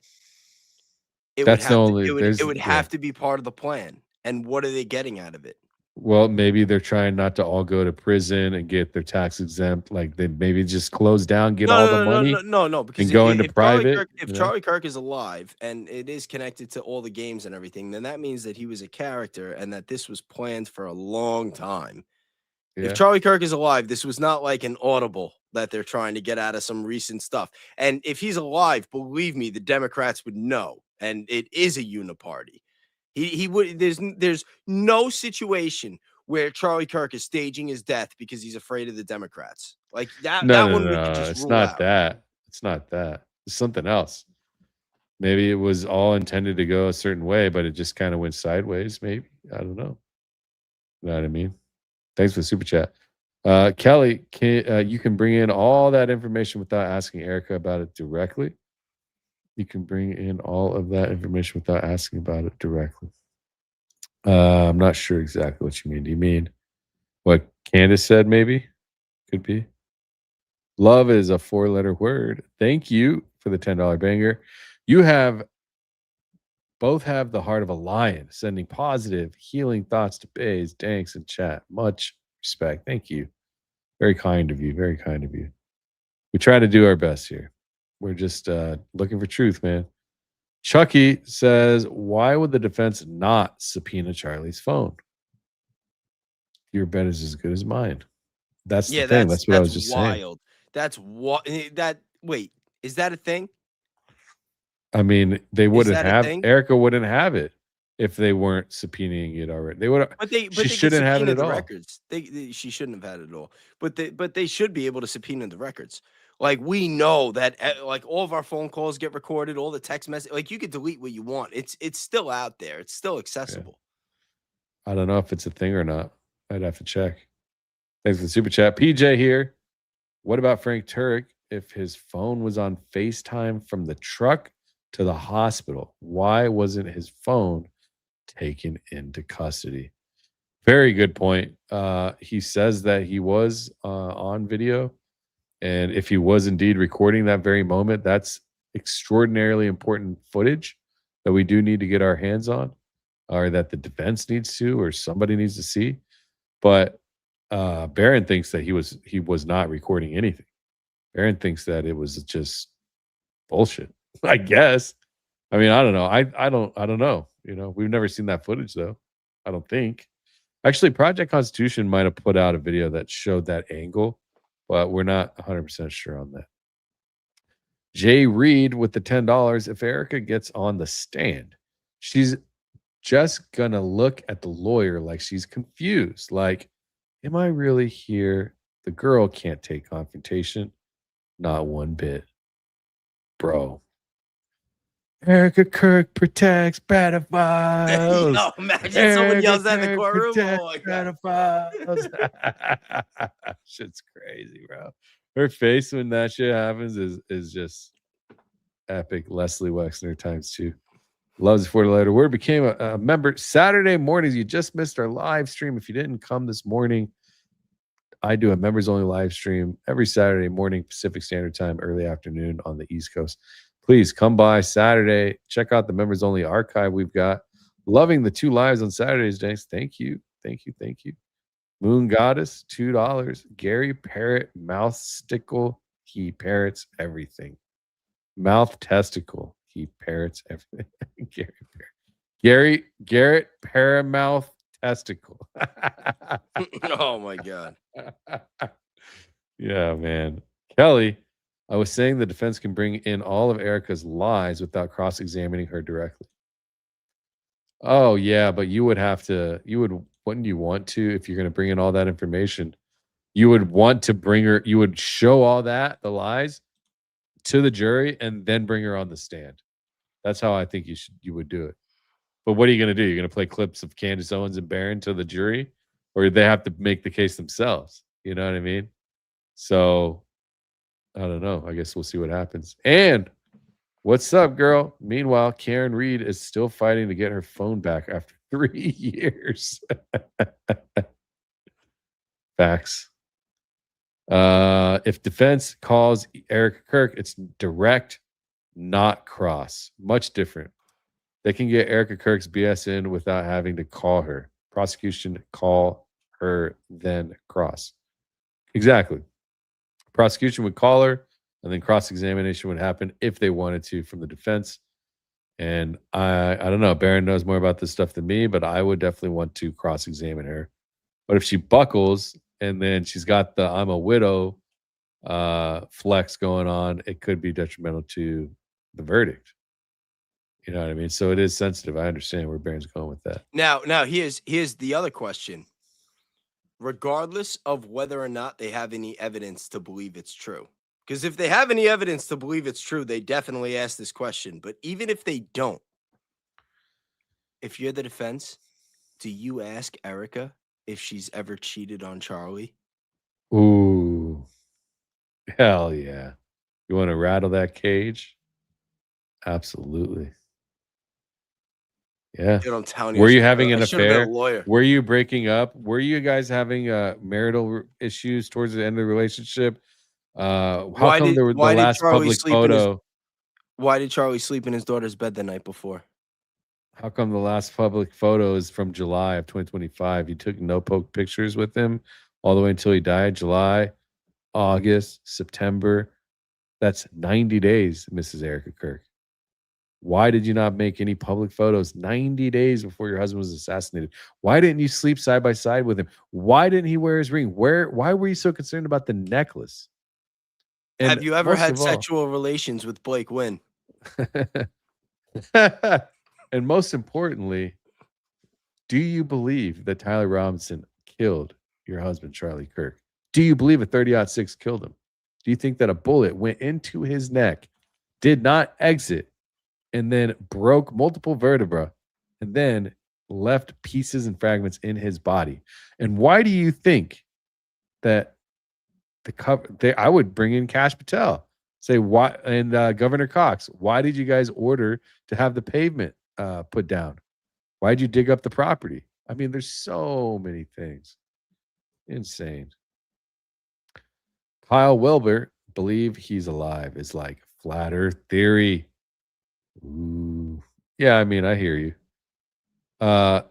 it would have to be part of the plan. And what are they getting out of it? Well, maybe they're trying not to all go to prison and get their tax exempt. Like, they maybe just close down, get all the money. No, because and go into private. Charlie Kirk is alive and it is connected to all the games and everything, then that means that he was a character and that this was planned for a long time. Yeah. If Charlie Kirk is alive, this was not like an audible that they're trying to get out of some recent stuff. And if he's alive, believe me, the Democrats would know. And it is a uniparty. He would. There's no situation where Charlie Kirk is staging his death because he's afraid of the Democrats. Like that. No, we could just it's rule not out. that. It's not that. It's something else. Maybe it was all intended to go a certain way, but it just kind of went sideways. Maybe, I don't know. You know what I mean? Thanks for the super chat. Kelly, you can bring in all that information without asking Erika about it directly. You can bring in all of that information without asking about it directly. I'm not sure exactly what you mean. Do you mean what Candace said? Maybe could be. Love is a 4-letter word. Thank you for the $10 banger. You both have the heart of a lion, sending positive, healing thoughts to Bays, Danks, and chat. Much respect. Thank you. Very kind of you. Very kind of you. We try to do our best here. We're just looking for truth, man. Chucky says, why would the defense not subpoena Charlie's phone? Your bet is as good as mine. That's the thing. That's what I was just saying. That's what wait, is that a thing? I mean, they wouldn't have Erika wouldn't have it. if they weren't subpoenaing it already. They would. But they She could shouldn't have it subpoena at the all. records. She shouldn't have had it at all. But they should be able to subpoena the records. Like we know that like all of our phone calls get recorded, all the text message. Like you could delete what you want. It's still out there. It's still accessible. I don't know if it's a thing or not. I'd have to check. Thanks for the super chat. PJ here. What about Frank Turek if his phone was on FaceTime from the truck to the hospital? Why wasn't his phone taken into custody? Very good point. He says that he was on video. And if he was indeed recording that very moment, that's extraordinarily important footage that we do need to get our hands on, or that the defense needs to, or somebody needs to see. But Barron thinks that he was not recording anything. Barron thinks that it was just bullshit, I guess. I mean, I don't know. I don't know. You know, we've never seen that footage though. I don't think. Actually, Project Constitution might have put out a video that showed that angle, but we're not 100% sure on that. Jay Reed with the $10. If Erika gets on the stand, she's just gonna look at the lawyer like she's confused. Like, am I really here? The girl can't take confrontation. Not one bit. Bro. Erika Kirk protects pedophiles. No, imagine someone yells that in the courtroom. Oh my God. Pedophiles. Shit's crazy, bro. Her face when that shit happens is just epic. Leslie Wexner times 2. Loves for the letter word. Became a member Saturday mornings. You just missed our live stream. If you didn't come this morning, I do a members only live stream every Saturday morning, Pacific Standard Time, early afternoon on the East Coast. Please come by Saturday. Check out the members only archive we've got. Loving the 2 lives on Saturdays, Danks. Thank you. Thank you. Thank you. Moon Goddess, $2. Gary Parrott, mouth stickle. He parrots everything. Mouth testicle. He parrots everything. Garrett Paramouth testicle. Oh my God. Yeah, man. Kelly, I was saying the defense can bring in all of Erika's lies without cross-examining her directly. Oh, yeah, but wouldn't you want to, if you're going to bring in all that information, you would want to bring her, you would show all that, the lies, to the jury and then bring her on the stand. That's how I think you would do it. But what are you going to do? You're going to play clips of Candace Owens and Barron to the jury, or they have to make the case themselves? You know what I mean? So I don't know. I guess we'll see what happens. And what's up, girl? Meanwhile, Karen Reed is still fighting to get her phone back after 3 years. Facts. If defense calls Erika Kirk, it's direct, not cross. Much different. They can get Erika Kirk's BS in without having to call her. Prosecution call her, then cross. Exactly. Prosecution would call her, and then cross-examination would happen if they wanted to from the defense. And I don't know. Barron knows more about this stuff than me, but I would definitely want to cross-examine her. But if she buckles and then she's got the I'm a widow flex going on, it could be detrimental to the verdict. You know what I mean? So it is sensitive. I understand where Barron's going with that. Now here's the other question. Regardless of whether or not they have any evidence to believe it's true. Because if they have any evidence to believe it's true, they definitely ask this question. But even if they don't, if you're the defense, do you ask Erika if she's ever cheated on Charlie? Ooh. Hell yeah. You want to rattle that cage? Absolutely. Yeah. Dude, I'm telling you, Were you having an I should've been a affair? lawyer. Were you breaking up? Were you guys having marital issues towards the end of the relationship? How come there was the last public photo? Why did Charlie sleep in his daughter's bed the night before? How come the last public photo is from July of 2025? You took no poke pictures with him all the way until he died. July, August, September. That's 90 days, Mrs. Erika Kirk. Why did you not make any public photos 90 days before your husband was assassinated? Why didn't you sleep side by side with him? Why didn't he wear his ring? Why were you so concerned about the necklace? And have you ever most had of all- sexual relations with Blake Wynn? And most importantly, Do you believe that Tyler Robinson killed your husband, Charlie Kirk? Do you believe a 30-06 killed him? Do you think that a bullet went into his neck, did not exit, and then broke multiple vertebrae, and then left pieces and fragments in his body? And why do you think that I would bring in Kash Patel, say why, and Governor Cox, why did you guys order to have the pavement put down? Why did you dig up the property? I mean, there's so many things. Insane. Kyle Wilbur, believe he's alive, is like flat earth theory. Ooh. Yeah, I mean, I hear you. I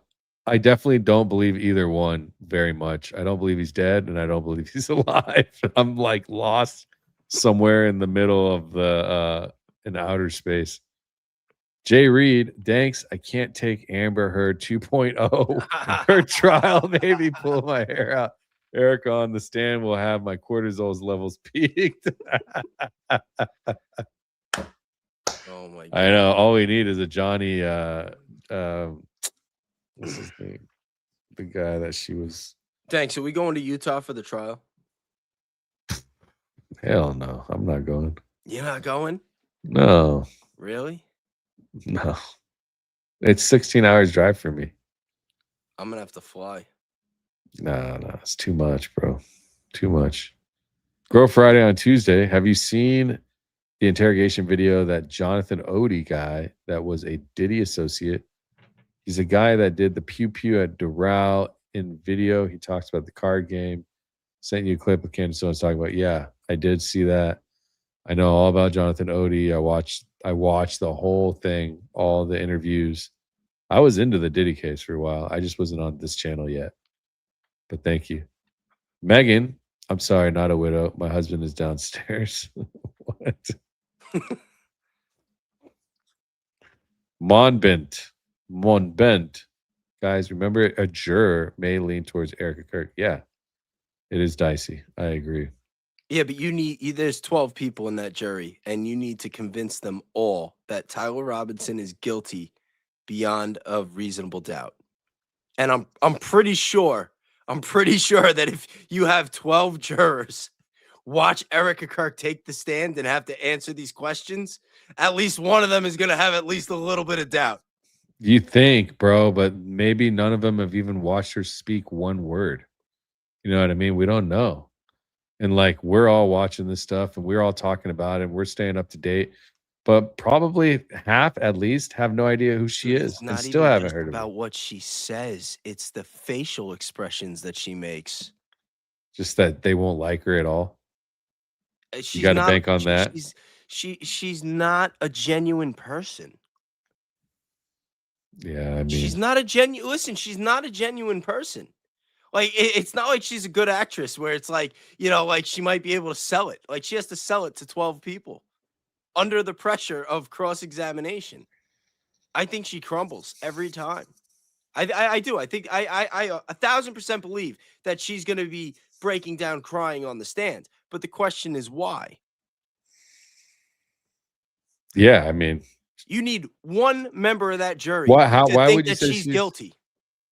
definitely don't believe either one very much. I don't believe he's dead, and I don't believe he's alive. I'm like lost somewhere in the middle of the in outer space. Jay Reed, Danks, I can't take Amber Heard 2.0. Her trial made me pull my hair out. Erika on the stand will have my cortisol levels peaked. Oh my God. I know. All we need is a Johnny. What's his name? The guy that she was. Danks, are we going to Utah for the trial? Hell no, I'm not going. You're not going? No, Really? no. It's 16 hours drive for me. I'm gonna have to fly. No, it's too much, bro. Too much. Grow Friday on Tuesday. Have you seen the interrogation video that Jonathan Odie guy that was a Diddy associate? He's a guy that did the pew pew at Doral in video. He talks about the card game. Sent you a clip of Candace Owens talking about, yeah, I did see that. I know all about Jonathan Odie. I watched the whole thing, all the interviews. I was into the Diddy case for a while. I just wasn't on this channel yet. But thank you. Megan, I'm sorry, not a widow. My husband is downstairs. What? Monbent. Guys, remember a juror may lean towards Erika Kirk. Yeah, it is dicey. I agree. Yeah, but there's 12 people in that jury, and you need to convince them all that Tyler Robinson is guilty beyond a reasonable doubt. And I'm pretty sure that if you have 12 jurors watch Erika Kirk take the stand and have to answer these questions, at least one of them is going to have at least a little bit of doubt. You think, bro, but maybe none of them have even watched her speak one word. You know what I mean? We don't know. And like, we're all watching this stuff and we're all talking about it and we're staying up to date. But probably half at least have no idea who she is and still haven't heard about what she says. It's the facial expressions that she makes. Just that they won't like her at all. You got to bank on that. She's not a genuine person. Yeah, I mean, she's not a genuine. Listen, she's not a genuine person. Like it's not like she's a good actress where it's like, you know, like she might be able to sell it. Like she has to sell it to 12 people under the pressure of cross-examination. I think she crumbles every time. I do. I think I 1,000% believe that she's going to be breaking down, crying on the stand. But the question is why? Yeah, I mean, you need one member of that jury why think would you that say she's guilty.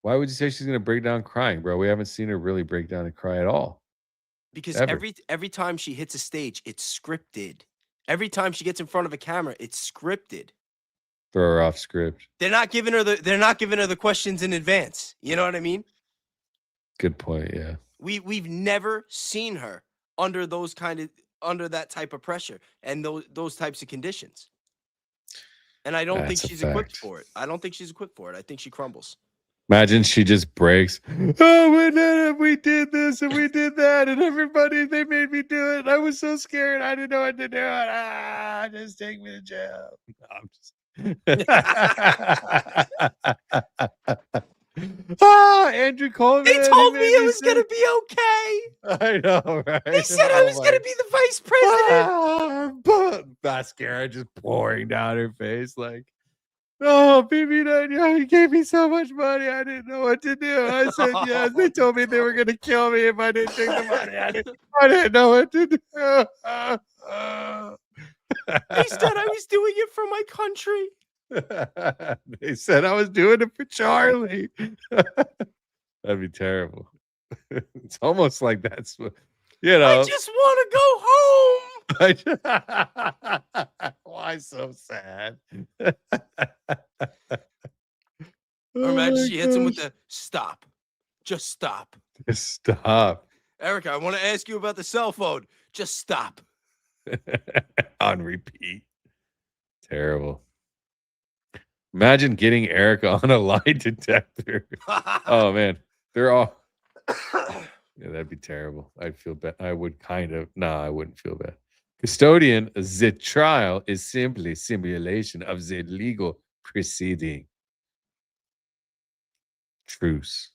Why would you say she's going to break down crying, bro? We haven't seen her really break down and cry at all. Because every time she hits a stage, it's scripted. Every time she gets in front of a camera, it's scripted. Throw her off script. They're not giving her the questions in advance. You know what I mean? Good point. Yeah. We've never seen her under that type of pressure and those types of conditions. And I don't think she's equipped for it. I don't think she's equipped for it. I think she crumbles. Imagine she just breaks. Oh, we did this and we did that, and they made me do it. I was so scared. I didn't know what to do. Just take me to jail. Andrew Coleman. They told me it was going to be okay. I know, right? They said I was going to be the vice president. But mascara just pouring down her face like, oh, BB9, you gave me so much money. I didn't know what to do. I said yes. They told me they were going to kill me if I didn't take the money. I didn't know what to do. They said I was doing it for my country. They said I was doing it for Charlie. That'd be terrible. It's almost like that's what, you know. I just want to go home. Why so sad? Or imagine she hits him with the stop. Just stop. Just stop. Erika, I want to ask you about the cell phone. Just stop. On repeat. Terrible. Imagine getting Erika on a lie detector. Oh man, they're all. Yeah, that'd be terrible. I'd feel bad. I would kind of. No, I wouldn't feel bad. Custodian, the trial is simply simulation of the legal proceeding. Truce.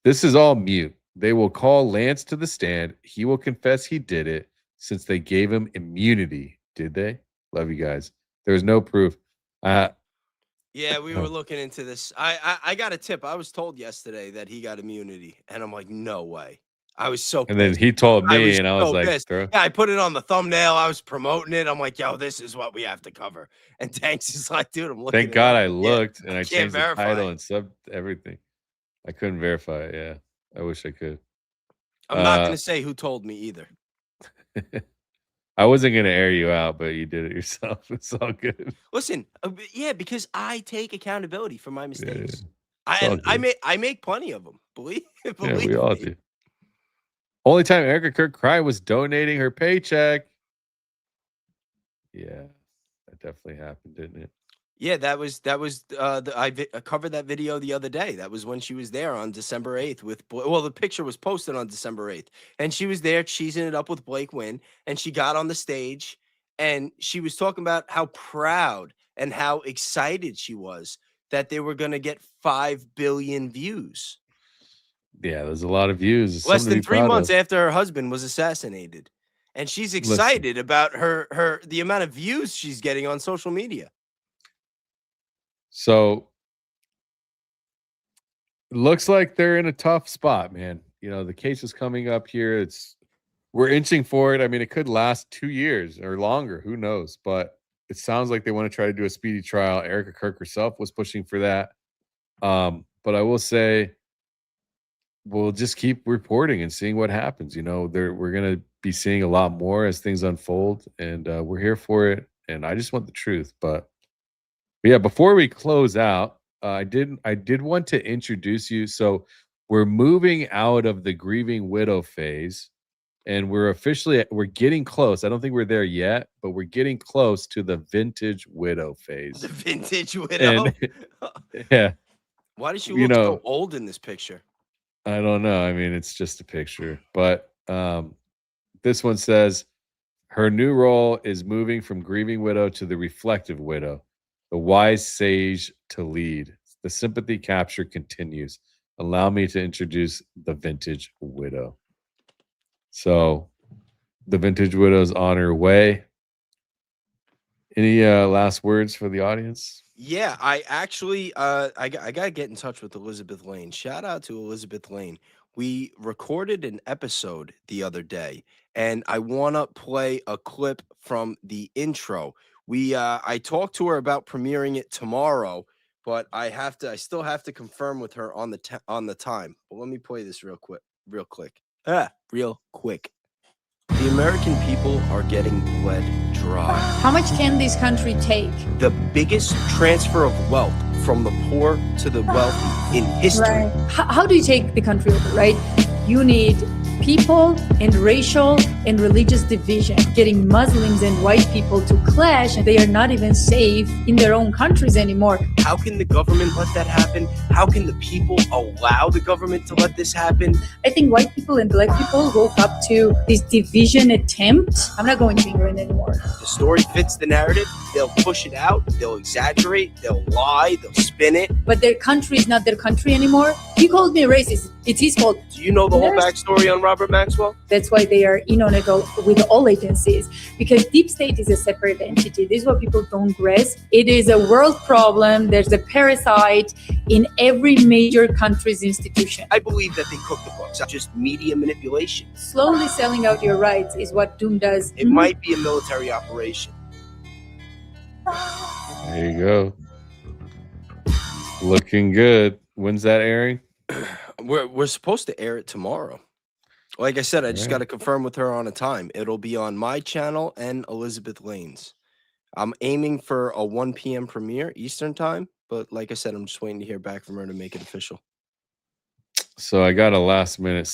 This is all mute. They will call Lance to the stand. He will confess he did it since they gave him immunity. Did they? Love you guys. There's no proof. Yeah, we were looking into this. I got a tip. I was told yesterday that he got immunity, and I'm like, no way. I was so. And then he told me, and I was so like, pissed. Yeah, I put it on the thumbnail. I was promoting it. I'm like, yo, this is what we have to cover. And Danks is like, dude, I'm looking. Thank God I looked Yeah, and I can't changed the verify title it. and sub everything. I couldn't verify it. Yeah, I wish I could. I'm not going to say who told me either. I wasn't going to air you out, but you did it yourself. It's all good. Listen, yeah, because I take accountability for my mistakes. all I make plenty of them. Believe Yeah, me. we all do. Only time Erika Kirk cried was donating her paycheck. Yeah, that definitely happened, didn't it? Yeah, that was I covered that video the other day. That was when she was there on December 8th with the picture was posted on December 8th, and she was there cheesing it up with Blake Wynn, and she got on the stage and she was talking about how proud and how excited she was that they were going to get 5 billion views. Yeah, there's a lot of views. It's Less something to than be 3 proud months of. after her husband was assassinated. And she's excited about the amount of views she's getting on social media. So it looks like they're in a tough spot, man. You know, the case is coming up here. We're inching forward. I mean, it could last 2 years or longer. Who knows? But it sounds like they want to try to do a speedy trial. Erika Kirk herself was pushing for that. But I will say we'll just keep reporting and seeing what happens. You know, we're going to be seeing a lot more as things unfold, and we're here for it. And I just want the truth. But yeah, before we close out, I did want to introduce you. So we're moving out of the grieving widow phase, and we're getting close. I don't think we're there yet, but we're getting close to the vintage widow phase. The vintage widow. And, yeah. Why does she look so old in this picture? I don't know. I mean, it's just a picture, but this one says her new role is moving from grieving widow to the reflective widow. The wise sage to lead. The sympathy capture continues. Allow me to introduce the vintage widow. So the vintage widow's on her way. Any last words for the audience? Yeah, I actually I got to get in touch with Elizabeth Lane. Shout out to Elizabeth Lane. We recorded an episode the other day, and I want to play a clip from the intro. I talked to her about premiering it tomorrow, but I still have to confirm with her on the time. But let me play this real quick. Real quick. The American people are getting bled dry. How much can this country take? The biggest transfer of wealth from the poor to the wealthy in history. Right. How do you take the country over, right? You need people and racial and religious division, getting Muslims and white people to clash, and they are not even safe in their own countries anymore. How can the government let that happen? How can the people allow the government to let this happen? I think white people and black people woke up to this division attempt. I'm not going to England anymore. The story fits the narrative. They'll push it out. They'll exaggerate. They'll lie. They'll spin it. But their country is not their country anymore. He called me racist. It's his fault. Do you know the whole backstory on Robert Maxwell? That's why they are in on it with all agencies, because deep state is a separate entity. This is what people don't grasp. It is a world problem. There's a parasite in every major country's institution. I believe that they cook the books, just media manipulation. Slowly selling out your rights is what Doom does. It might be a military operation. There There you go. Looking good. When's that airing? We're supposed to air it tomorrow. Like I said, I just got to confirm with her on a time. It'll be on my channel and Elizabeth Lane's. I'm aiming for a 1 p.m. premiere Eastern time, but like I said, I'm just waiting to hear back from her to make it official. So I got a last minute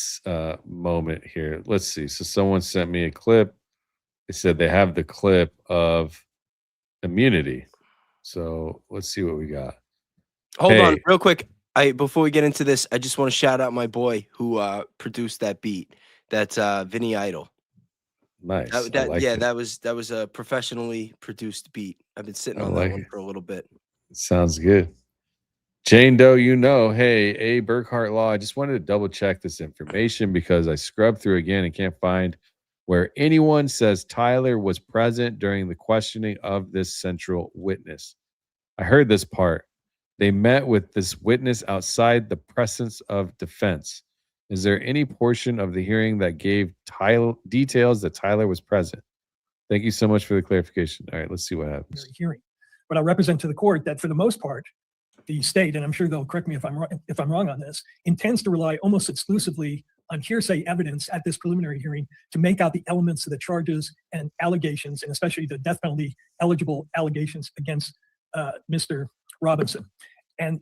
moment here. Let's see. So someone sent me a clip. They said they have the clip of immunity. So let's see what we got. Hold on real quick. Before we get into this, I just want to shout out my boy who produced that beat. That's Vinny Idol. Nice. That was a professionally produced beat. I've been sitting on that one for a little bit. Sounds good. Jane Doe, hey, A. Burkhart Law. I just wanted to double check this information because I scrubbed through again and can't find where anyone says Tyler was present during the questioning of this central witness. I heard this part. They met with this witness outside the presence of defense. Is there any portion of the hearing that gave details that Tyler was present? Thank you so much for the clarification. All right, let's see what happens. Hearing, but I represent to the court that for the most part, the state, and I'm sure they'll correct me if I'm wrong on this, intends to rely almost exclusively on hearsay evidence at this preliminary hearing to make out the elements of the charges and allegations, and especially the death penalty eligible allegations against Mr. Robinson. And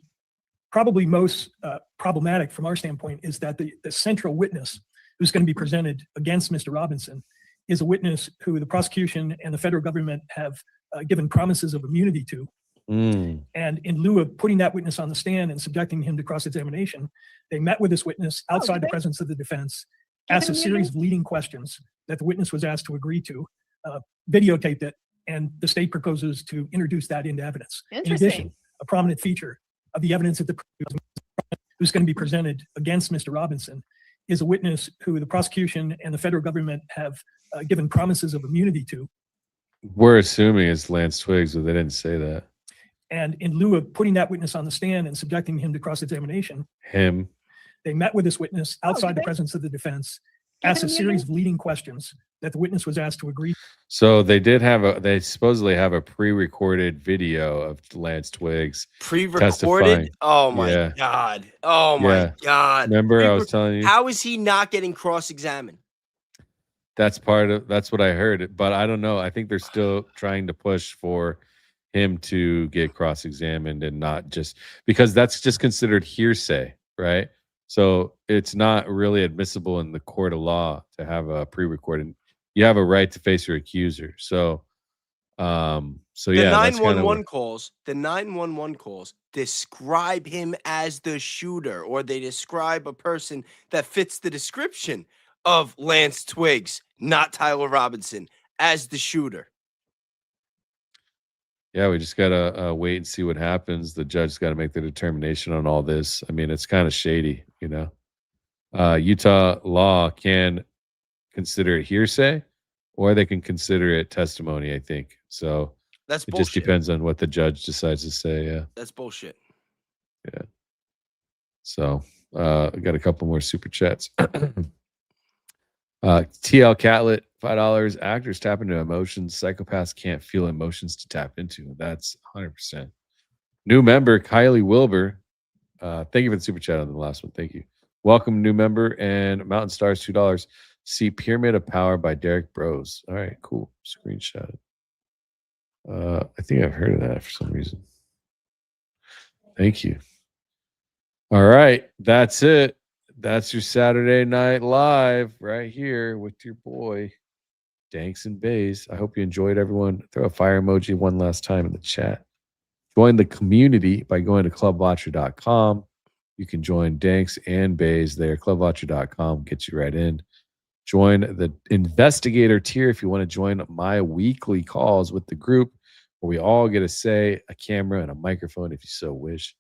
probably most problematic from our standpoint is that the central witness who's going to be presented against Mr. Robinson is a witness who the prosecution and the federal government have given promises of immunity to. And in lieu of putting that witness on the stand and subjecting him to cross-examination, they met with this witness outside the presence of the defense, asked a series of leading questions that the witness was asked to agree to, videotaped it, and the state proposes to introduce that into evidence. In addition, a prominent feature of the evidence that who's going to be presented against Mr. Robinson is a witness who the prosecution and the federal government have given promises of immunity to. We're assuming it's Lance Twiggs, but they didn't say that. And in lieu of putting that witness on the stand and subjecting him to cross-examination, they met with this witness outside the presence of the defense, asked a series of leading questions that the witness was asked to agree. So they supposedly have a pre-recorded video of Lance Twiggs Pre-recorded? Oh my God. Oh my God. Remember I was telling you? How is he not getting cross-examined? That's what I heard, but I don't know. I think they're still trying to push for him to get cross-examined and not just because that's just considered hearsay, right? So it's not really admissible in the court of law to have a pre-recorded. You have a right to face your accuser. So the 911 calls, the 911 calls describe him as the shooter, or they describe a person that fits the description of Lance Twiggs, not Tyler Robinson, as the shooter. Yeah, we just gotta wait and see what happens. The judge's got to make the determination on all this. I mean, it's kind of shady, Utah law can consider it hearsay, or they can consider it testimony. I think so. That's it. Bullshit. Just depends on what the judge decides to say. Yeah, that's bullshit. Yeah. So I got a couple more super chats. TL Catlet, $5. Actors tap into emotions. Psychopaths can't feel emotions to tap into. That's 100%. New member, Kylie Wilbur. Thank you for the super chat on the last one. Thank you. Welcome, new member. And Mountain Stars, $2. See Pyramid of Power by Derek Bros. All right, cool. Screenshot it. I think I've heard of that for some reason. Thank you. All right, that's it. That's your Saturday Night Live right here with your boy, Danks and Bays. I hope you enjoyed, everyone. Throw a fire emoji one last time in the chat. Join the community by going to clubwatcher.com. You can join Danks and Bays there. Clubwatcher.com gets you right in. Join the investigator tier if you want to join my weekly calls with the group where we all get a say, a camera, and a microphone if you so wish.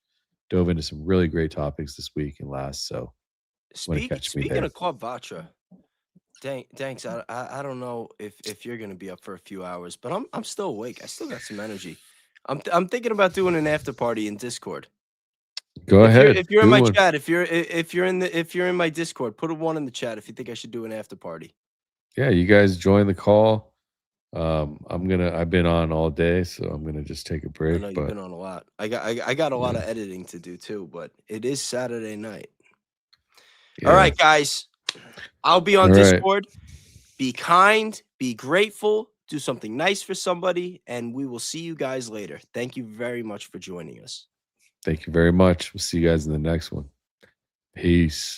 Dove into some really great topics this week and last, so Speaking of Club Vatra, Danks, I don't know if you're gonna be up for a few hours, but I'm still awake. I still got some energy. I'm thinking about doing an after party in Discord. Go ahead. If you're in my chat, if you're in my Discord, put a 1 in the chat if you think I should do an after party. Yeah, you guys join the call. I've been on all day, so I'm gonna just take a I break. know you've But been on a lot. I got a lot of editing to do too, but it is Saturday night. All yeah. right, guys. I'll be on All right. Discord. Be kind, be grateful, do something nice for somebody, and we will see you guys later. Thank you very much for joining us. Thank you very much. We'll see you guys in the next one. Peace.